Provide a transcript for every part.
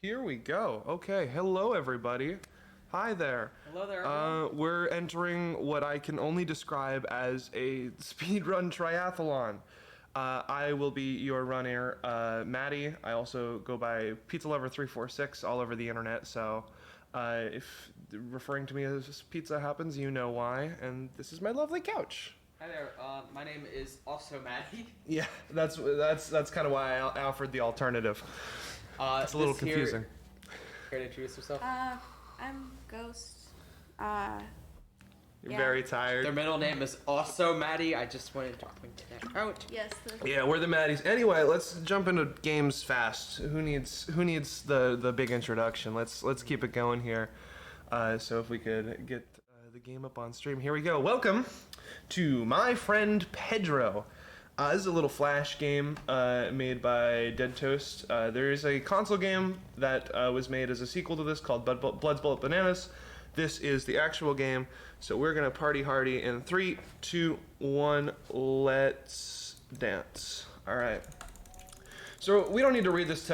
Here we go. Okay, hello everybody. Hi there. Hello there, everyone. We're entering what I can only describe as a speedrun triathlon. I will be your runner, Maddie. I also go by Pizza Lover 346 all over the internet, so if referring to me as pizza happens, you know why. And this is my lovely couch. Hi there. My name is also Maddie. Yeah, that's kind of why I offered the alternative. It's a little confusing. Care to introduce yourself? I'm Ghost. You're Yeah. very tired. Their middle name is also Maddie. I just wanted to point that out. Yes. Yeah, we're the Maddies. Anyway, let's jump into games fast. Who needs the big introduction? Let's keep it going here. So if we could get the game up on stream, here we go. Welcome to My Friend Pedro. This is a little flash game made by Dead Toast. There is a console game that was made as a sequel to this called Blood's Bullet Bananas. This is the actual game, so we're gonna party hardy in 3, 2, 1, let's dance. All right. So we don't need to read this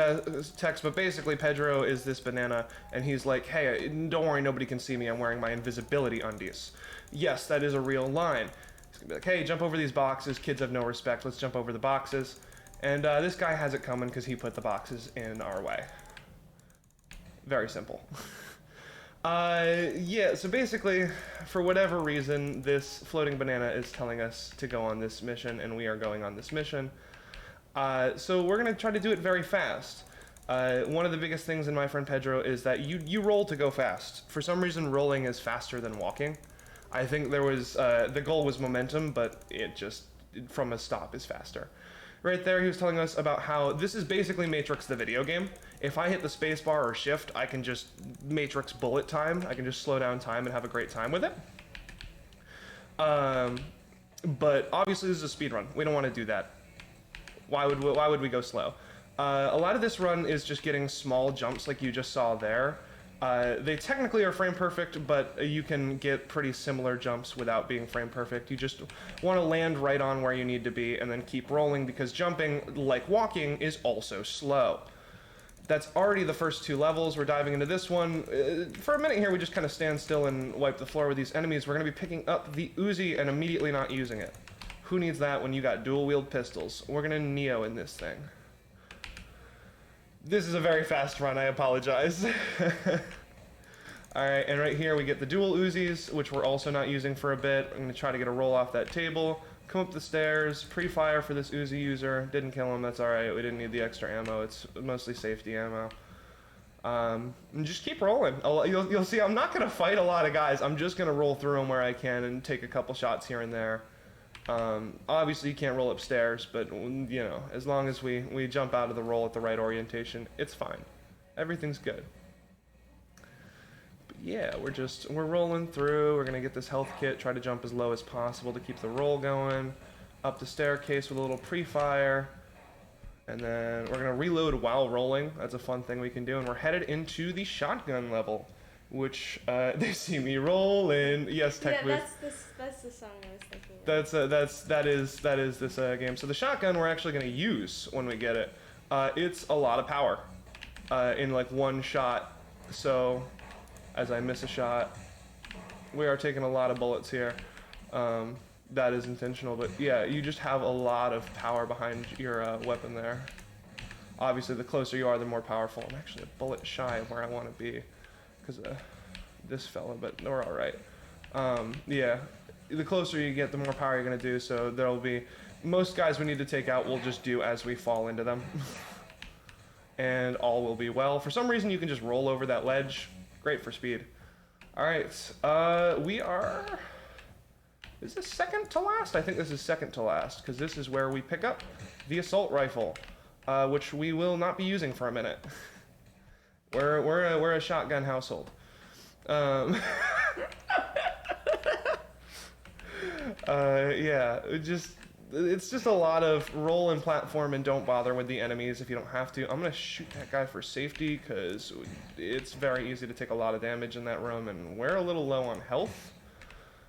text, but basically Pedro is this banana, and he's like, hey, don't worry, nobody can see me, I'm wearing my invisibility undies. Yes, that is a real line. He's gonna be like, hey, jump over these boxes, kids have no respect, let's jump over the boxes. And this guy has it coming because he put the boxes in our way. Very simple. Yeah, so basically, for whatever reason, this floating banana is telling us to go on this mission, and we are going on this mission. So we're going to try to do it very fast. One of the biggest things in My Friend Pedro is that you roll to go fast. For some reason, rolling is faster than walking. I think there was, the goal was momentum, but it just, from a stop, is faster. Right there, he was telling us about how this is basically Matrix the video game. If I hit the spacebar or shift, I can just Matrix bullet time. I can just slow down time and have a great time with it. But obviously this is a speed run. We don't want to do that. Why would we go slow? A lot of this run is just getting small jumps like you just saw there. They technically are frame perfect, but you can get pretty similar jumps without being frame perfect. You just want to land right on where you need to be and then keep rolling, because jumping, like walking, is also slow. That's already the first 2 levels. We're diving into this one. For a minute here, we just kind of stand still and wipe the floor with these enemies. We're going to be picking up the Uzi and immediately not using it. Who needs that when you got dual-wield pistols? We're going to Neo in this thing. This is a very fast run, I apologize. Alright, and right here we get the dual Uzis, which we're also not using for a bit. I'm going to try to get a roll off that table, come up the stairs, pre-fire for this Uzi user. Didn't kill him, that's alright, we didn't need the extra ammo, it's mostly safety ammo. And just keep rolling. You'll see I'm not going to fight a lot of guys, I'm just going to roll through them where I can and take a couple shots here and there. Obviously you can't roll upstairs, but you know, as long as we jump out of the roll at the right orientation, it's fine. Everything's good. But yeah, we're rolling through. We're gonna get this health kit, try to jump as low as possible to keep the roll going. Up the staircase with a little pre-fire. And then we're gonna reload while rolling. That's a fun thing we can do. And we're headed into the shotgun level, which they see me rolling. Yes, tech booth. Yeah, that's the song I was thinking of. That is this game. So the shotgun we're actually going to use when we get it. It's a lot of power in like one shot. So as I miss a shot, we are taking a lot of bullets here. That is intentional, but yeah, you just have a lot of power behind your weapon there. Obviously, the closer you are, the more powerful. I'm actually a bullet shy of where I want to be because of this fella, but we're all right. Yeah. The closer you get, the more power you're going to do, so there'll be... Most guys we need to take out we'll just do as we fall into them. And all will be well. For some reason, you can just roll over that ledge. Great for speed. Alright, we are... Is this second to last? I think this is second to last, because this is where we pick up the assault rifle, which we will not be using for a minute. We're a shotgun household. Yeah, it's just a lot of roll and platform and don't bother with the enemies if you don't have to. I'm gonna shoot that guy for safety because it's very easy to take a lot of damage in that room, and we're a little low on health,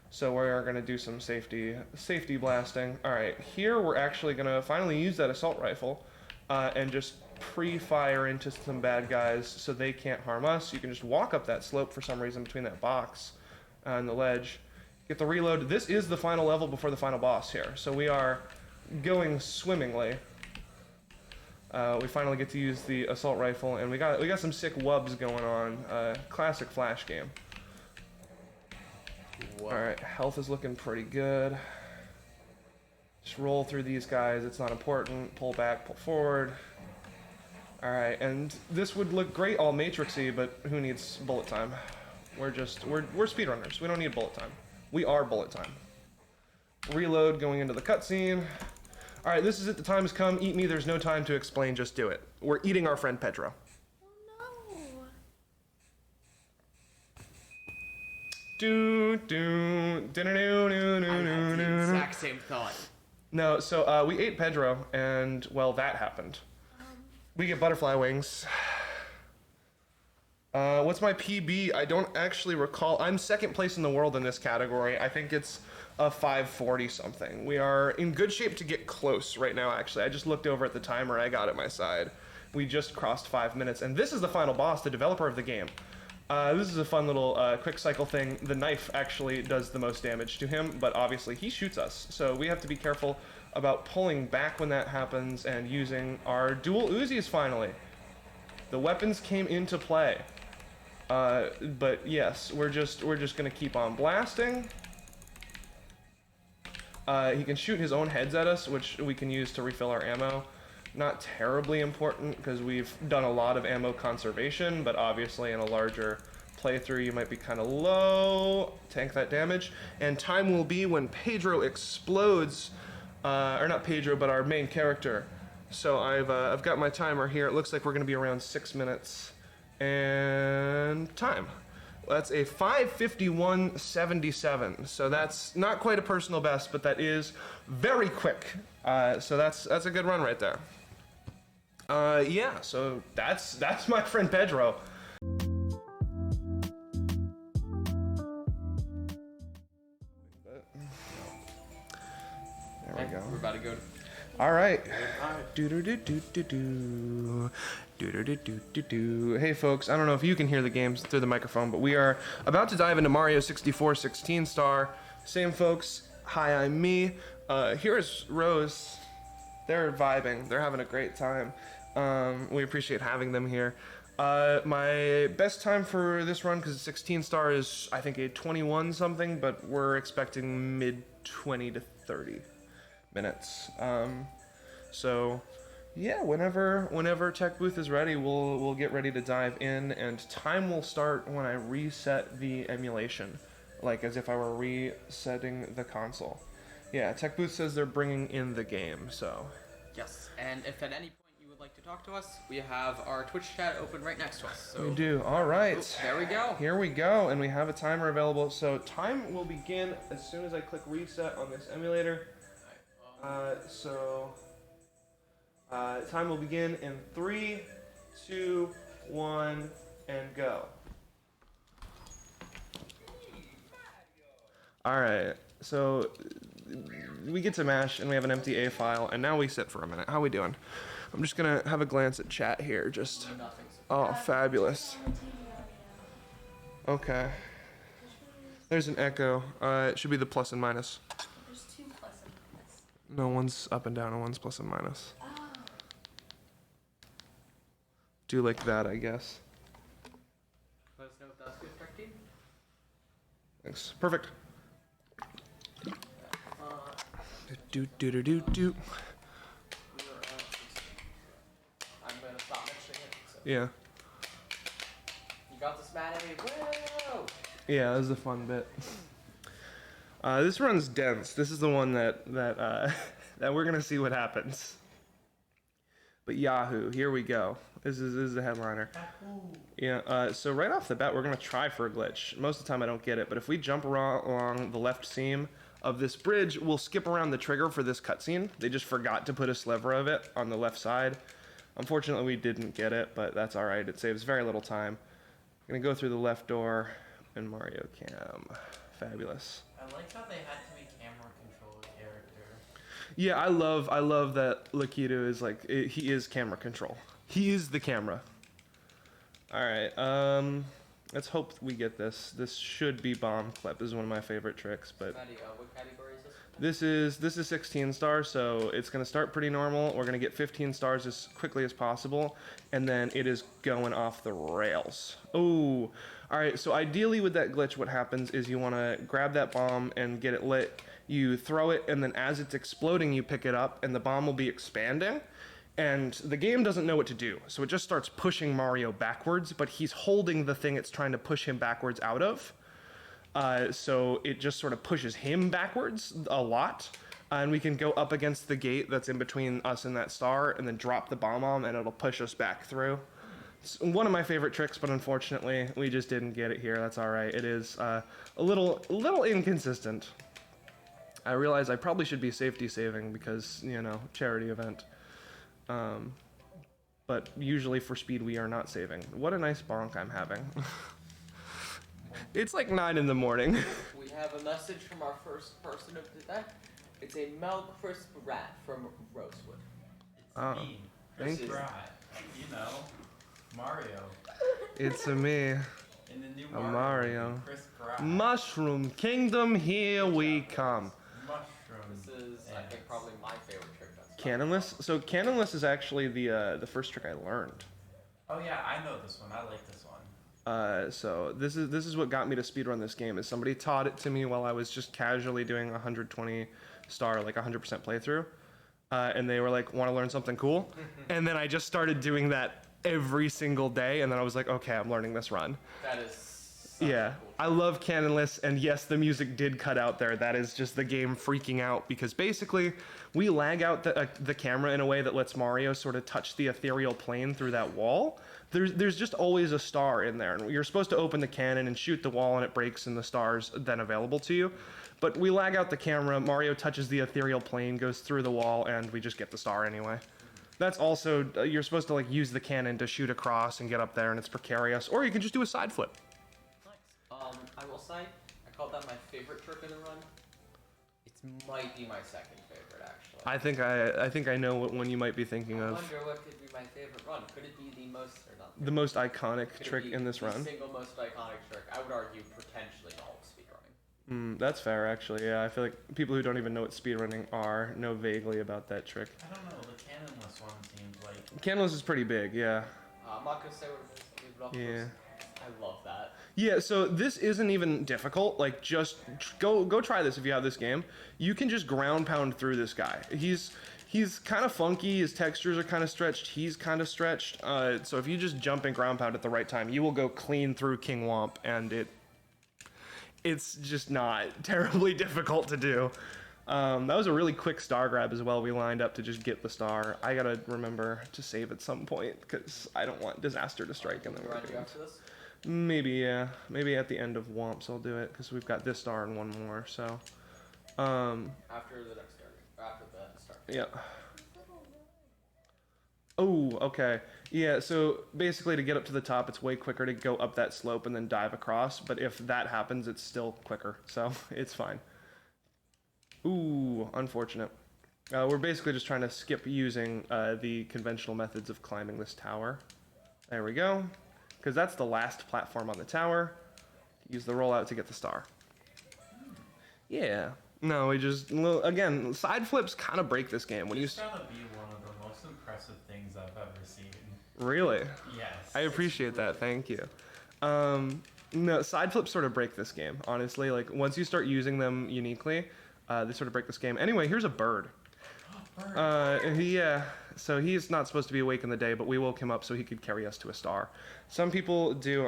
so we're gonna do some safety blasting. All right, here we're actually gonna finally use that assault rifle and just pre-fire into some bad guys so they can't harm us. You can just walk up that slope for some reason between that box and the ledge. Get the reload. This is the final level before the final boss here, so we are going swimmingly. We finally get to use the assault rifle, and we got some sick wubs going on. Classic Flash game. All right, health is looking pretty good. Just roll through these guys. It's not important. Pull back, pull forward. All right, and this would look great all Matrixy, but who needs bullet time? We're speedrunners. We don't need bullet time. We are bullet time. Reload going into the cutscene. All right, this is it. The time has come. Eat me. There's no time to explain. Just do it. We're eating our friend Pedro. Oh no. Do do do do do do I had the do. exact same thought. No, so we ate Pedro, and well, that happened. We get butterfly wings. What's my PB? I don't actually recall. I'm second place in the world in this category. I think it's a 540 something. We are in good shape to get close right now, actually. I just looked over at the timer. I got it my side. We just crossed 5 minutes, and this is the final boss, the developer of the game. This is a fun little quick cycle thing. The knife actually does the most damage to him, but obviously he shoots us, so we have to be careful about pulling back when that happens and using our dual Uzis finally. The weapons came into play. But yes, we're just gonna keep on blasting. He can shoot his own heads at us, which we can use to refill our ammo. Not terribly important because we've done a lot of ammo conservation, but obviously in a larger playthrough you might be kind of low. Tank that damage, and time will be when Pedro explodes, or not Pedro, but our main character. So I've got my timer here. It looks like we're gonna be around 6 minutes. And time. That's a 5:51:77. So that's not quite a personal best, but that is very quick. So that's a good run right there. Yeah. So that's my friend Pedro. There we go. We're about to go. All right. Do-do-do-do-do-do. Do-do-do-do-do-do. Hey folks, I don't know if you can hear the games through the microphone, but we are about to dive into Mario 64 16 star. Same folks. Hi, I'm me. Here is Rose. They're vibing. They're having a great time. We appreciate having them here. My best time for this run, because 16 star is I think a 21 something, but we're expecting mid 20 to 30 minutes. So yeah, whenever Tech Booth is ready, we'll get ready to dive in, and time will start when I reset the emulation, like as if I were resetting the console. Yeah, Tech Booth says they're bringing in the game, so. Yes, and if at any point you would like to talk to us, we have our Twitch chat open right next to us. So. We do. All right. Oops, there we go. Here we go, and we have a timer available. So time will begin as soon as I click reset on this emulator. Time will begin in 3, 2, 1, and go. All right. So we get to mash, and we have an empty A file, and now we sit for a minute. How we doing? I'm just gonna have a glance at chat here. Just. Oh, fabulous. Okay. There's an echo. It should be the plus and minus. There's 2 plus and minus. No, one's up and down and one's plus and minus. Oh. Do like that, I guess. Let us know if that's good, Tech Team. Thanks. Perfect. Do do do do do. I'm gonna stop mentioning it. So. Yeah. You got this, Maddie. Whoa! Yeah, this is a fun bit. This run's dense. This is the one that that we're gonna see what happens. But Yahoo, here we go. This is the headliner. Yeah. So right off the bat, we're gonna try for a glitch. Most of the time, I don't get it. But if we jump along the left seam of this bridge, we'll skip around the trigger for this cutscene. They just forgot to put a sliver of it on the left side. Unfortunately, we didn't get it, but that's all right. It saves very little time. I'm gonna go through the left door and Mario Cam. Fabulous. I like how they had to be camera control the character. Yeah, I love that Lakitu is like he is camera control. He is the camera. All right, let's hope we get this. This should be bomb clip. This is one of my favorite tricks, but Maddie, what category is this? this is 16 stars, so it's gonna start pretty normal. We're gonna get 15 stars as quickly as possible, and then it is going off the rails. Oh, all right. So ideally with that glitch, what happens is you want to grab that bomb and get it lit. You throw it, and then as it's exploding, you pick it up, and the bomb will be expanding. And the game doesn't know what to do, so it just starts pushing Mario backwards, but he's holding the thing it's trying to push him backwards out of. So it just sort of pushes him backwards a lot. And we can go up against the gate that's in between us and that star, and then drop the bomb on, and it'll push us back through. It's one of my favorite tricks, but unfortunately, we just didn't get it here. That's all right. It is a little inconsistent. I realize I probably should be safety saving because, you know, charity event. But usually for speed, we are not saving. What a nice bonk I'm having. It's like 9 in the morning. We have a message from our first person of the day. It's a Mel Crisp rat from Rosewood. Oh, Me, thank Chris you. Pratt, you know, Mario. It's a me, In the new a Mario. Mario. movie, Chris Pratt. Mushroom Kingdom, here we come. Mushrooms. This is, I think, probably my favorite trick. That's Cannonless. So cannonless is actually the first trick I learned. Oh yeah, I know this one. I like this one. So this is what got me to speedrun this game. Is somebody taught it to me while I was just casually doing 120 star, like 100% playthrough, and they were like, "Want to learn something cool?" And then I just started doing that every single day, and then I was like, "Okay, I'm learning this run." That is. Such Yeah, a cool I love cannonless, and yes, the music did cut out there. That is just the game freaking out because basically we lag out the camera in a way that lets Mario sort of touch the ethereal plane through that wall. There's just always a star in there, and you're supposed to open the cannon and shoot the wall, and it breaks, and the star's then available to you. But we lag out the camera. Mario touches the ethereal plane, goes through the wall, and we just get the star anyway. That's also you're supposed to like use the cannon to shoot across and get up there, and it's precarious. Or you can just do a side flip. Nice. I will say, I called that my favorite trick in the run. It might be my second favorite, actually. I think I know what one you might be thinking I of. wonder what could be my favorite run. Could it be the most, or not? The most iconic Could it trick be in this the run. single most iconic trick. I would argue potentially all of speedrunning. That's fair, actually. Yeah, I feel like people who don't even know what speedrunning are know vaguely about that trick. I don't know. The cannonless one seems like. Cannonless is pretty big, yeah. I'm not gonna say what it is. Leave it up to Yeah. us. I love that. Yeah, so this isn't even difficult. Like, just go try this if you have this game. You can just ground pound through this guy. He's kind of funky. His textures are kind of stretched. He's kind of stretched. So if you just jump and ground pound at the right time, you will go clean through King Womp, and it's just not terribly difficult to do. That was a really quick star grab as well. We lined up to just get the star. I gotta remember to save at some point because I don't want disaster to strike and then we're Run you doomed. after this? Maybe, yeah. Maybe at the end of Womps I'll do it because we've got this star and one more. So, After the next start. After the start. yeah. Oh, okay. Yeah, so basically to get up to the top, it's way quicker to go up that slope and then dive across. But if that happens, it's still quicker. So it's fine. Ooh, unfortunate. We're basically just trying to skip using the conventional methods of climbing this tower. There we go. Because that's the last platform on the tower. Use the rollout to get the star. Yeah. No, we just, again, side flips kind of break this game. When you It's gotta be one of the most impressive things I've ever seen. Really? Yes. I appreciate that. Thank you. No, side flips sort of break this game, honestly. Like, once you start using them uniquely, they sort of break this game. Anyway, here's a bird. Yeah, so he's not supposed to be awake in the day, but we woke him up so he could carry us to a star. Some people do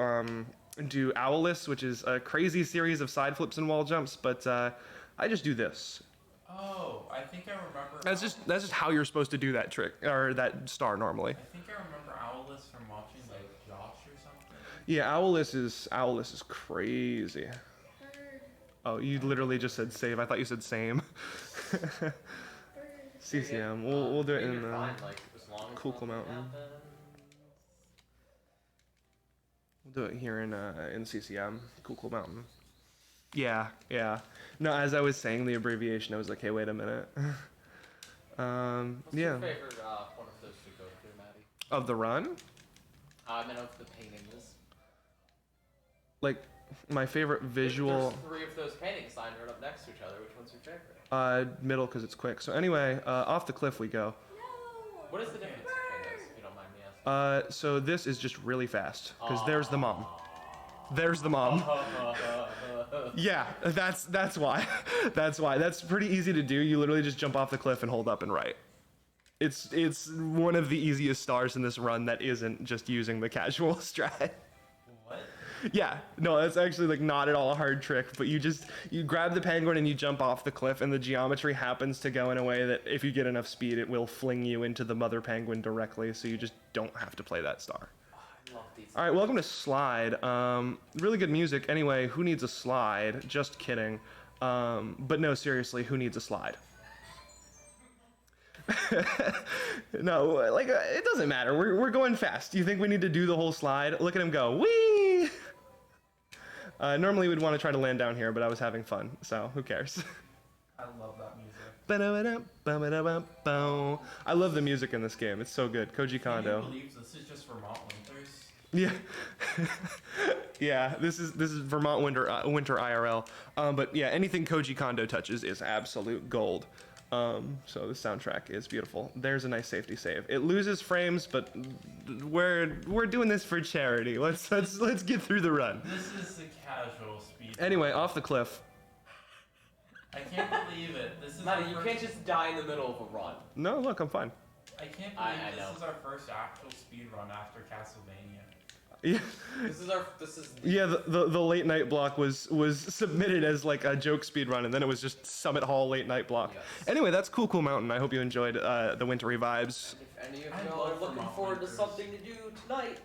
owlless, which is a crazy series of side flips and wall jumps, but I just do this. Oh, I think I remember. That's just how you're supposed to do that trick or that star normally. I think I remember Owless from watching like Josh or something. Yeah, owlless is crazy. Oh, you literally just said save. I thought you said same. CCM. We'll do it in Kukla Mountain. We'll do it here in CCM, Kukla Mountain. Yeah. No, as I was saying the abbreviation, I was like, hey, wait a minute. What's Yeah. your favorite one of those to go through, Maddie? Of the run, I meant of the paintings. like my favorite visual. There's 3 of those paintings lined right up next to each other. Which one's your favorite? Middle because it's quick. So anyway, off the cliff we go. No. What is the difference between those, if you don't mind me asking? So this is just really fast because there's the mom. There's the mom. Yeah, that's why. That's why. That's pretty easy to do. You literally just jump off the cliff and hold up and right. It's one of the easiest stars in this run that isn't just using the casual strat. What? Yeah, no, that's actually like not at all a hard trick, but you grab the penguin and you jump off the cliff, and the geometry happens to go in a way that if you get enough speed, it will fling you into the mother penguin directly, so you just don't have to play that star. I love these. All right, welcome to Slide. Really good music. Anyway, who needs a slide? Just kidding. But no, seriously, who needs a slide? No, like it doesn't matter. We're going fast. You think we need to do the whole slide? Look at him go. Whee! Normally we'd want to try to land down here, but I was having fun, so who cares? I love that music. I love the music in this game. It's so good. Koji Can Kondo. you believe this is just Vermont winters? Yeah, yeah. This is Vermont winter IRL. But yeah, anything Koji Kondo touches is absolute gold. So the soundtrack is beautiful. There's a nice safety save. It loses frames, but we're doing this for charity. Let's get through the run. This is a casual speed. Anyway, off the cliff. I can't believe it. This is Maddie, our you first, can't just die in the middle of a run. No, look, I'm fine. I can't I believe know. this is our first actual speed run after Castlevania. Yeah, This is yeah. The late night block was submitted as like a joke speed run, and then it was just Summit Hall late night block. Yes. Anyway, that's Cool Mountain. I hope you enjoyed the wintry vibes. If any of I y'all are love looking Vermont forward to winters. something to do tonight,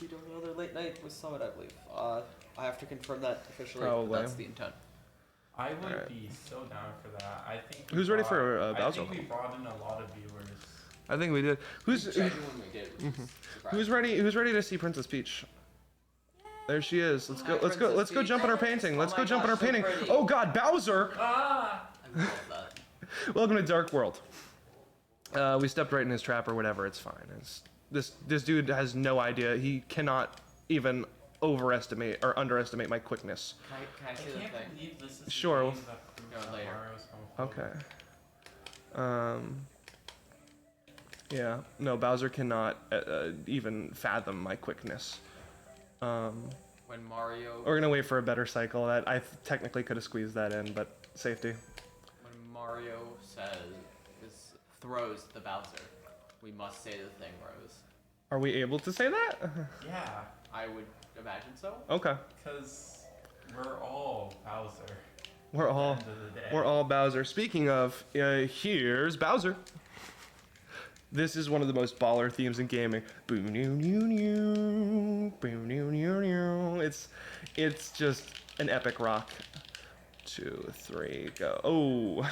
we do another late night with Summit, I believe. I have to confirm that officially. but Probably. That's the intent. I would Alright. be so down for that. I think. Who's ready for, I Bowser? think we brought in a lot of viewers. I think we did. Who's Genuinely did. Which is surprising. who's ready to see Princess Peach? There she is. Let's go. Hi, Princess Jump in our Peach. painting. Oh Let's my go jump in our gosh, so painting. pretty. Oh God, Bowser! Ah! I love that. Welcome to Dark World. We stepped right in his trap or whatever. It's fine. This dude has no idea. He cannot even overestimate or underestimate my quickness. Can I I say the can't thing? believe this is Sure. the game that proves that later. Mario's coming Okay. Yeah. No, Bowser cannot even fathom my quickness. When Mario We're gonna wait for a better cycle. That I technically could have squeezed that in, but safety. when Mario throws the Bowser, we must say the thing Rose. Are we able to say that? Yeah, I would imagine so. Okay. because we're all Bowser. We're all End of the day. we're all Bowser. Speaking of, here's Bowser. This is one of the most baller themes in gaming. It's just an epic rock. 2, 3, go. Oh,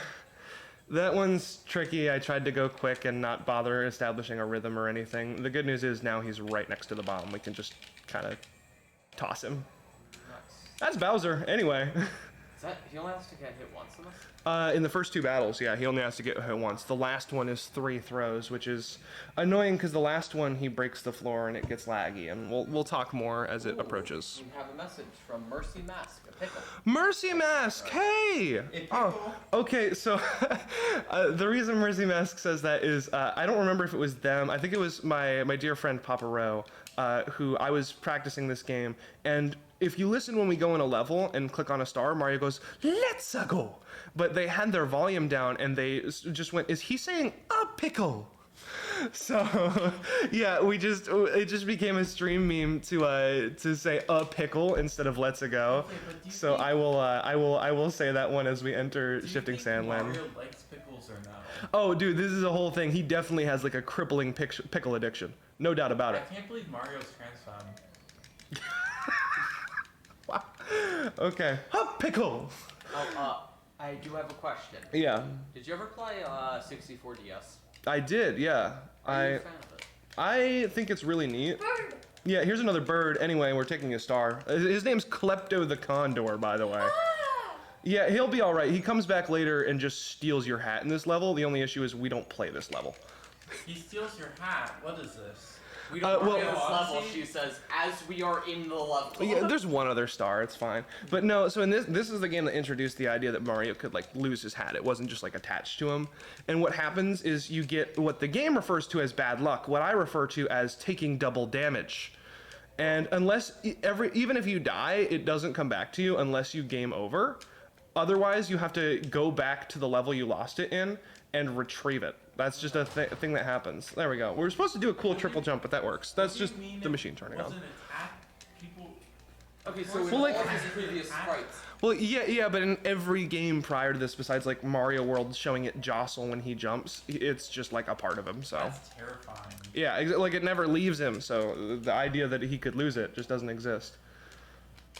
that one's tricky. I tried to go quick and not bother establishing a rhythm or anything. The good news is now he's right next to the bomb. We can just kind of toss him. Nice. That's Bowser. Anyway. Is that he only has to get hit once in this? In the first 2 battles, yeah, he only has to get hit once. The last one is 3 throws, which is annoying because the last one he breaks the floor and it gets laggy, and we'll talk more as it Ooh, approaches. We have a message from Mercy Mask, a pickle. Mercy Mask, hey! Oh, okay, so the reason Mercy Mask says that is I don't remember if it was them. I think it was my dear friend Papa Rowe, who I was practicing this game, and if you listen when we go in a level and click on a star, Mario goes, "Let's go!" But they had their volume down and they just went, "Is he saying a pickle?" So yeah, it just became a stream meme to say a pickle instead of "Let's go." Okay, but do you So think- I will say that one as we enter Do you Shifting think Sandland. Mario likes pickles or no? Oh, dude, this is a whole thing. He definitely has like a crippling pickle addiction, no doubt about I it. can't believe Mario's trans femme. Okay, a pickle. Oh, I do have a question. Yeah, Did you ever play 64 DS? I did. Yeah, Are you a fan of it? I think it's really neat. Yeah, here's another bird. Anyway, we're taking a star. His name's Klepto the Condor, by the way. Yeah, he'll be all right. He comes back later and just steals your hat in this level. The only issue is we don't play this level. He steals your hat. What is this? We don't well- play this level, Honestly- she says, as we are in the level. Yeah, there's one other star. It's fine. But no, so in this is the game that introduced the idea that Mario could like lose his hat. It wasn't just like attached to him. And what happens is you get what the game refers to as bad luck. What I refer to as taking double damage. And unless even if you die, it doesn't come back to you unless you game over. Otherwise, you have to go back to the level you lost it in and retrieve it. That's just a thing that happens. There we go. We were supposed to do a cool triple jump, but that works. That's What do you just mean the it machine turning on. wasn't attack people? Okay, so in Well, like- all of his previous sprites, Well, yeah, but in every game prior to this, besides like Mario World showing it jostle when he jumps, it's just like a part of him. So That's terrifying. yeah, like it never leaves him. So the idea that he could lose it just doesn't exist.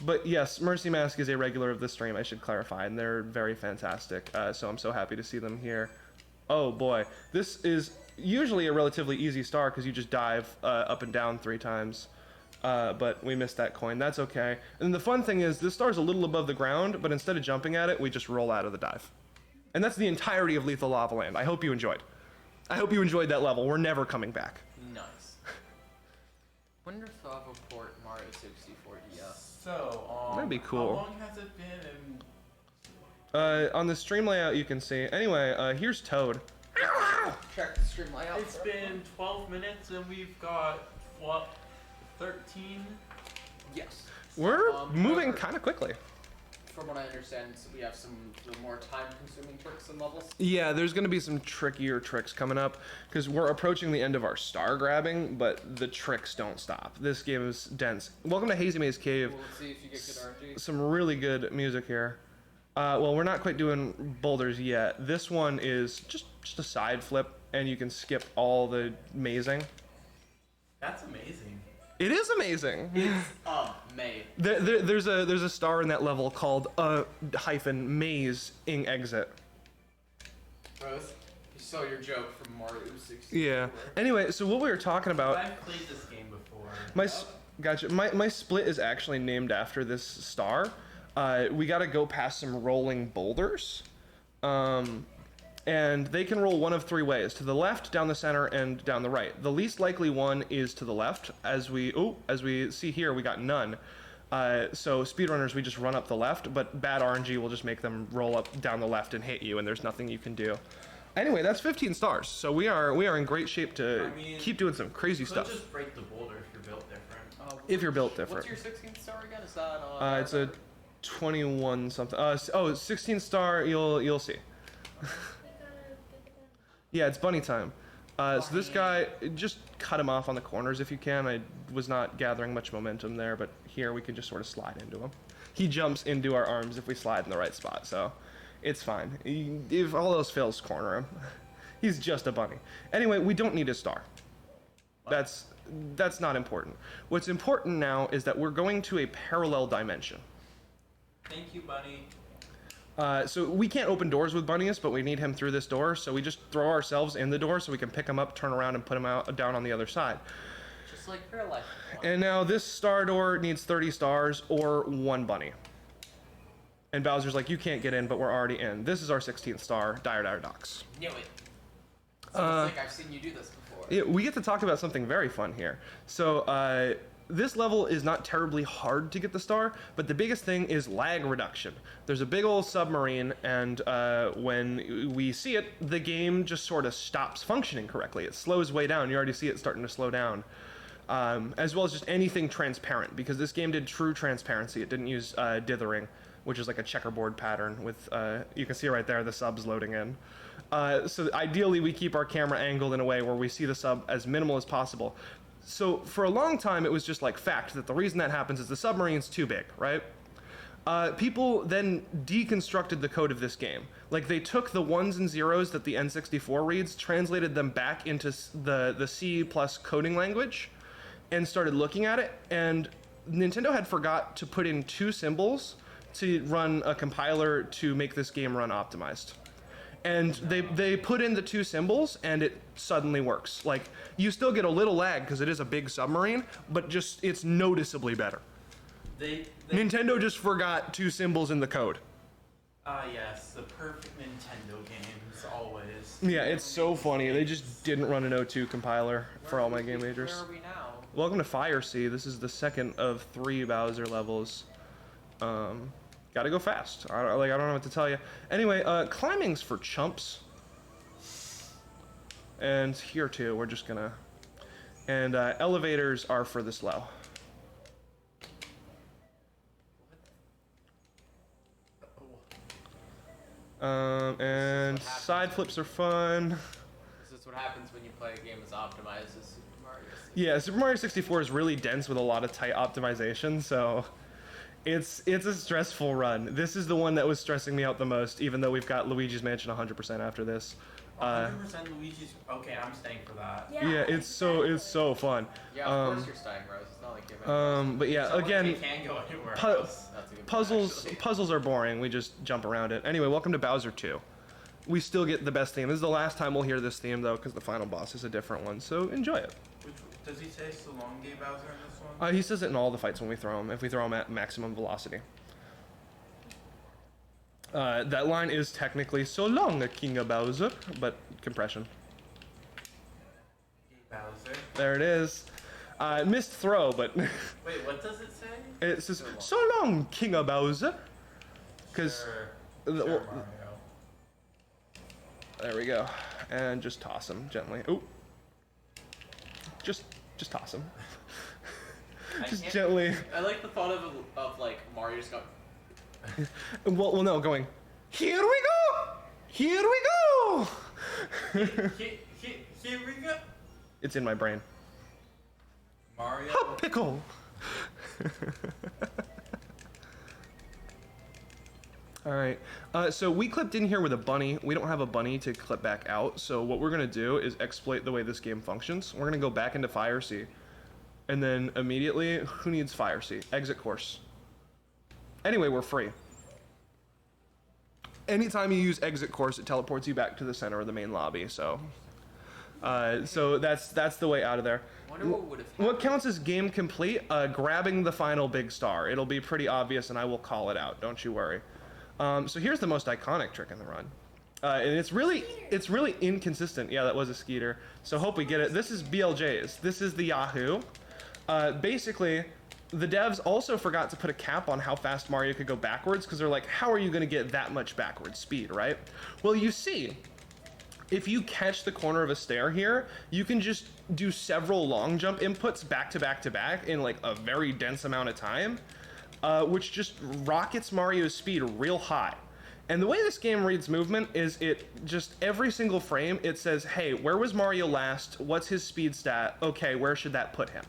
But yes, Mercy Mask is a regular of the stream, I should clarify, and they're very fantastic. So I'm so happy to see them here. Oh boy, this is usually a relatively easy star because you just dive up and down 3 times. But we missed that coin. That's okay. And the fun thing is, this star's a little above the ground, but instead of jumping at it, we just roll out of the dive. And that's the entirety of Lethal Lava Land. I hope you enjoyed. I hope you enjoyed that level. We're never coming back. nice. Wonder if they'll have a port Mario 64 DS. So, That'd be cool. How long has it been? On the stream layout, you can see. Anyway, here's Toad. Check the stream layout. It's been 12 minutes and we've got, what, 13? Yes. We're moving however, kind of quickly. From what I understand, we have some the more time-consuming tricks and levels. Yeah, there's going to be some trickier tricks coming up because we're approaching the end of our star grabbing, but the tricks don't stop. This game is dense. Welcome to Hazy Maze Cave. We'll see if you get good RNG. Some really good music here. Well, we're not quite doing boulders yet. This one is just a side flip, and you can skip all the mazing. That's amazing. It is amazing. It's May. There's a star in that level called -maze-ing exit. Rose, you saw your joke from Mario 64. Yeah. Anyway, so what we were talking about. I've played this game before. Gotcha. My split is actually named after this star. We got to go past some rolling boulders, and they can roll one of 3 ways: to the left, down the center, and down the right. The least likely one is to the left. As we see here, we got none. So speedrunners, we just run up the left, but bad RNG will just make them roll up down the left and hit you, and there's nothing you can do. Anyway, that's 15 stars. So we are in great shape to keep doing some crazy You stuff. could just break the boulder if you're built different. If you're built different. What's your 16th star again? Is that It's a 21 something. 16 star. You'll see. Yeah, it's bunny time. So this guy, just cut him off on the corners if you can. I was not gathering much momentum there, but here we can just sort of slide into him. He jumps into our arms if we slide in the right spot, so it's fine. If all else fails, corner him. He's just a bunny. Anyway, we don't need a star. That's not important. What's important now is that we're going to a parallel dimension. Thank you, buddy. So we can't open doors with Bunnius, but we need him through this door, so we just throw ourselves in the door so we can pick him up, turn around, and put him down on the other side. Just like your life. And now this star door needs 30 stars or 1 bunny. And Bowser's like, you can't get in, but we're already in. This is our 16th star, Dire Dire Docks. Knew it. Sounds like I've seen you do this before. Yeah, we get to talk about something very fun here. So this level is not terribly hard to get the star, but the biggest thing is lag reduction. There's a big old submarine, and when we see it, the game just sort of stops functioning correctly. It slows way down. You already see it starting to slow down. As well as just anything transparent, because this game did true transparency. It didn't use dithering, which is like a checkerboard pattern with, you can see right there, the subs loading in. So ideally, we keep our camera angled in a way where we see the sub as minimal as possible. So for a long time, it was just like fact that the reason that happens is the submarine's too big, right? People then deconstructed the code of this game. Like they took the 1s and 0s that the N64 reads, translated them back into the C+ coding language, and started looking at it. And Nintendo had forgot to put in 2 symbols to run a compiler to make this game run optimized. And they put in the 2 symbols, and it suddenly works. Like, you still get a little lag because it is a big submarine, but just it's noticeably better. They Nintendo just forgot 2 symbols in the code. Yes, the perfect Nintendo games, always. Yeah, it's so funny. They just didn't run an O2 compiler for all my game majors. Where are we now? Welcome to Fire Sea. This is the second of 3 Bowser levels. Gotta go fast. I don't know what to tell you. Anyway, climbing's for chumps. And here too, we're just gonna... And elevators are for the slow. And side flips are fun. This is what happens when you play a game as optimized as Super Mario 64. Yeah, Super Mario 64 is really dense with a lot of tight optimization, so it's a stressful run. This is the one that was stressing me out the most, even though we've got Luigi's Mansion 100% after this. 100% Luigi's. Okay, I'm staying for that. Yeah, it's so fun. Yeah, of course you're staying, Rose. It's not like you're But yeah, again, We can't go anywhere else. That's a good point, puzzles actually. are boring. We just jump around it. Anyway, welcome to Bowser 2. We still get the best theme. This is the last time we'll hear this theme though, because the final boss is a different one. So enjoy it. Does he say Salonge Bowser in this one? He says it in all the fights when we throw him. If we throw him at maximum velocity. That line is technically "So long, King of Bowser," but compression. Bowser. There it is. Missed throw, but Wait, what does it say? it says "So long, King of Bowser." Because Sure, Mario. there we go, and just toss him gently. Ooh, just toss him. Just gently. I like the thought of like Mario just going. Well, no, going. Here we go. Here we go. Here we go. It's in my brain. Mario. Hot pickle. All right. So we clipped in here with a bunny. We don't have a bunny to clip back out. So what we're gonna do is exploit the way this game functions. We're gonna go back into Fire Sea, and then immediately, who needs Fire Sea? Exit course. Anyway, we're free. Anytime you use exit course, it teleports you back to the center of the main lobby. So that's the way out of there. Wonder what would have happened. What counts as game complete? Grabbing the final big star. It'll be pretty obvious, and I will call it out. Don't you worry. So here's the most iconic trick in the run, and it's really inconsistent. Yeah, that was a Skeeter. So hope we get it. This is BLJ's. This is the Yahoo. Basically, the devs also forgot to put a cap on how fast Mario could go backwards, because they're like, how are you going to get that much backwards speed, right? Well, you see, if you catch the corner of a stair here, you can just do several long jump inputs back to back to back in like a very dense amount of time, which just rockets Mario's speed real high. And the way this game reads movement is it just every single frame, it says, hey, where was Mario last? What's his speed stat? Okay, where should that put him?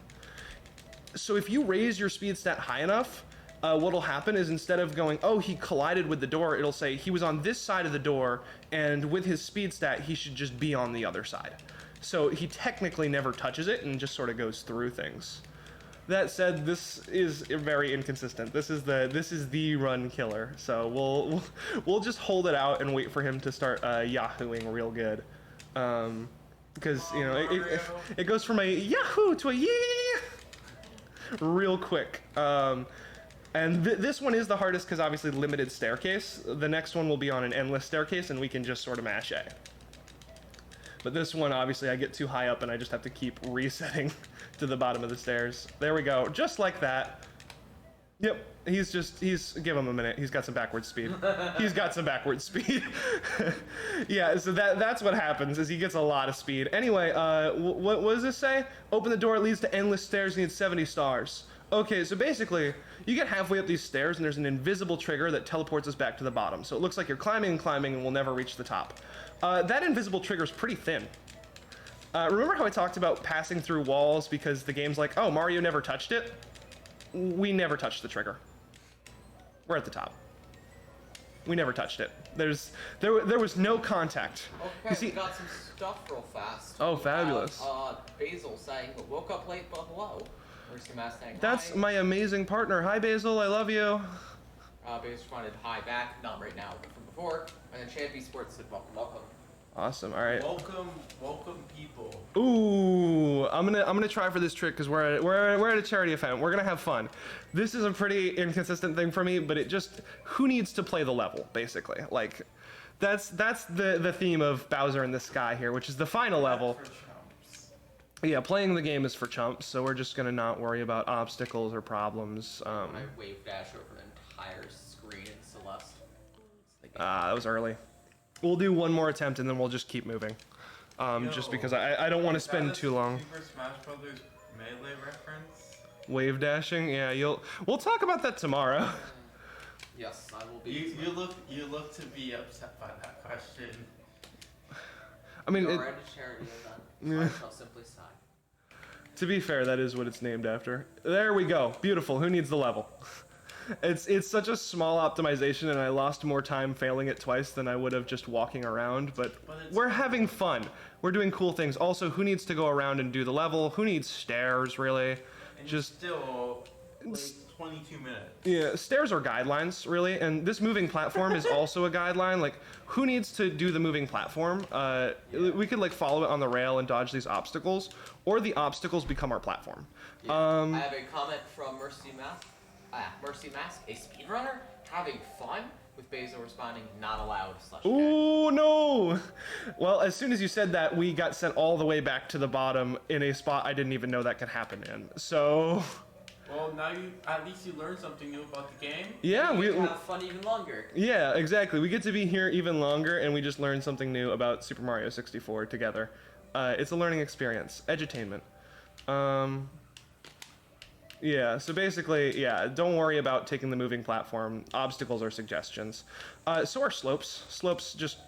So if you raise your speed stat high enough, what'll happen is instead of going, oh, he collided with the door, it'll say he was on this side of the door, and with his speed stat, he should just be on the other side. So he technically never touches it and just sort of goes through things. That said, this is very inconsistent. This is the run killer. So we'll just hold it out and wait for him to start yahooing real good, because you know it goes from a yahoo to a yeah real quick. And this one is the hardest because obviously limited staircase. The next one will be on an endless staircase, and we can just sort of mash A. But this one, obviously, I get too high up and I just have to keep resetting to the bottom of the stairs. There we go, just like that. Yep, give him a minute. He's got some backwards speed. He's got some backwards speed. Yeah, so that's what happens, is he gets a lot of speed. Anyway, what does this say? Open the door, it leads to endless stairs, needs 70 stars. Okay, so basically, you get halfway up these stairs and there's an invisible trigger that teleports us back to the bottom. So it looks like you're climbing and climbing and we'll never reach the top. That invisible trigger is pretty thin. Remember how I talked about passing through walls because the game's like, oh, Mario never touched it? We never touched the trigger. We're at the top. We never touched it. There was no contact. Okay, You see, we got some stuff real fast. Oh, We fabulous. have, Basil saying, woke up late, but hello. Where's the mask saying that's hi? my amazing partner. Hi, Basil. I love you. Basil responded hi back, not right now, but from before. And then Champion Sports said welcome, welcome. Awesome. All right. Welcome people. Ooh, So I'm gonna try for this trick because we're at a charity event. We're gonna have fun. This is a pretty inconsistent thing for me, but it just who needs to play the level basically. Like that's the theme of Bowser in the Sky here, which is the final level. For chumps. Yeah, playing the game is for chumps, so we're just gonna not worry about obstacles or problems. I wave dash over an entire screen in Celeste. That was early. We'll do one more attempt and then we'll just keep moving. Just because I don't want to spend too long. Super Smash Brothers Melee reference? Wave dashing, yeah. We'll talk about that tomorrow. Yes, I will be. You look to be upset by that question. I mean, You're at a charity event, so I shall simply sigh. to be fair, that is what it's named after. There we go. Beautiful. Who needs the level? It's such a small optimization, and I lost more time failing it twice than I would have just walking around. But we're having fun. We're doing cool things. Also, who needs to go around and do the level? Who needs stairs, really? And Just still like 22 minutes. yeah, stairs are guidelines, really. And this moving platform is also a guideline. Like, who needs to do the moving platform? We could like follow it on the rail and dodge these obstacles, or the obstacles become our platform. Yeah. I have a comment from Mercy Mask, a speedrunner having fun with Basil responding not allowed / Ooh, no! Well, as soon as you said that, we got sent all the way back to the bottom in a spot I didn't even know that could happen in. So, Well, now at least you learned something new about the game. yeah, You we get to have fun even longer. yeah, exactly. We get to be here even longer, and we just learned something new about Super Mario 64 together. It's a learning experience, edutainment. Yeah, so basically, yeah, don't worry about taking the moving platform. Obstacles are suggestions. So are slopes. Slopes just...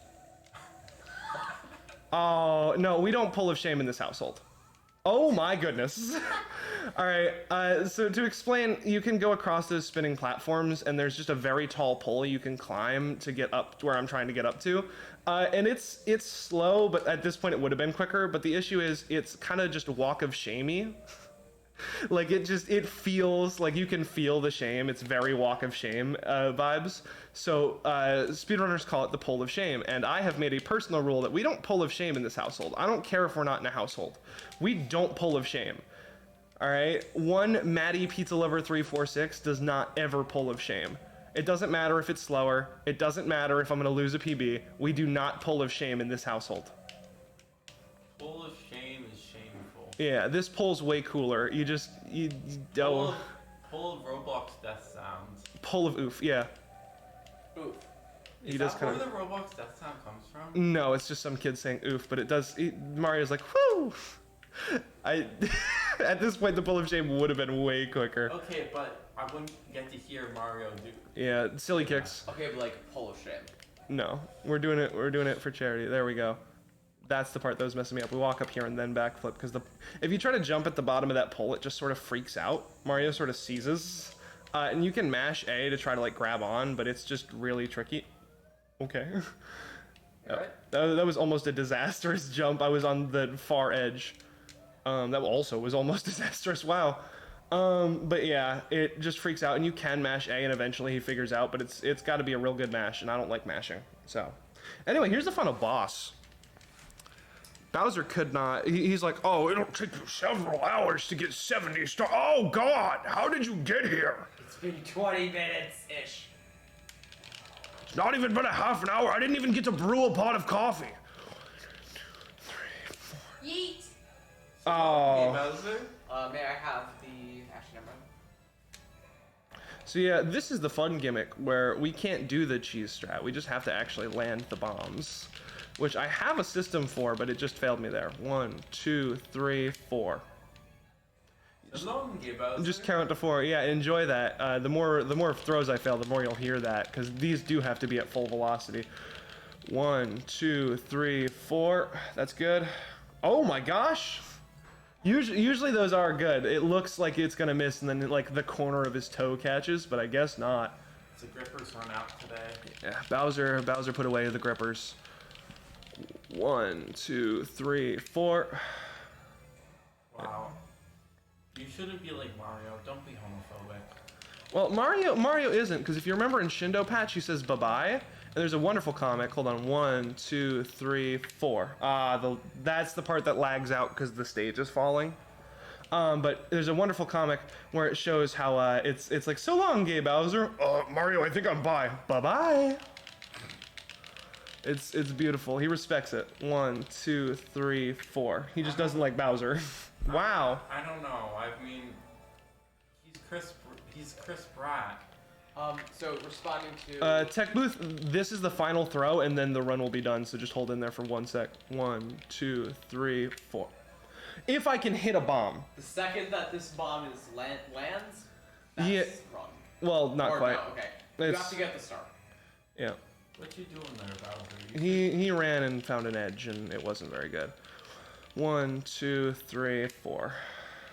Oh, no, we don't pull of shame in this household. Oh my goodness. All right, so to explain, you can go across those spinning platforms, and there's just a very tall pole you can climb to get up to where I'm trying to get up to. And it's slow, but at this point it would have been quicker, but the issue is it's kind of just walk of shamey. Like it feels like you can feel the shame. It's very walk of shame vibes. So speedrunners call it the pull of shame. And I have made a personal rule that we don't pull of shame in this household. I don't care if we're not in a household. We don't pull of shame. All right. One Maddie Pizza Lover 346 does not ever pull of shame. It doesn't matter if it's slower. It doesn't matter if I'm going to lose a PB. We do not pull of shame in this household. Pull of shame is shameful. Yeah, this pull's way cooler. You Pull of Roblox death sounds. pull of oof. Yeah. Oof. He Is does that kind where of. the Roblox death sound comes from? No, it's just some kid saying oof, but it does. Mario's like, whoo! At this point, the pull of shame would have been way quicker. Okay, but I wouldn't get to hear Mario do. Yeah, silly kicks. Okay, but like pull of shame. No, we're doing it. We're doing it for charity. There we go. That's the part that was messing me up. We walk up here and then backflip because if you try to jump at the bottom of that pole, it just sort of freaks out. Mario sort of seizes, and you can mash A to try to like grab on, but it's just really tricky. Okay. Alright. That was almost a disastrous jump. I was on the far edge. That also was almost disastrous. Wow. But yeah, it just freaks out, and you can mash A, and eventually he figures out. But it's got to be a real good mash, and I don't like mashing. So, anyway, here's the final boss. Bowser could not. He's like, oh, it'll take you several hours to get 70 stars. Oh God, how did you get here? It's been 20 minutes ish. It's not even been a half an hour. I didn't even get to brew a pot of coffee. Yeet. Hey, Oh. Bowser? May I have the actually never mind. So yeah, this is the fun gimmick where we can't do the cheese strat. We just have to actually land the bombs, which I have a system for, but it just failed me there. 1, 2, 3, 4. Long game, Bowser. Just count to 4. Yeah, enjoy that. The more throws I fail, the more you'll hear that, because these do have to be at full velocity. 1, 2, 3, 4. That's good. Oh my gosh! Usually those are good. It looks like it's gonna miss, and then like the corner of his toe catches, but I guess not. The grippers run out today. Yeah, Bowser put away the grippers. 1, 2, 3, 4. Wow. You shouldn't be like Mario. Don't be homophobic. Well, Mario isn't, because if you remember in Shindo Patch, he says bye-bye, And there's a wonderful comic. Hold on, 1, 2, 3, 4. That's the part that lags out because the stage is falling. But there's a wonderful comic where it shows how it's like, so long, Gay Bowser. Mario, I think I'm bye. Bye-bye. It's beautiful. He respects it. 1, 2, 3, 4. He just doesn't like Bowser. Wow. I don't know. I mean, he's Chris Pratt. So responding to Tech Booth, this is the final throw, and then the run will be done. So just hold in there for 1 sec. 1, 2, 3, 4. If I can hit a bomb. the second that this bomb lands, that's Yeah. run. Well, not Or quite. no, okay. You It's- have to get the star. Yeah. What you doing there, Bowser? He ran and found an edge, and it wasn't very good. 1, 2, 3, 4.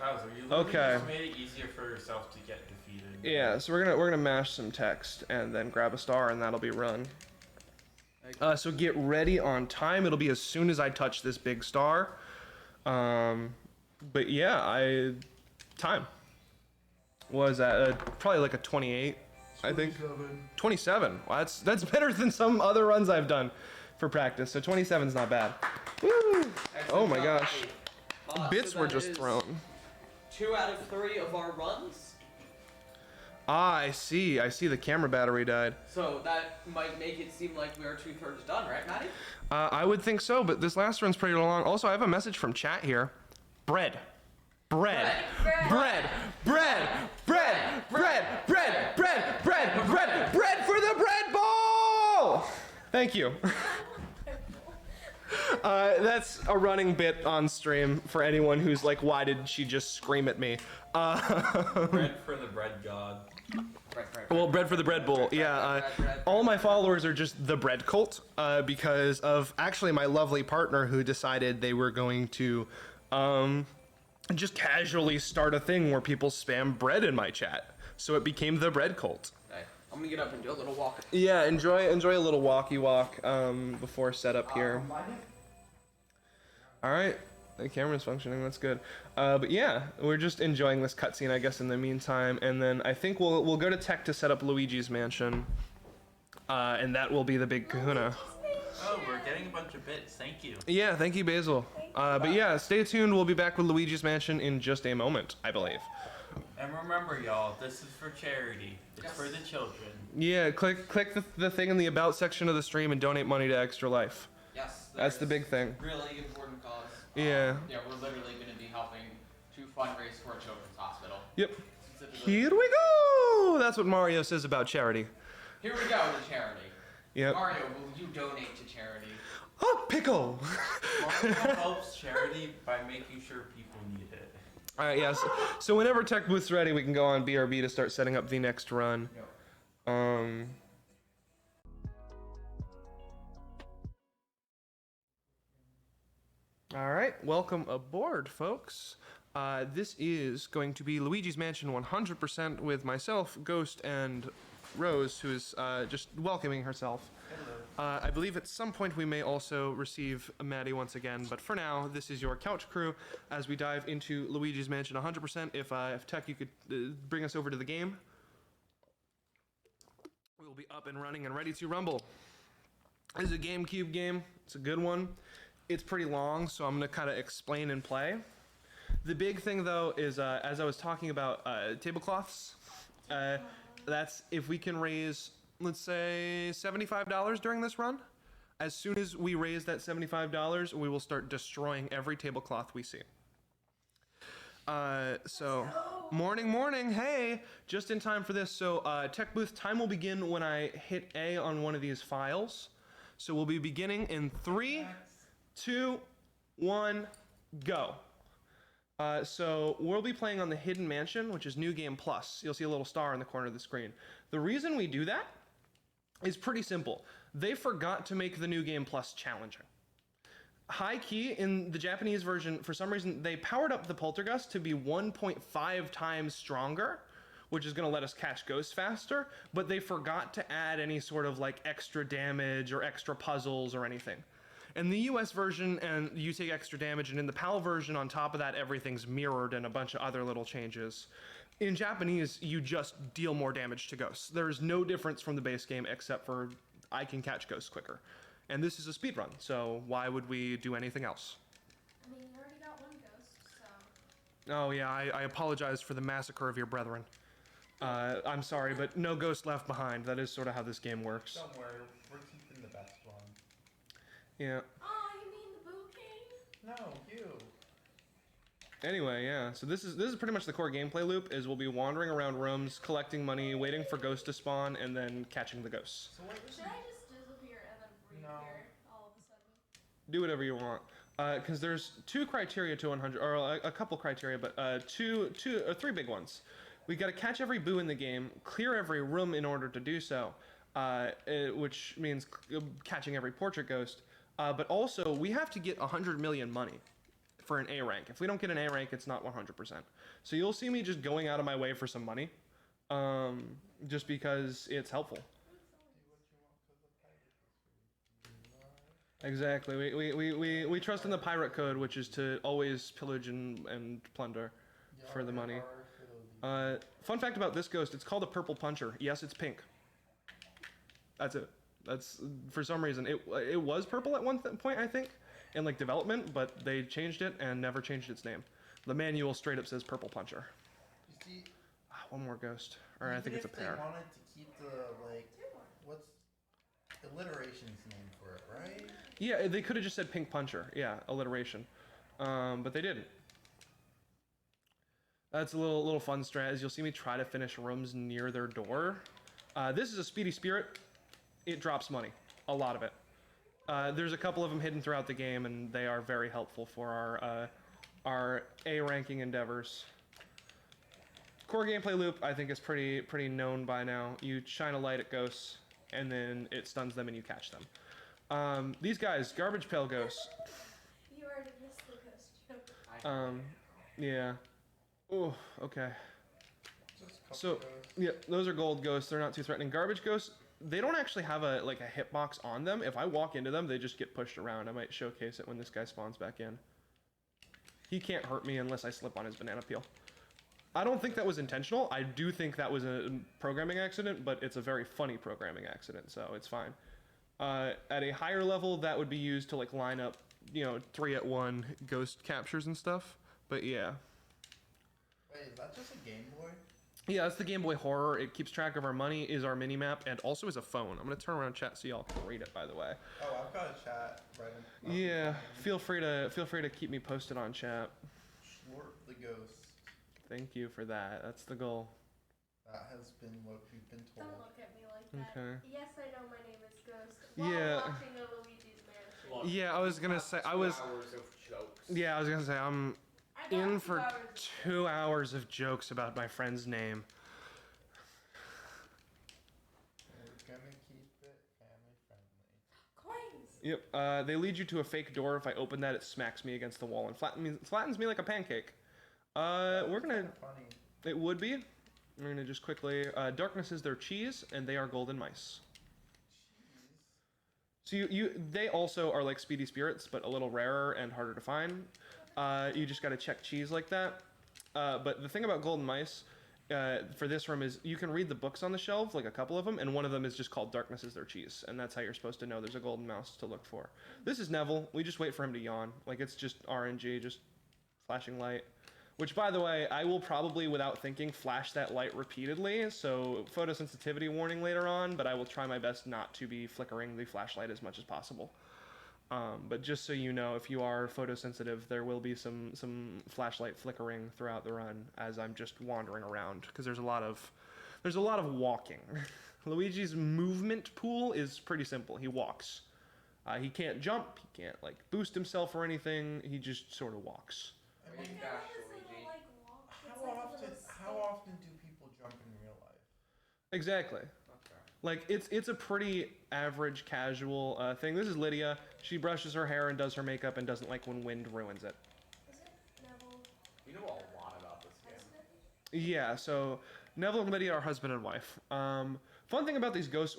Bowser, you literally Okay. just made it easier for yourself to get defeated. Yeah, so we're gonna mash some text and then grab a star, and that'll be run. So get ready on time. It'll be as soon as I touch this big star. But yeah, time was at probably like a 28, I think. 27. Well, that's better than some other runs I've done for practice. So 27's not bad. Woo! Oh my Excellent job, gosh, Maddie. bits So were that just is thrown. 2 out of 3 of our runs. I see. The camera battery died. So that might make it seem like we are 2/3 done, right, Maddie? I would think so, but this last run's pretty long. Also, I have a message from chat here. Bread. Bread. Bread. Bread. Bread. Bread. Bread. Bread. Bread. Bread. Bread for the bread bowl! Thank you. That's a running bit on stream for anyone who's like, why did she just scream at me? Bread for the bread god. Well, bread for the bread bowl. Yeah, all my followers are just the bread cult because of actually my lovely partner who decided they were going to just casually start a thing where people spam bread in my chat. So it became the bread cult. Okay. I'm gonna get up and do a little walk. Yeah, enjoy a little walkie walk before setup here. All right. The camera's functioning, that's good. But yeah, we're just enjoying this cutscene, I guess, in the meantime, and then I think we'll go to tech to set up Luigi's mansion, and that will be the big kahuna. Oh, we're getting a bunch of bits. Thank you. Yeah, thank you, Basil. But yeah, stay tuned. We'll be back with Luigi's mansion in just a moment, I believe. And remember, y'all, this is for charity. It's for the children. Yeah, click the thing in the about section of the stream and donate money to Extra Life. Yes. That's the there's big thing. Really important cause. Yeah. Yeah, we're literally going to be helping to fundraise for a children's hospital. Yep. Specifically. Here we go! That's what Mario says about charity. Here we go to charity. Yep. Mario, will you donate to charity? Oh, pickle! Mario helps charity by making sure people need it. Alright, yes. So whenever Tech Booth's ready, we can go on BRB to start setting up the next run. Alright, welcome aboard, folks. This is going to be Luigi's Mansion 100% with myself, Ghost, and Rose, who is just welcoming herself. I believe at some point we may also receive Maddie once again, but for now, this is your couch crew as we dive into Luigi's Mansion 100%. If Tech, you could bring us over to the game. We will be up and running and ready to rumble. This is a GameCube game. It's a good one. It's pretty long, so I'm going to kind of explain and play. The big thing, though, is as I was talking about tablecloths, that's if we can raise, let's say, $75 during this run. As soon as we raise that $75, we will start destroying every tablecloth we see. So, morning, hey, just in time for this. So, Tech Booth time will begin when I hit A on one of these files. So we'll be beginning in 3, 2, 1, go. So we'll be playing on the Hidden Mansion, which is New Game Plus. You'll see a little star in the corner of the screen. The reason we do that is pretty simple. They forgot to make the New Game Plus challenging. High key, in the Japanese version, for some reason, they powered up the Poltergust to be 1.5 times stronger, which is going to let us catch ghosts faster, but they forgot to add any sort of like extra damage or extra puzzles or anything. In the US version, and you take extra damage, and in the PAL version, on top of that, everything's mirrored and a bunch of other little changes. In Japanese, you just deal more damage to ghosts. There's no difference from the base game except for I can catch ghosts quicker. And this is a speed run, so why would we do anything else? I mean, you already got one ghost, so. Oh yeah, I apologize for the massacre of your brethren. I'm sorry, but no ghost left behind. That is sort of how this game works. Don't worry, we're keeping the best one. Yeah. Oh, you mean the Boo King? No, you. Anyway, yeah. So this is pretty much the core gameplay loop. Is we'll be wandering around rooms, collecting money, waiting for ghosts to spawn, and then catching the ghosts. So what Should I just disappear and then No. reappear all of a sudden? Do whatever you want. Because there's 2 criteria to 100, or a couple criteria, but three big ones. We got to catch every boo in the game, clear every room in order to do so, which means catching every portrait ghost. But also, we have to get 100 million money for an A rank. If we don't get an A rank, it's not 100%. So you'll see me just going out of my way for some money, just because it's helpful. Exactly. We trust in the pirate code, which is to always pillage and plunder for the money. Fun fact about this ghost, it's called a purple puncher. Yes, it's pink. That's it. That's, for some reason, it was purple at one point, I think, in like development, but they changed it and never changed its name. The manual straight up says purple puncher. You see, One more ghost. Or I think it's a pair. If they wanted to keep the, like, what's alliteration's name for it, right? Yeah, they could have just said pink puncher. Yeah, alliteration. But they didn't. That's a little fun strat. As you'll see me try to finish rooms near their door. This is a speedy spirit. It drops money, a lot of it. There's a couple of them hidden throughout the game, and they are very helpful for our A ranking endeavors. Core gameplay loop, I think, is pretty known by now. You shine a light at ghosts, and then it stuns them, and you catch them. These guys, garbage pail ghosts. You already missed the ghost joke. Yeah. Oh, okay. Just a couple So, ghosts. yeah, those are gold ghosts. They're not too threatening. Garbage ghosts, they don't actually have a hitbox on them. If I walk into them, they just get pushed around. I might showcase it when this guy spawns back in. He can't hurt me unless I slip on his banana peel. I don't think that was intentional. I do think that was a programming accident, but it's a very funny programming accident, so it's fine. At a higher level, that would be used to like line up, 3-at-1 ghost captures and stuff. But yeah. Wait, is that just a Game Boy? Yeah, that's the Game Boy Horror. It keeps track of our money, is our mini-map, and also is a phone. I'm going to turn around chat so y'all can read it, by the way. Oh, I've got a chat right in. Yeah, feel free to keep me posted on chat. Slurp the ghost. Thank you for that. That's the goal. That has been what we've been told. Don't look at me like that. Okay. Yes, I know my name is Ghost. While Yeah. watching a Luigi's Mansion. Look, Yeah, I was going to say, I was going to say, I'm I got in 2 for hours. 2 hours of jokes about my friend's name. We're gonna keep it family friendly. Coins! Yep, they lead you to a fake door. If I open that, it smacks me against the wall and flattens me like a pancake. We're gonna... Kinda funny. It would be. We're gonna just quickly... darkness is their cheese, and they are golden mice. So they also are like speedy spirits, but a little rarer and harder to find. You just gotta check cheese like that. But the thing about golden mice for this room is you can read the books on the shelf, like a couple of them, and one of them is just called Darkness is Their Cheese, and that's how you're supposed to know there's a golden mouse to look for. This is Neville. We just wait for him to yawn. Like, it's just RNG, just flashing light. Which, by the way, I will probably, without thinking, flash that light repeatedly, so photosensitivity warning later on, but I will try my best not to be flickering the flashlight as much as possible. But just so you know, if you are photosensitive, there will be some flashlight flickering throughout the run as I'm just wandering around, because there's a lot of walking. Luigi's movement pool is pretty simple. He walks. He can't jump. He can't like boost himself or anything. He just sort of walks. I I mean, feel Gosh, like this Luigi. little, like, walk. It's how like a often little how stick. often do people jump in real life? Exactly. Okay. Like, it's a pretty average, casual thing. This is Lydia. She brushes her hair and does her makeup and doesn't like when wind ruins it. Is it Neville? You know a lot about this game. Husband? Yeah, so Neville and Lydia are husband and wife. Fun thing about these ghosts,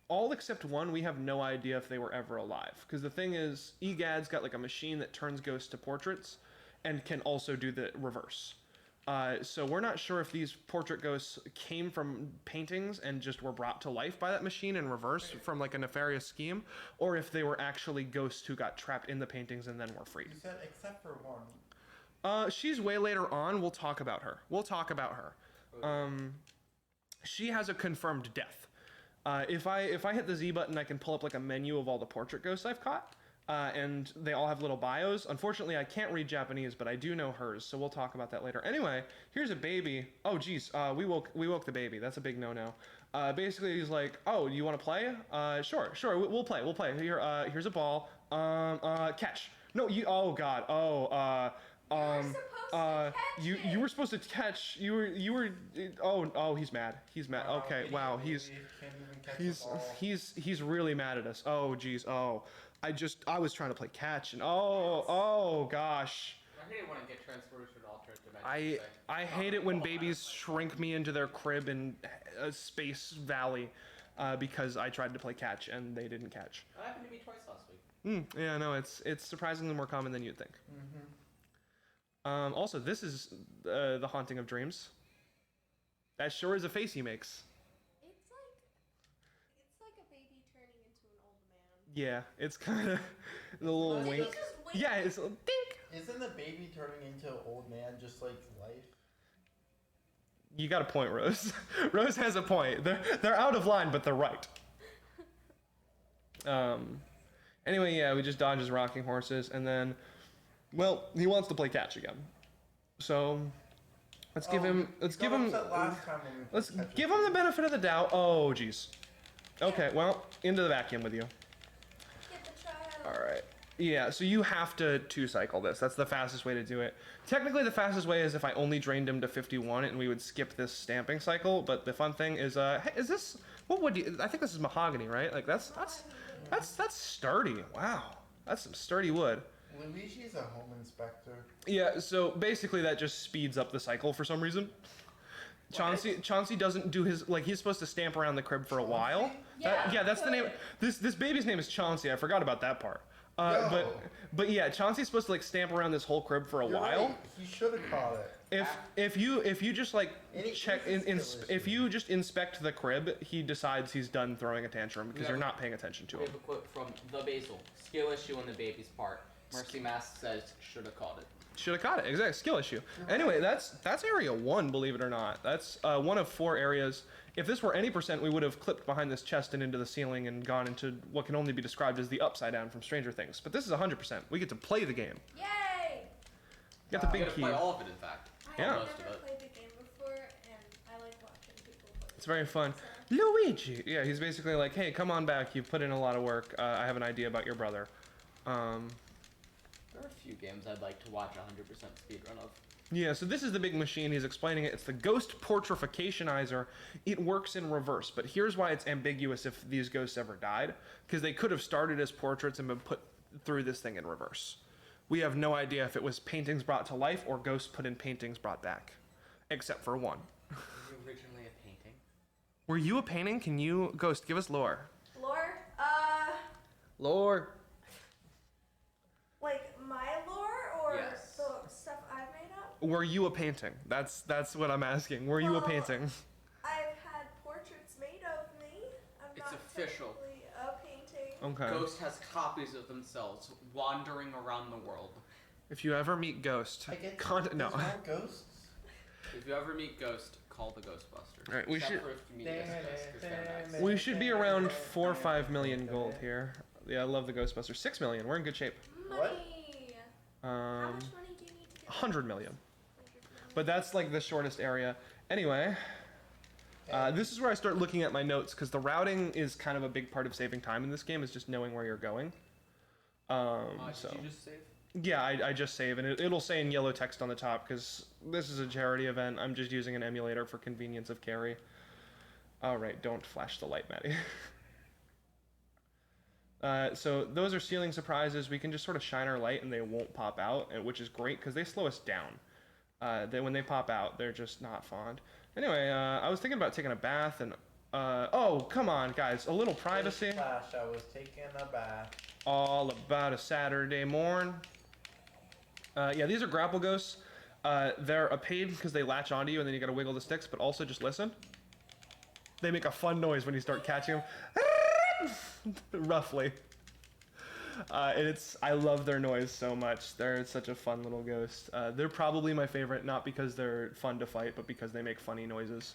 all except one, we have no idea if they were ever alive. Because the thing is, EGAD's got like a machine that turns ghosts to portraits and can also do the reverse. So we're not sure if these portrait ghosts came from paintings and just were brought to life by that machine in reverse from like a nefarious scheme, or if they were actually ghosts who got trapped in the paintings and then were freed. You said except for one. She's way later on. We'll talk about her. She has a confirmed death. If I hit the Z button, I can pull up like a menu of all the portrait ghosts I've caught. And they all have little bios. Unfortunately, I can't read Japanese, but I do know hers, so we'll talk about that later. Anyway, here's a baby. Oh, geez, we woke the baby. That's a big no-no. Basically, he's like, oh, you want to play? Sure, we'll play. Here, here's a ball. Catch. No, you. Oh God. You were supposed to catch. You were. Oh, he's mad. Okay, wow. He's really mad at us. Oh, geez. Oh. I was trying to play catch and oh gosh. I hate it when I get transferred to an alternate dimension. I hate it when babies shrink me into their crib in a space valley because I tried to play catch and they didn't catch. That happened to me twice last week. Yeah, no, it's surprisingly more common than you'd think. Also, this is the Haunting of Dreams. That sure is a face he makes. Yeah, it's kind of a little wink. Yeah, it's a dink. Isn't the baby turning into an old man just like life? You got a point, Rose. Rose has a point. They're out of line, but they're right. Anyway, yeah, we just dodge his rocking horses, and then, well, he wants to play catch again. So let's give him the benefit of the doubt. Oh, jeez. Okay, well, into the vacuum with you. All right. Yeah, so you have to two-cycle this. That's the fastest way to do it. Technically, the fastest way is if I only drained him to 51 and we would skip this stamping cycle, but the fun thing is, hey, is this, what would you, I think this is mahogany, right? Like, that's sturdy. Wow. That's some sturdy wood. Luigi's a home inspector. Yeah, so basically that just speeds up the cycle for some reason. Chauncey doesn't do his, like, he's supposed to stamp around the crib for a while. Yeah, that's the name. This baby's name is Chauncey. I forgot about that part. But yeah, Chauncey's supposed to like stamp around this whole crib for a while. Right. He should have caught it. If you just like if you just inspect the crib, he decides he's done throwing a tantrum because you're not paying attention to him. We have a quote from The Basil. Skill issue on the baby's part. Mercy Mask says should have caught it. Should have caught it. Exactly. Skill issue. Anyway, that's area 1, believe it or not. That's one of 4 areas. If this were any percent, we would have clipped behind this chest and into the ceiling and gone into what can only be described as the Upside Down from Stranger Things. But this is 100%. We get to play the game. Yay! Get the big You get to key. play all of it, in fact. I have Most of never it. played the game before, and I like watching people play. It's very fun. Luigi! Yeah, he's basically like, hey, come on back. You've put in a lot of work. I have an idea about your brother. There are a few games I'd like to watch 100% speedrun of. Yeah, so this is the big machine. He's explaining it. It's the ghost portrificationizer. It works in reverse, but here's why it's ambiguous if these ghosts ever died, because they could have started as portraits and been put through this thing in reverse. We have no idea if it was paintings brought to life or ghosts put in paintings brought back, except for one. Were you originally a painting? Were you a painting? Can you, Ghost, give us lore? Lore? Lore. Like my lore or Yes. the stuff I've made up? Were you a painting? That's what I'm asking. Were you a Well, painting? I've had portraits made of me. I'm It's not official. technically a painting. Okay. Ghost has copies of themselves wandering around the world. If you ever meet Ghost, I get no. there's no ghosts. If you ever meet Ghost, call the Ghostbusters. Alright, we Except should- for if you meet Ghostbusters, they're nice. We should be around 4 or 5 million gold here. Yeah, I love the Ghostbusters. 6 million. We're in good shape. Money. How much money do you need to get? 100 million. But that's like the shortest area. Anyway, this is where I start looking at my notes because the routing is kind of a big part of saving time in this game. Is just knowing where you're going. So Did you just save? yeah, I just save and it'll say in yellow text on the top because this is a charity event. I'm just using an emulator for convenience of carry. All right, don't flash the light, Maddie. So those are ceiling surprises. We can just sort of shine our light and they won't pop out, which is great because they slow us down. When they pop out, they're just not fond. Anyway, I was thinking about taking a bath and... oh, come on, guys. A little privacy. Flash, I was taking a bath. All about a Saturday morn. Yeah, these are grapple ghosts. They're a pain because they latch onto you and then you gotta wiggle the sticks, but also just listen. They make a fun noise when you start catching them. Roughly. And I love their noise so much. They're such a fun little ghost. They're probably my favorite, not because they're fun to fight, but because they make funny noises.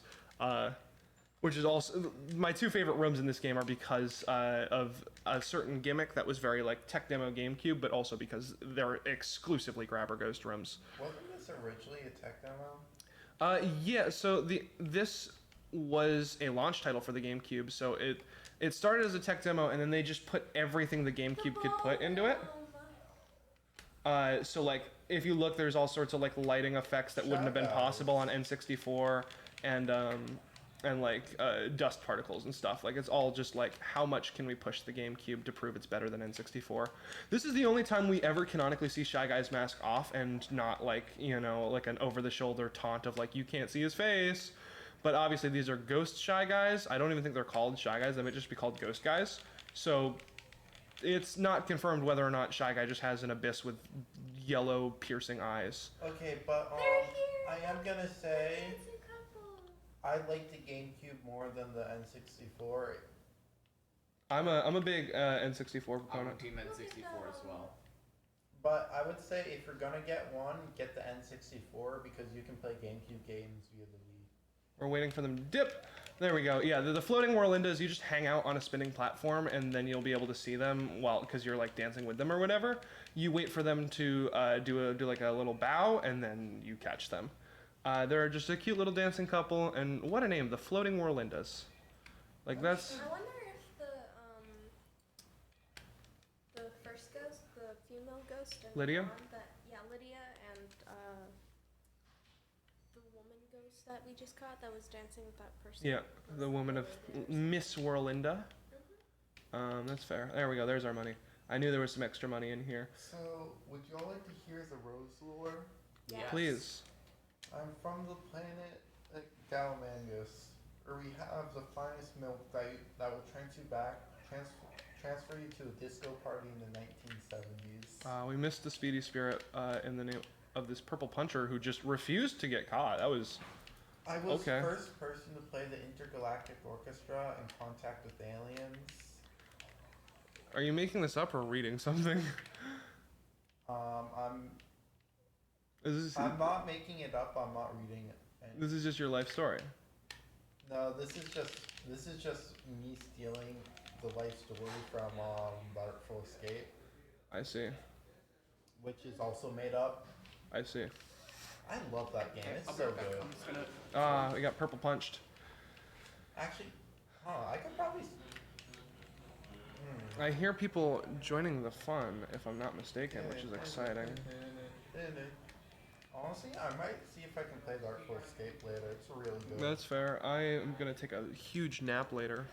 Which is also, my two favorite rooms in this game are because of a certain gimmick that was very like tech demo GameCube, but also because they're exclusively grabber ghost rooms. Wasn't this originally a tech demo? Yeah, so this was a launch title for the GameCube, so it started as a tech demo, and then they just put everything the GameCube could put into it. So like, if you look, there's all sorts of like lighting effects that wouldn't have been possible on N64, and like dust particles and stuff. Like, it's all just like, how much can we push the GameCube to prove it's better than N64? This is the only time we ever canonically see Shy Guy's mask off and not like, you know, like an over-the-shoulder taunt of like, you can't see his face. But obviously these are ghost Shy Guys. I don't even think they're called Shy Guys. They might just be called Ghost Guys. So it's not confirmed whether or not Shy Guy just has an abyss with yellow piercing eyes. Okay, but I am gonna say I like the GameCube more than the N64. I'm a big N64 proponent. I'm on Team N64 as well. But I would say if you're gonna get one, get the N64 because you can play GameCube games via the Wii. We're waiting for them to dip. There we go. Yeah, the floating Whirlindas, you just hang out on a spinning platform and then you'll be able to see them because you're like dancing with them or whatever. You wait for them to do like a little bow and then you catch them. They're just a cute little dancing couple, and what a name, the floating Whirlindas. Like, that's... I wonder if the first ghost, the female ghost, and Lydia? Lydia and the woman ghost that we just caught that was dancing with that person. Yeah, the woman of Miss Whirlinda. That's fair. There we go, there's our money. I knew there was some extra money in here. So, would you all like to hear the Rose lore? Yes. Please. I'm from the planet Galamangus, where we have the finest milk that will transfer you to a disco party in the 1970s. We missed the Speedy Spirit in the name of this purple puncher who just refused to get caught. That was... I was okay. the first person to play the Intergalactic Orchestra in Contact with Aliens. Are you making this up or reading something? I'm not making it up. I'm not reading it. This is just your life story. No, this is just me stealing the life story from Artful Escape. I see. Which is also made up. I see. I love that game. It's so good. I'm just gonna... We got purple punched. Actually, I could probably. I hear people joining the fun, if I'm not mistaken, which is exciting. Honestly, I might see if I can play the Artful Escape later. It's really good. That's fair. I am gonna take a huge nap later.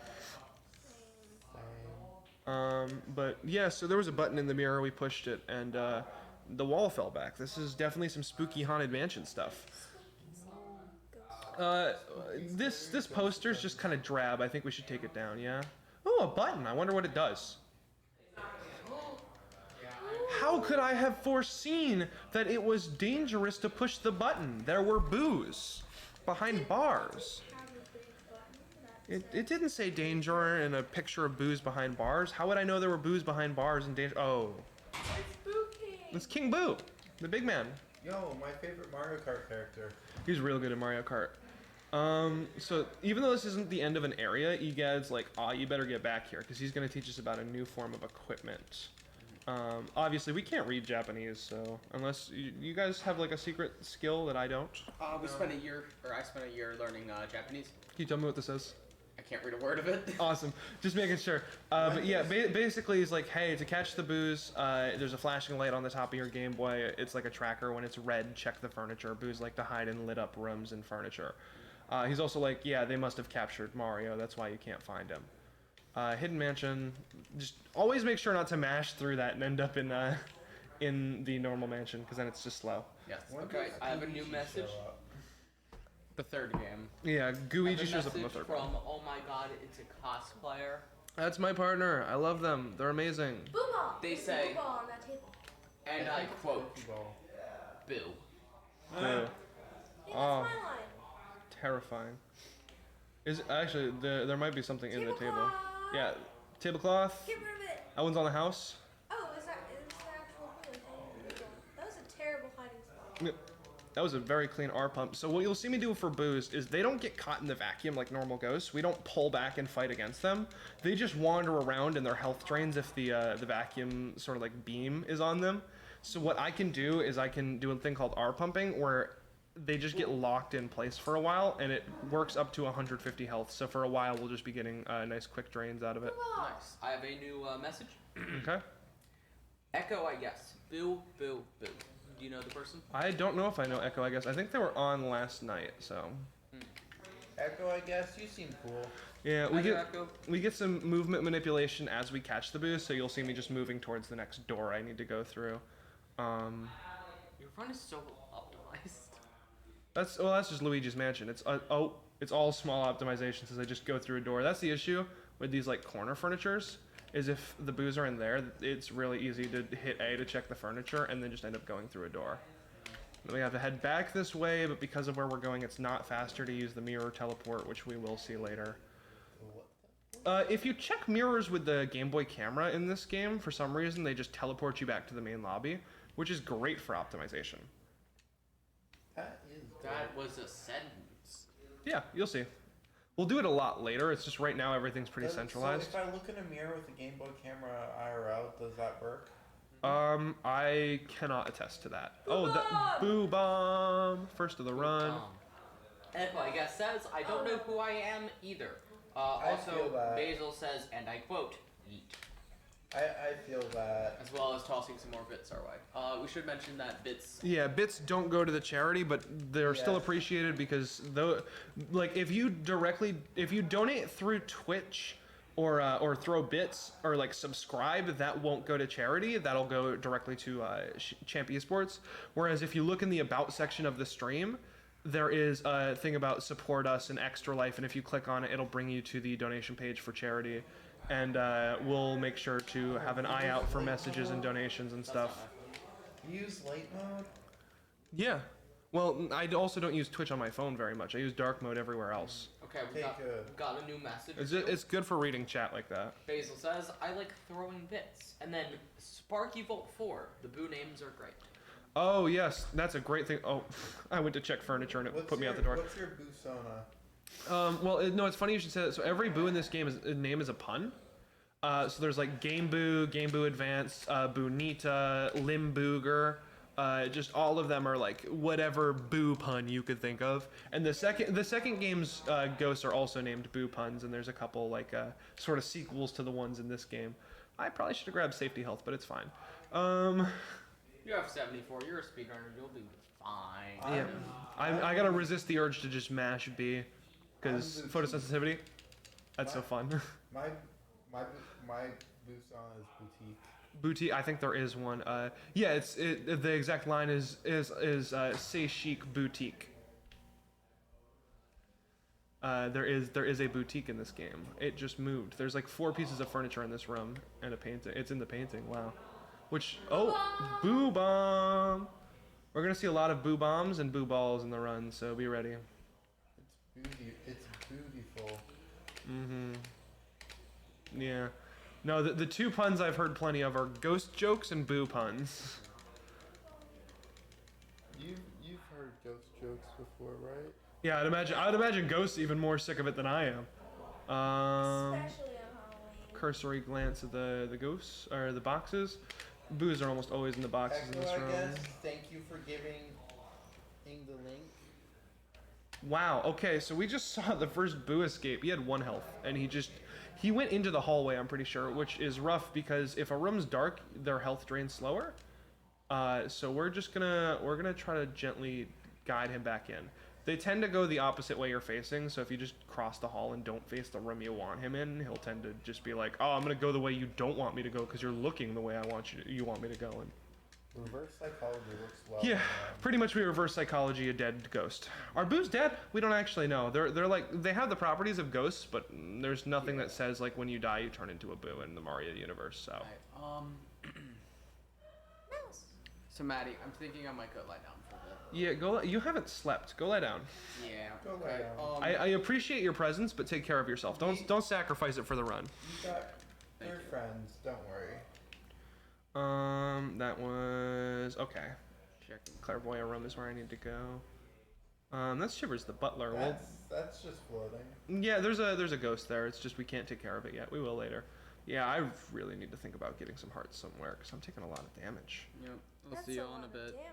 But yeah, so there was a button in the mirror, we pushed it, and the wall fell back. This is definitely some spooky Haunted Mansion stuff. This poster's just kind of drab. I think we should take it down, yeah? Oh, a button. I wonder what it does. How could I have foreseen that it was dangerous to push the button? There were boos behind bars. It didn't say danger in a picture of boos behind bars. How would I know there were boos behind bars and danger? Oh. It's King Boo, the big man. Yo, my favorite Mario Kart character. He's real good at Mario Kart. So even though this isn't the end of an area, Egad's like, you better get back here, because he's going to teach us about a new form of equipment. Obviously, we can't read Japanese, so unless you guys have like a secret skill that I don't. I spent a year learning Japanese. Can you tell me what this is? I can't read a word of it. Awesome. Just making sure. But yeah, basically he's like, hey, to catch the boos, there's a flashing light on the top of your Game Boy. It's like a tracker. When it's red, check the furniture. Boos like to hide in lit up rooms and furniture. He's also like, yeah, they must have captured Mario. That's why you can't find him. Hidden Mansion. Just always make sure not to mash through that and end up in the normal mansion, because then it's just slow. Yes. Okay, I have a new message. The third game. Yeah, Gooigi shows up in the third one. From oh my god, it's a cosplayer. That's my partner. I love them. They're amazing. Boo ball. They say, Boo ball on that table. and I quote, "Boo." Boo. Hey, that's Oh. my line. Terrifying. Is actually there might be something in the table. Tablecloth. Yeah, tablecloth. Get rid of it. That one's on the house. Oh, is that the actual blue? That was a terrible hiding spot. Yep. That was a very clean R pump. So what you'll see me do for boos is they don't get caught in the vacuum like normal ghosts. We don't pull back and fight against them. They just wander around and their health drains if the vacuum sort of like beam is on them. So what I can do is I can do a thing called R pumping where they just get locked in place for a while and it works up to 150 health. So for a while we'll just be getting nice quick drains out of it. Nice. I have a new message. Okay. Echo, I guess. Boo, boo, boo. Do you know the person? I don't know if I know Echo, I guess. I think they were on last night, so. Echo, I guess you seem cool. Yeah, Hi there, Echo. we get some movement manipulation as we catch the boost, so you'll see me just moving towards the next door I need to go through. Your run is so optimized. That's just Luigi's Mansion. It's it's all small optimizations as I just go through a door. That's the issue with these like corner furnitures. Is if the boos are in there, it's really easy to hit A to check the furniture and then just end up going through a door. Then we have to head back this way, but because of where we're going, it's not faster to use the mirror teleport, which we will see later. If you check mirrors with the Game Boy camera in this game, for some reason, they just teleport you back to the main lobby, which is great for optimization. That is good. That was a sentence. Yeah, you'll see. We'll do it a lot later. It's just right now everything's pretty centralized. So if I look in a mirror with a Game Boy camera IRL, does that work? I cannot attest to that. Oh, that boo bomb! First of the run. Echo, I guess, says, I don't know who I am either. feel Also, that. Basil says, and I quote, yeet. I feel that. As well as tossing some more bits our way. We should mention that bits. Yeah, bits don't go to the charity, but they're still Yes. appreciated because though, like if you donate through Twitch or throw bits or like subscribe, that won't go to charity. That'll go directly to Champ Esports. Whereas if you look in the about section of the stream, there is a thing about support us and Extra Life, and if you click on it, it'll bring you to the donation page for charity. And we'll make sure to have an eye out for messages and donations and stuff. You use late mode? Yeah. Well, I also don't use Twitch on my phone very much. I use dark mode everywhere else. Okay, we Okay, got, good. got a new message. It's good for reading chat like that. Basil says, I like throwing bits. And then Sparky Volt 4. The boo names are great. Oh, yes. That's a great thing. Oh, I went to check furniture and it put me out the door. What's your Busona? No, it's funny you should say that. So every boo in this game name is a pun. So there's like Game Boo Advance, Boonita, Limbooger. Just all of them are like whatever boo pun you could think of. And the second game's ghosts are also named boo puns, and there's a couple like sort of sequels to the ones in this game. I probably should have grabbed safety health, but it's fine. You have 74. You're a speedrunner. You'll be fine. Yeah, I gotta resist the urge to just mash B, because photosensitivity. That's so fun. My Busona is boutique. Boutique. I think there is one. Yeah, the exact line is C'est chic boutique. There is a boutique in this game. It just moved. There's like 4 pieces of furniture in this room and a painting. It's in the painting. Wow. Which boo bomb. We're gonna see a lot of boo bombs and boo balls in the run, so be ready. It's beautiful. Yeah. No, the 2 puns I've heard plenty of are ghost jokes and boo puns. You've heard ghost jokes before, right? Yeah, I'd imagine Ghost's even more sick of it than I am. Especially on Halloween. Cursory glance at the ghosts or the boxes. Boos are almost always in the boxes in this Echo, room. I guess. Thank you for giving the link. Wow. Okay, so we just saw the first boo escape. He had 1 health, and he went into the hallway. I'm pretty sure, which is rough because if a room's dark, their health drains slower. So we're gonna try to gently guide him back in. They tend to go the opposite way you're facing, so if you just cross the hall and don't face the room you want him in, he'll tend to just be like, oh, I'm gonna go the way you don't want me to go because you're looking the way you want me to go. And Reverse psychology works well. yeah, pretty much we reverse psychology a dead ghost. Are boos dead? We don't actually know. They're like, they have the properties of ghosts, but there's nothing that says like when you die you turn into a boo in the Mario universe, so. Right, So Maddie, I'm thinking I might go lie down for a bit. Yeah, go. You haven't slept. Go lie down. Yeah. Go Okay. lay down. I appreciate your presence, but take care of yourself. Don't sacrifice it for the run. You got Thank your you. friends. Don't worry. That was okay. Clairvoyant room is where I need to go. That's Shivers the butler. Well, That's just floating. yeah, there's a ghost there. It's just we can't take care of it yet. We will later. Yeah, I really need to think about getting some hearts somewhere because I'm taking a lot of damage. Yep. We'll That's see you a all in lot a of bit. damage.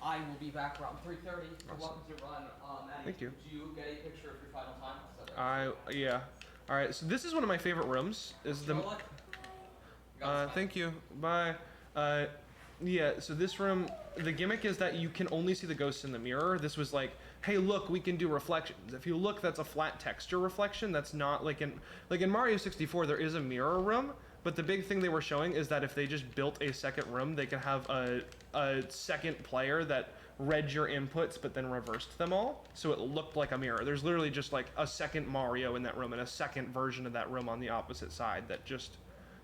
I will be back around 3:30. You're Awesome. welcome to run. Maddie, Thank you. Did you get a picture of your final time? Yeah. All right. So this is one of my favorite rooms. Is the You know what? thank you. Bye. Yeah, so this room, the gimmick is that you can only see the ghosts in the mirror. This was like, hey, look, we can do reflections. If you look, that's a flat texture reflection. That's not like in Mario 64, there is a mirror room, but the big thing they were showing is that if they just built a second room, they could have a second player that read your inputs but then reversed them all, so it looked like a mirror. There's literally just like a second Mario in that room and a second version of that room on the opposite side that just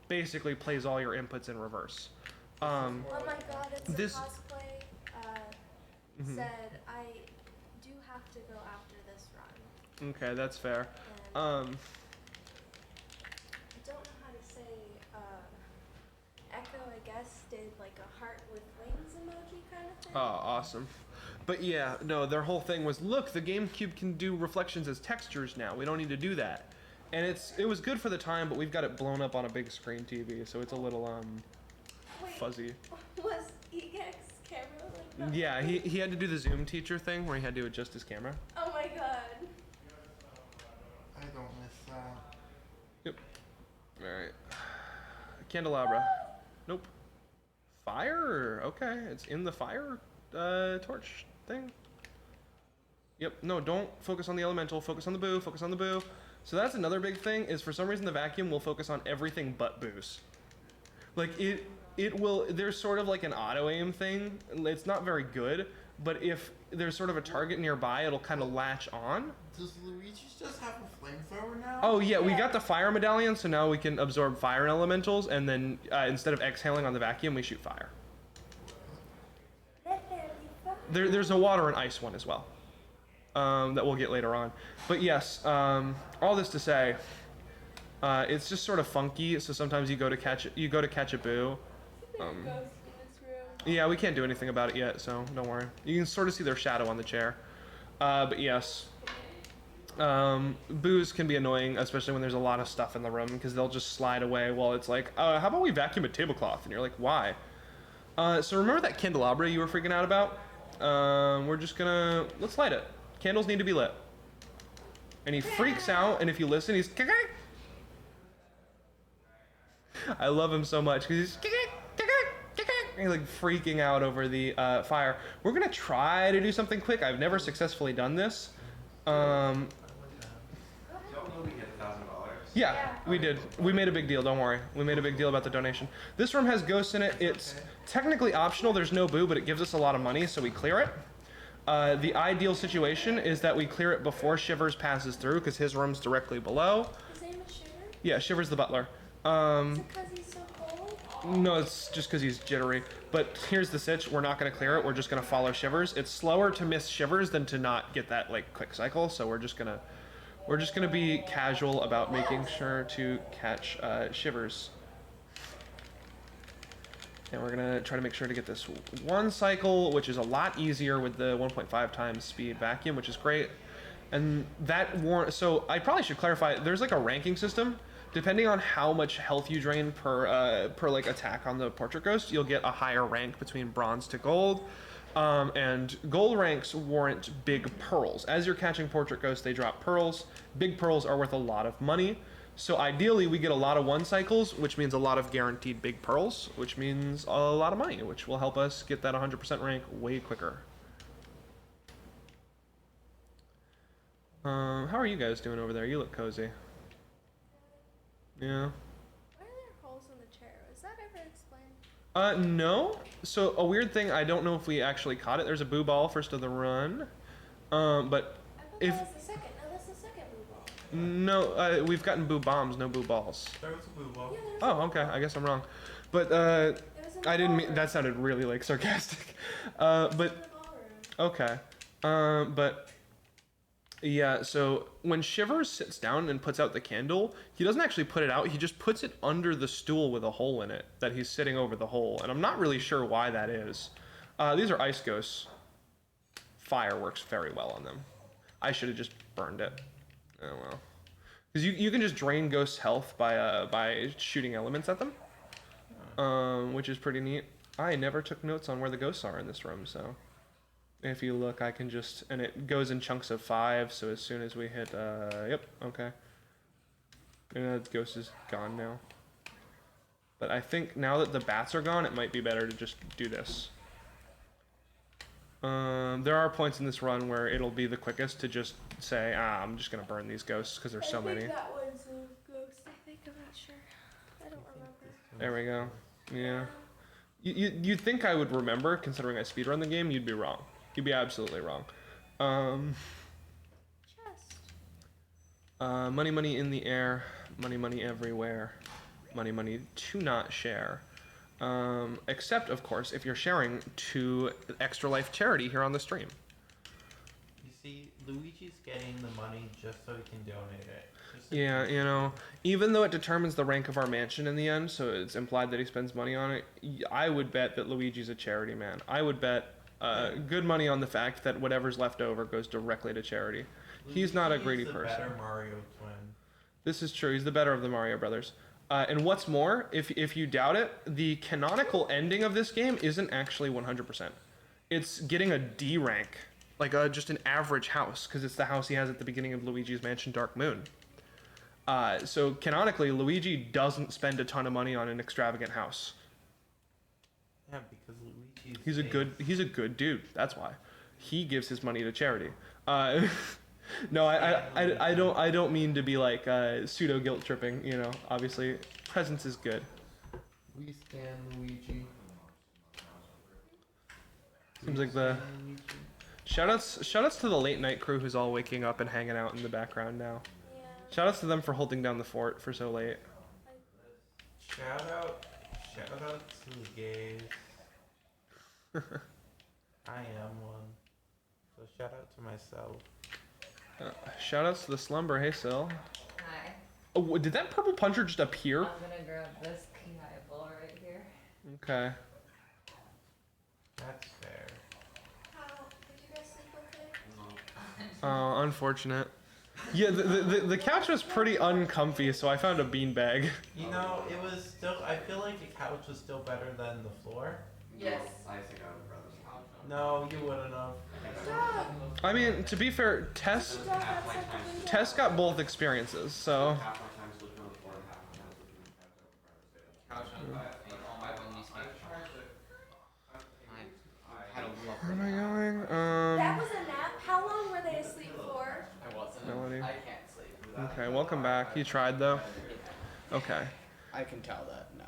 basically plays all your inputs in reverse. Oh my god, it's This- a cosplay said I do have to go after this run. Okay, that's fair. And I don't know how to say Echo, I guess, did like a heart with wings emoji kind of thing. Oh, awesome. But yeah, no, their whole thing was, look, the GameCube can do reflections as textures now. We don't need to do that. And it was good for the time, but we've got it blown up on a big screen TV, so it's a little Wait, fuzzy. was EGEX's camera like that? Yeah, he had to do the Zoom teacher thing where he had to adjust his camera. Oh my god. I don't miss that. Yep. Alright. Candelabra. Nope. Fire? Okay, it's in the fire torch thing. Yep, no, don't focus on the elemental, focus on the boo, focus on the boo. So that's another big thing, is for some reason the vacuum will focus on everything but boos. Like, it will, there's sort of like an auto-aim thing. It's not very good, but if there's sort of a target nearby, it'll kind of latch on. Does Luigi's just have a flamethrower now? Oh yeah, we got the fire medallion, so now we can absorb fire elementals, and then instead of exhaling on the vacuum, we shoot fire. Let there be fire. There's a water and ice one as well, that we'll get later on. But yes, all this to say, it's just sort of funky. So sometimes you go to catch a boo. There's ghosts in this room. Yeah, we can't do anything about it yet, so don't worry. You can sort of see their shadow on the chair. But yes, boos can be annoying, especially when there's a lot of stuff in the room, because they'll just slide away while it's like, how about we vacuum a tablecloth? And you're like, why? So remember that candelabra you were freaking out about? We're just gonna, let's light it. Candles need to be lit. And he freaks out, and if you listen, he's I love him so much, because he's like freaking out over the fire. We're gonna try to do something quick. I've never successfully done this. Yeah, we did. We made a big deal, don't worry. We made a big deal about the donation. This room has ghosts in it. It's technically optional, there's no boo, but it gives us a lot of money, so we clear it. The ideal situation is that we clear it before Shivers passes through, because his room's directly below. His name is Shiver? Yeah, Shivers the butler. Is it because he's so cold? No, it's just because he's jittery. But here's the sitch, we're not going to clear it, we're just going to follow Shivers. It's slower to miss Shivers than to not get that, like, quick cycle, so we're just gonna be casual about making sure to catch Shivers. And we're gonna try to make sure to get this one cycle, which is a lot easier with the 1.5 times speed vacuum, which is great. And that so I probably should clarify, there's like a ranking system. Depending on how much health you drain per like attack on the portrait ghost, you'll get a higher rank between bronze to gold. And gold ranks warrant big pearls. As you're catching portrait ghosts, they drop pearls. Big pearls are worth a lot of money. So ideally, we get a lot of one cycles, which means a lot of guaranteed big pearls, which means a lot of money, which will help us get that 100% rank way quicker. How are you guys doing over there? You look cozy. Yeah. Why are there holes in the chair? Was that ever explained? No. So a weird thing, I don't know if we actually caught it. There's a boo ball first of the run. But I thought if that was the second. No, that's the second blue ball. no, we've gotten boo bombs, no boo balls. There was a blue ball. Yeah, there's Oh, okay. I guess I'm wrong. But It was I didn't mean that sounded really like sarcastic. But okay. But yeah, so when Shivers sits down and puts out the candle, he doesn't actually put it out. He just puts it under the stool with a hole in it that he's sitting over the hole, and I'm not really sure why that is. These are ice ghosts. Fire works very well on them. I should have just burned it. Oh well. Because you can just drain ghosts' health by shooting elements at them, which is pretty neat. I never took notes on where the ghosts are in this room, so if you look, I can just, and it goes in chunks of 5. So as soon as we hit, yep, okay. And the ghost is gone now. But I think now that the bats are gone, it might be better to just do this. There are points in this run where it'll be the quickest to just say, I'm just gonna burn these ghosts because there's so many. That one's a ghost. I think I'm not sure. I don't remember. There we go. Yeah. You'd think I would remember, considering I speedrun the game. You'd be wrong. You'd be absolutely wrong. Chest. Money, money in the air. Money, money everywhere. Money, money to not share. Except, of course, if you're sharing to Extra Life Charity here on the stream. You see, Luigi's getting the money just so he can donate it. Yeah, you know, even though it determines the rank of our mansion in the end, so it's implied that he spends money on it, I would bet that Luigi's a charity man. I would bet good money on the fact that whatever's left over goes directly to charity. He's not a greedy person. He's the better Mario twin. This is true. He's the better of the Mario brothers. And what's more, if you doubt it, the canonical ending of this game isn't actually 100%. It's getting a D rank, like just an average house, because it's the house he has at the beginning of Luigi's Mansion Dark Moon. So canonically, Luigi doesn't spend a ton of money on an extravagant house. Yeah, because Luigi's He's a good dude. That's why he gives his money to charity. No, I don't mean to be like pseudo guilt tripping. You know, obviously, presence is good. We stand Luigi. Seems like the shoutouts to the late night crew who's all waking up and hanging out in the background now. Yeah. Shoutouts to them for holding down the fort for so late. Shout out to the gays. I am one. So shout out to myself. Shoutouts to the slumber. Hey, Sil. Hi. Oh, did that purple puncher just appear? I'm gonna grab this PI ball right here. Okay. That's fair. How did you guys sleep okay? Oh, unfortunate. Yeah, the couch was pretty uncomfy, so I found a beanbag. You know, it was still. I feel like the couch was still better than the floor. Yes. I think I would rather couch. No, you wouldn't have. Stop! I mean, to be fair, Tess Stop outside the window. Tess got both experiences, so Half my time sleeping on the floor and half my time sleeping on the couch. Couch on all my Wendy's I had a love where am I going? That was a nap. How long were they asleep for? I wasn't. Melody. I can't sleep. Okay, welcome back. You tried though. Okay. I can tell that now.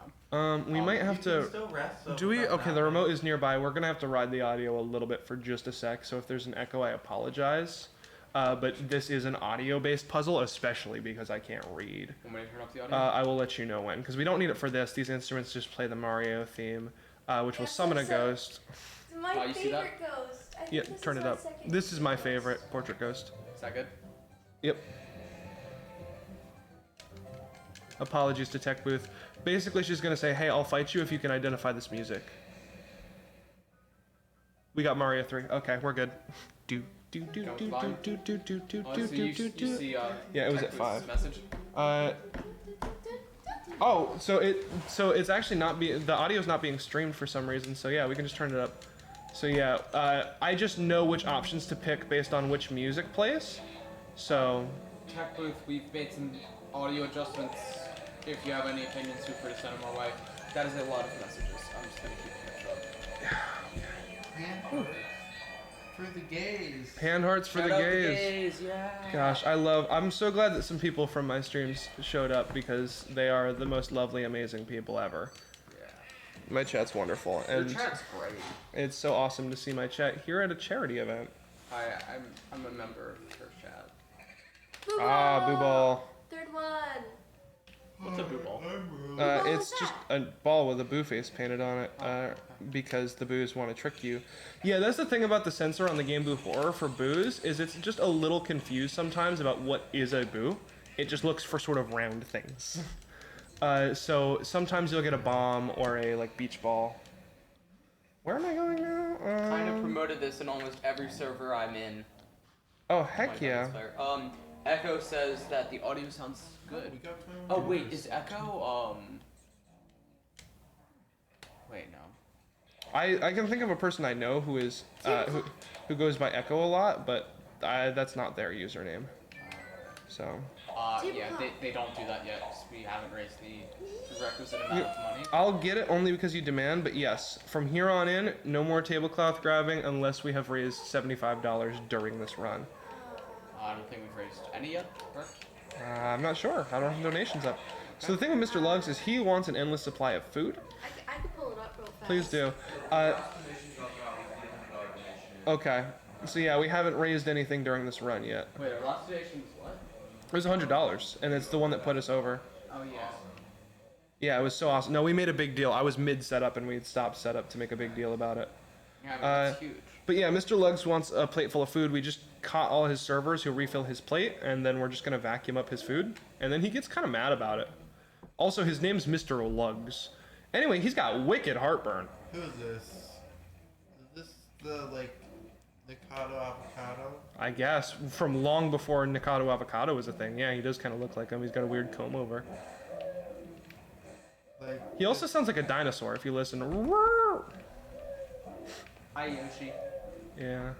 We might have You to. can still rest, so Do we? without Okay, the napping. remote is nearby. We're gonna have to ride the audio a little bit for just a sec. So if there's an echo, I apologize. But this is an audio-based puzzle, especially because I can't read. Want me to turn off the audio? I will let you know when, because we don't need it for this. These instruments just play the Mario theme, which will Yes, summon a so- ghost. It's my Oh, you see that? favorite ghost. I think Yeah, this turn is it my up. second This is my favorite favorite ghost. portrait ghost. Is that good? Yep. Apologies to Tech Booth. Basically, she's gonna say, "Hey, I'll fight you if you can identify this music." We got Mario 3. Okay, we're good. Do do do do do do do do do Oh, do so you, do you do. see, Yeah, it was Tech at Booth's 5. Message? Oh, so it's actually not the audio's not being streamed for some reason. So yeah, we can just turn it up. So yeah, I just know which options to pick based on which music plays. So Tech Booth, we've made some audio adjustments. If you have any opinions, feel free to send them our way. That is a lot of messages. I'm just gonna keep them short. For the gays. hand hearts for the Shout out gays. yeah. Gosh, I'm so glad that some people from my streams showed up because they are the most lovely, amazing people ever. Yeah. My chat's wonderful, Your and chat's great. it's so awesome to see my chat here at a charity event. I'm a member of her chat. Boo Ah, boo ball. Third one. What's a boo ball? It's just a ball with a boo face painted on it, because the boos want to trick you. Yeah, that's the thing about the sensor on the Game Boo Horror for boos, is it's just a little confused sometimes about what is a boo. It just looks for sort of round things. So sometimes you'll get a bomb or a like beach ball. Where am I going now? Kind of promoted this in almost every server I'm in. Oh heck yeah! Echo says that the audio sounds good. Oh wait, is Echo Wait, no. I can think of a person I know who is who goes by Echo a lot, but that's not their username. So. Yeah, they don't do that yet. 'Cause we haven't raised the requisite amount of money. I'll get it only because you demand, but yes, from here on in, no more tablecloth grabbing unless we have raised $75 during this run. I don't think we've raised any yet, correct? I'm not sure. I don't have donations up. So the thing with Mr. Lugs is he wants an endless supply of food. I could pull it up real fast. Please do. Okay. So yeah, we haven't raised anything during this run yet. Wait, our last donation was what? It was $100, and it's the one that put us over. Oh yeah. Yeah, it was so awesome. No, we made a big deal. I was mid setup, and we had stopped setup to make a big deal about it. Yeah, I mean, that's huge. But yeah, Mr. Lugs wants a plate full of food. We just caught all his servers who refill his plate, and then we're just gonna vacuum up his food. And then he gets kind of mad about it. Also, his name's Mr. Lugs. Anyway, he's got wicked heartburn. Who is this? Is this the like Nikado avocado? I guess from long before Nikado avocado was a thing. Yeah, he does kind of look like him. He's got a weird comb over. Like He also sounds like a dinosaur if you listen. Hi Yoshi. Yeah.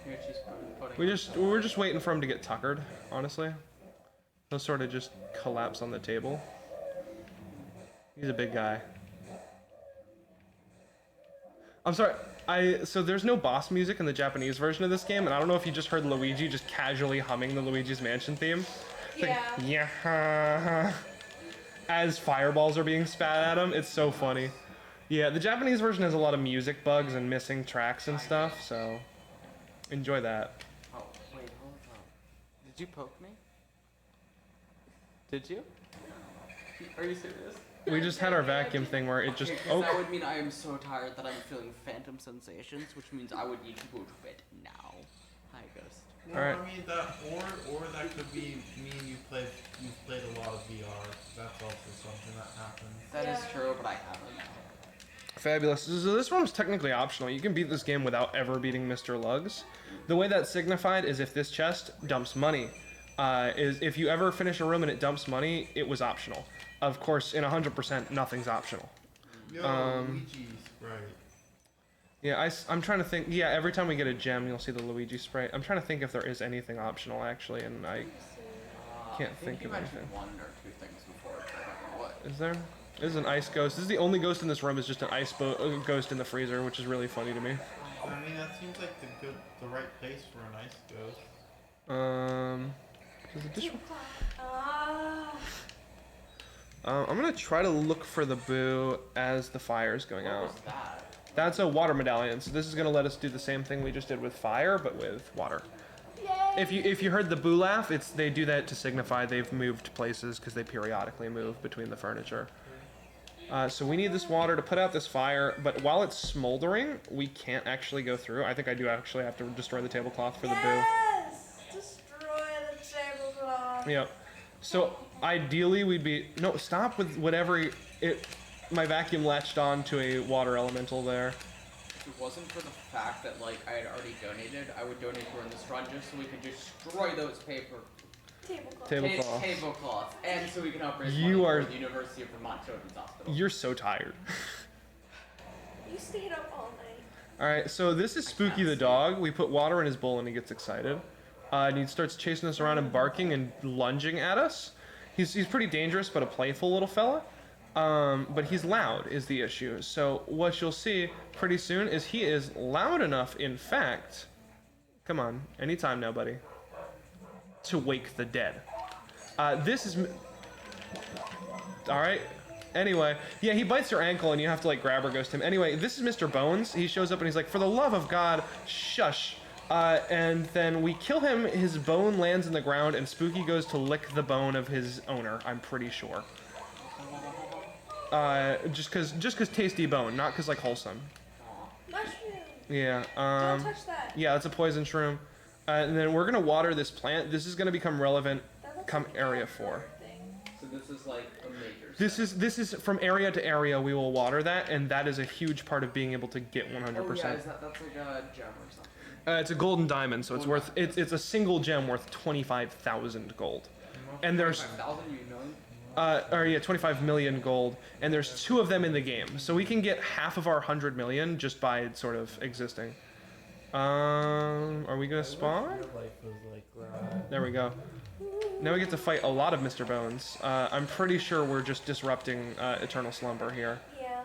Yoshi's putting. We're just waiting for him to get tuckered. Honestly, he'll sort of just collapse on the table. He's a big guy. I'm sorry. So there's no boss music in the Japanese version of this game, and I don't know if you just heard Luigi just casually humming the Luigi's Mansion theme. It's Yeah. like, yeah. As fireballs are being spat at him, it's so funny. Yeah, the Japanese version has a lot of music bugs and missing tracks and stuff, so enjoy that. Oh, wait, hold on. Did you poke me? Did you? Are you serious? We just had our vacuum thing where it just That would mean I am so tired that I'm feeling phantom sensations, which means I would need to go to bed now. Hi, Ghost. well, Alright. I mean that, or that could be mean you've played a lot of VR. That's also something that happens. That is Yeah. true, but I haven't. Fabulous. So this one was technically optional. You can beat this game without ever beating Mr. Lugs. The way that's signified is if this chest dumps money. Is if you ever finish a room and it dumps money, it was optional. Of course, in 100%, nothing's optional. Yo, Luigi sprite. Yeah, I'm trying to think. Yeah, every time we get a gem, you'll see the Luigi sprite. I'm trying to think if there is anything optional, actually, and I can't think you of mentioned anything. one or two things before, but I don't know what. Is there? This is an ice ghost. This is the only ghost in this room is just an ice ghost in the freezer, which is really funny to me. I mean that seems like the right place for an ice ghost. Is the dish? Ah. I'm gonna try to look for the boo as the fire's going What out. was that? That's a water medallion, so this is gonna let us do the same thing we just did with fire, but with water. Yay. If you heard the boo laugh, they do that to signify they've moved places because they periodically move between the furniture. So we need this water to put out this fire, but while it's smoldering, we can't actually go through. I think I do actually have to destroy the tablecloth for the boo. Yes! Destroy the tablecloth. Yep. So ideally we'd be stop with whatever my vacuum latched on to a water elemental there. If it wasn't for the fact that like I had already donated, I would donate during this run just so we could destroy those Tablecloth. tablecloths, and so we can help raise You money are- for the University of Vermont Children's Hospital. You're so tired. You stayed up all night. Alright, so this is Spooky the dog. We put water in his bowl and he gets excited. And he starts chasing us around and barking and lunging at us. He's pretty dangerous, but a playful little fella. But he's loud is the issue. So what you'll see pretty soon is he is loud enough, in fact, come on, anytime now, buddy, to wake the dead. This is... Alright. Anyway, yeah, he bites your ankle and you have to like grab or ghost him. Anyway, this is Mr. Bones. He shows up and he's like, for the love of God, shush. And then we kill him, his bone lands in the ground, and Spooky goes to lick the bone of his owner, I'm pretty sure. Just cause tasty bone, not cause like wholesome. Mushroom. Yeah. Don't touch that. Yeah, it's a poison shroom. And then we're gonna water this plant. This is gonna become relevant That looks come like area a 4. thing. So this is like a major. This is from area to area. We will water that, and that is a huge part of being able to get 100%. Oh yeah, that's like a gem or something. It's a golden diamond, so it's Golden worth diamond. it's a single gem worth 25,000 gold. And there's 5,000, you million? or yeah, 25 million gold, and there's 2 of them in the game, so we can get half of our 100 million just by sort of existing. Are we gonna spawn? Your life was like that. There we go. Now we get to fight a lot of Mr. Bones. I'm pretty sure we're just disrupting Eternal Slumber here, Yeah.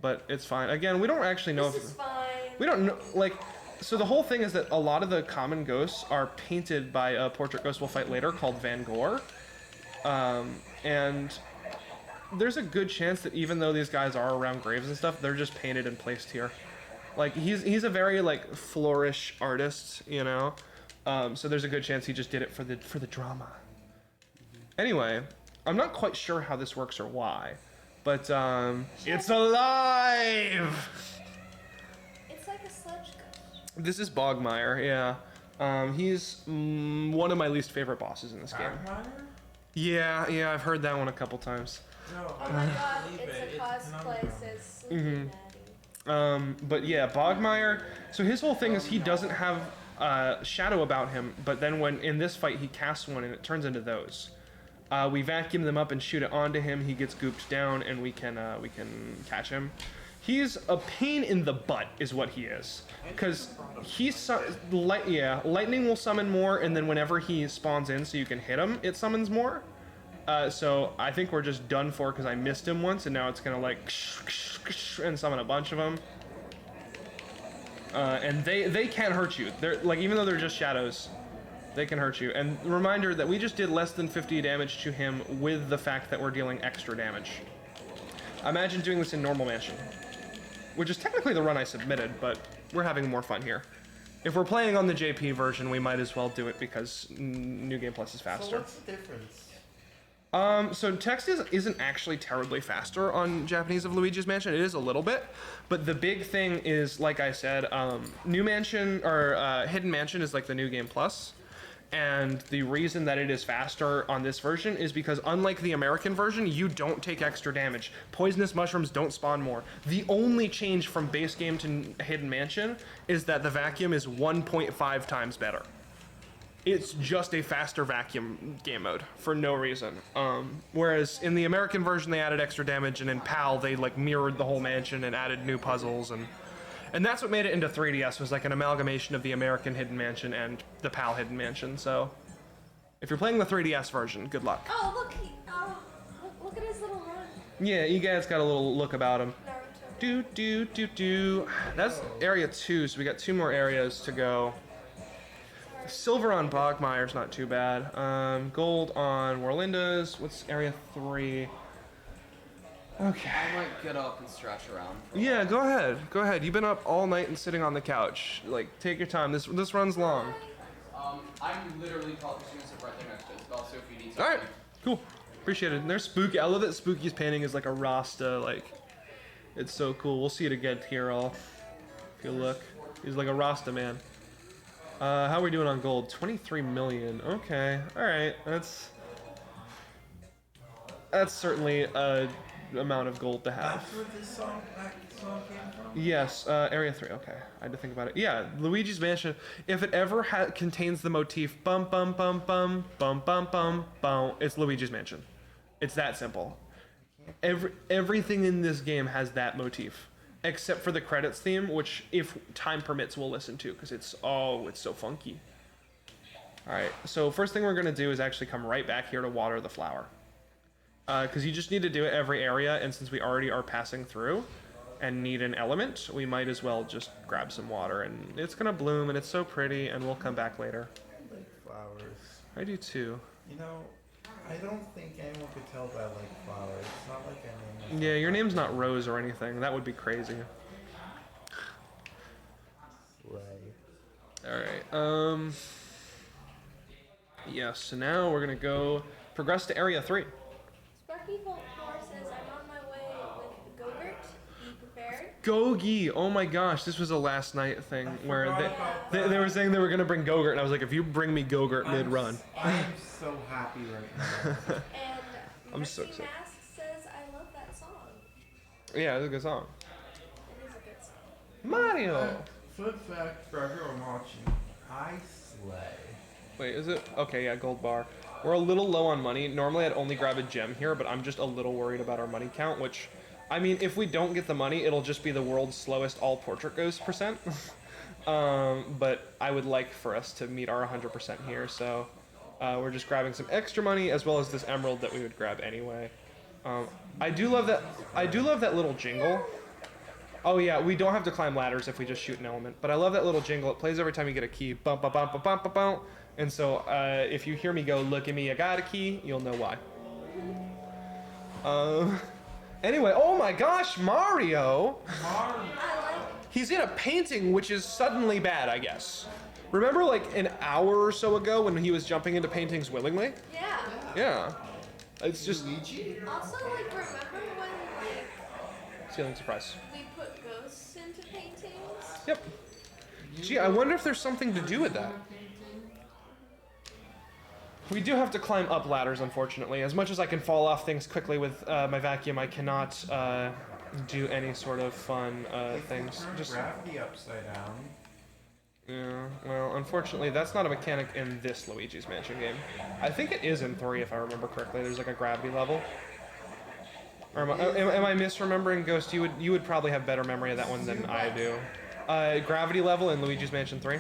but it's fine. Again, we don't actually know This if is fine. we don't know like. So the whole thing is that a lot of the common ghosts are painted by a portrait ghost we'll fight later called Van Gogh. And there's a good chance that even though these guys are around graves and stuff, they're just painted and placed here. Like he's a very like flourish artist, you know. So there's a good chance he just did it for the drama. Anyway, I'm not quite sure how this works or why, but it's alive. It's like a sludge ghost. This is Bogmire, yeah. He's one of my least favorite bosses in this game. Vampire? Yeah, I've heard that one a couple times. No, Oh my god, believe it's it. a cosplay conundrum. says Sleepy Maddie. But yeah, Bogmire, so his whole thing is he doesn't have shadow about him, but then when in this fight he casts one and it turns into those. We vacuum them up and shoot it onto him, he gets gooped down, and we can catch him. He's a pain in the butt, is what he is. Because lightning will summon more, and then whenever he spawns in so you can hit him, it summons more. So I think we're just done for because I missed him once, and now it's gonna like and summon a bunch of them. And they can't hurt you. They're like, even though they're just shadows, they can hurt you. And reminder that we just did less than 50 damage to him with the fact that we're dealing extra damage. Imagine doing this in normal mansion, which is technically the run I submitted, but we're having more fun here. If we're playing on the JP version, we might as well do it because New Game Plus is So faster. what's the difference? So text isn't actually terribly faster on Japanese of Luigi's Mansion. It is a little bit, but the big thing is, like I said, New Mansion or Hidden Mansion is like the New Game Plus. And the reason that it is faster on this version is because unlike the American version, you don't take extra damage. Poisonous mushrooms don't spawn more. The only change from base game to Hidden Mansion is that the vacuum is 1.5 times better. It's just a faster vacuum game mode for no reason. Whereas in the American version, they added extra damage, and in PAL, they like mirrored the whole mansion and added new puzzles, and that's what made it into 3DS, was like an amalgamation of the American Hidden Mansion and the PAL Hidden Mansion. So if you're playing the 3DS version, good luck. Oh, look, look at his little run. Yeah, you guys got a little look about him. Naruto. That's area 2, so we got 2 more areas to go. Silver on Bogmire's not too bad. Gold on Warlinda's. What's area 3? Okay. I might get up and stretch around. Yeah, go ahead. Go ahead. You've been up all night and sitting on the couch. Like, take your time. This runs long. I'm literally probably just gonna sit right there next to Isabel, so if you need All something. right. Cool. Appreciate it. And there's Spooky. I love that Spooky's painting is like a Rasta. Like, it's so cool. We'll see it again here, all. If you look, he's like a Rasta man. How are we doing on gold? 23 million. Okay. All right. That's certainly a amount of gold to have. That's where this song came from? Yes, area 3. Okay, I had to think about it. Yeah, Luigi's Mansion. If it ever contains the motif bum bum bum bum bum bum bum bum, it's Luigi's Mansion. It's that simple. Everything in this game has that motif, except for the credits theme, which, if time permits, we'll listen to because it's so funky. All right, so first thing we're gonna do is actually come right back here to water the flower. Because you just need to do it every area, and since we already are passing through and need an element, we might as well just grab some water, and it's gonna bloom, and it's so pretty, and we'll come back later. I like flowers. I do too. You know, I don't think anyone could tell that I like flowers. It's not like I name myself Yeah, your name's not Rose or anything. That would be crazy. Slay. Alright, yes, so now we're gonna go progress to area 3. Sparky Bolt 4 says, I'm on my way Gogi. Oh my gosh, this was a last night thing where forgot about they were saying they were gonna bring Gogurt, and I was like, if you bring me Gogurt mid-run. I'm so happy right now. And I'm so Mercy excited. Mask says, I love that song. Yeah, it's a good song. It is a good song. Mario. Fun fact for everyone watching: I slay. Wait, is it? Okay, yeah, gold bar. We're a little low on money. Normally I'd only grab a gem here, but I'm just a little worried about our money count, which, I mean, if we don't get the money, it'll just be the world's slowest all portrait goes percent. But I would like for us to meet our 100% here, so we're just grabbing some extra money as well as this emerald that we would grab anyway. I do love that little jingle. Oh yeah, we don't have to climb ladders if we just shoot an element, but I love that little jingle. It plays every time you get a key. Bump, bump, bump, bump, bump, bump. And so if you hear me go, look at me, I got a key, you'll know why. Anyway, oh my gosh, Mario! I like He's in a painting, which is suddenly bad, I guess. Remember like an hour or so ago when he was jumping into paintings willingly? Yeah. Yeah. It's just Luigi? Also, like, remember when, like, stealing surprise. we put ghosts into paintings? Yep. Gee, I wonder if there's something to do with that. We do have to climb up ladders, unfortunately. As much as I can fall off things quickly with my vacuum, I cannot do any sort of fun things. Turn Just gravity upside down. yeah. Well, unfortunately, that's not a mechanic in this Luigi's Mansion game. I think it is in 3, if I remember correctly. There's like a gravity level. Or am I misremembering, Ghost? You would probably have better memory of that one than I do. Gravity level in Luigi's Mansion 3.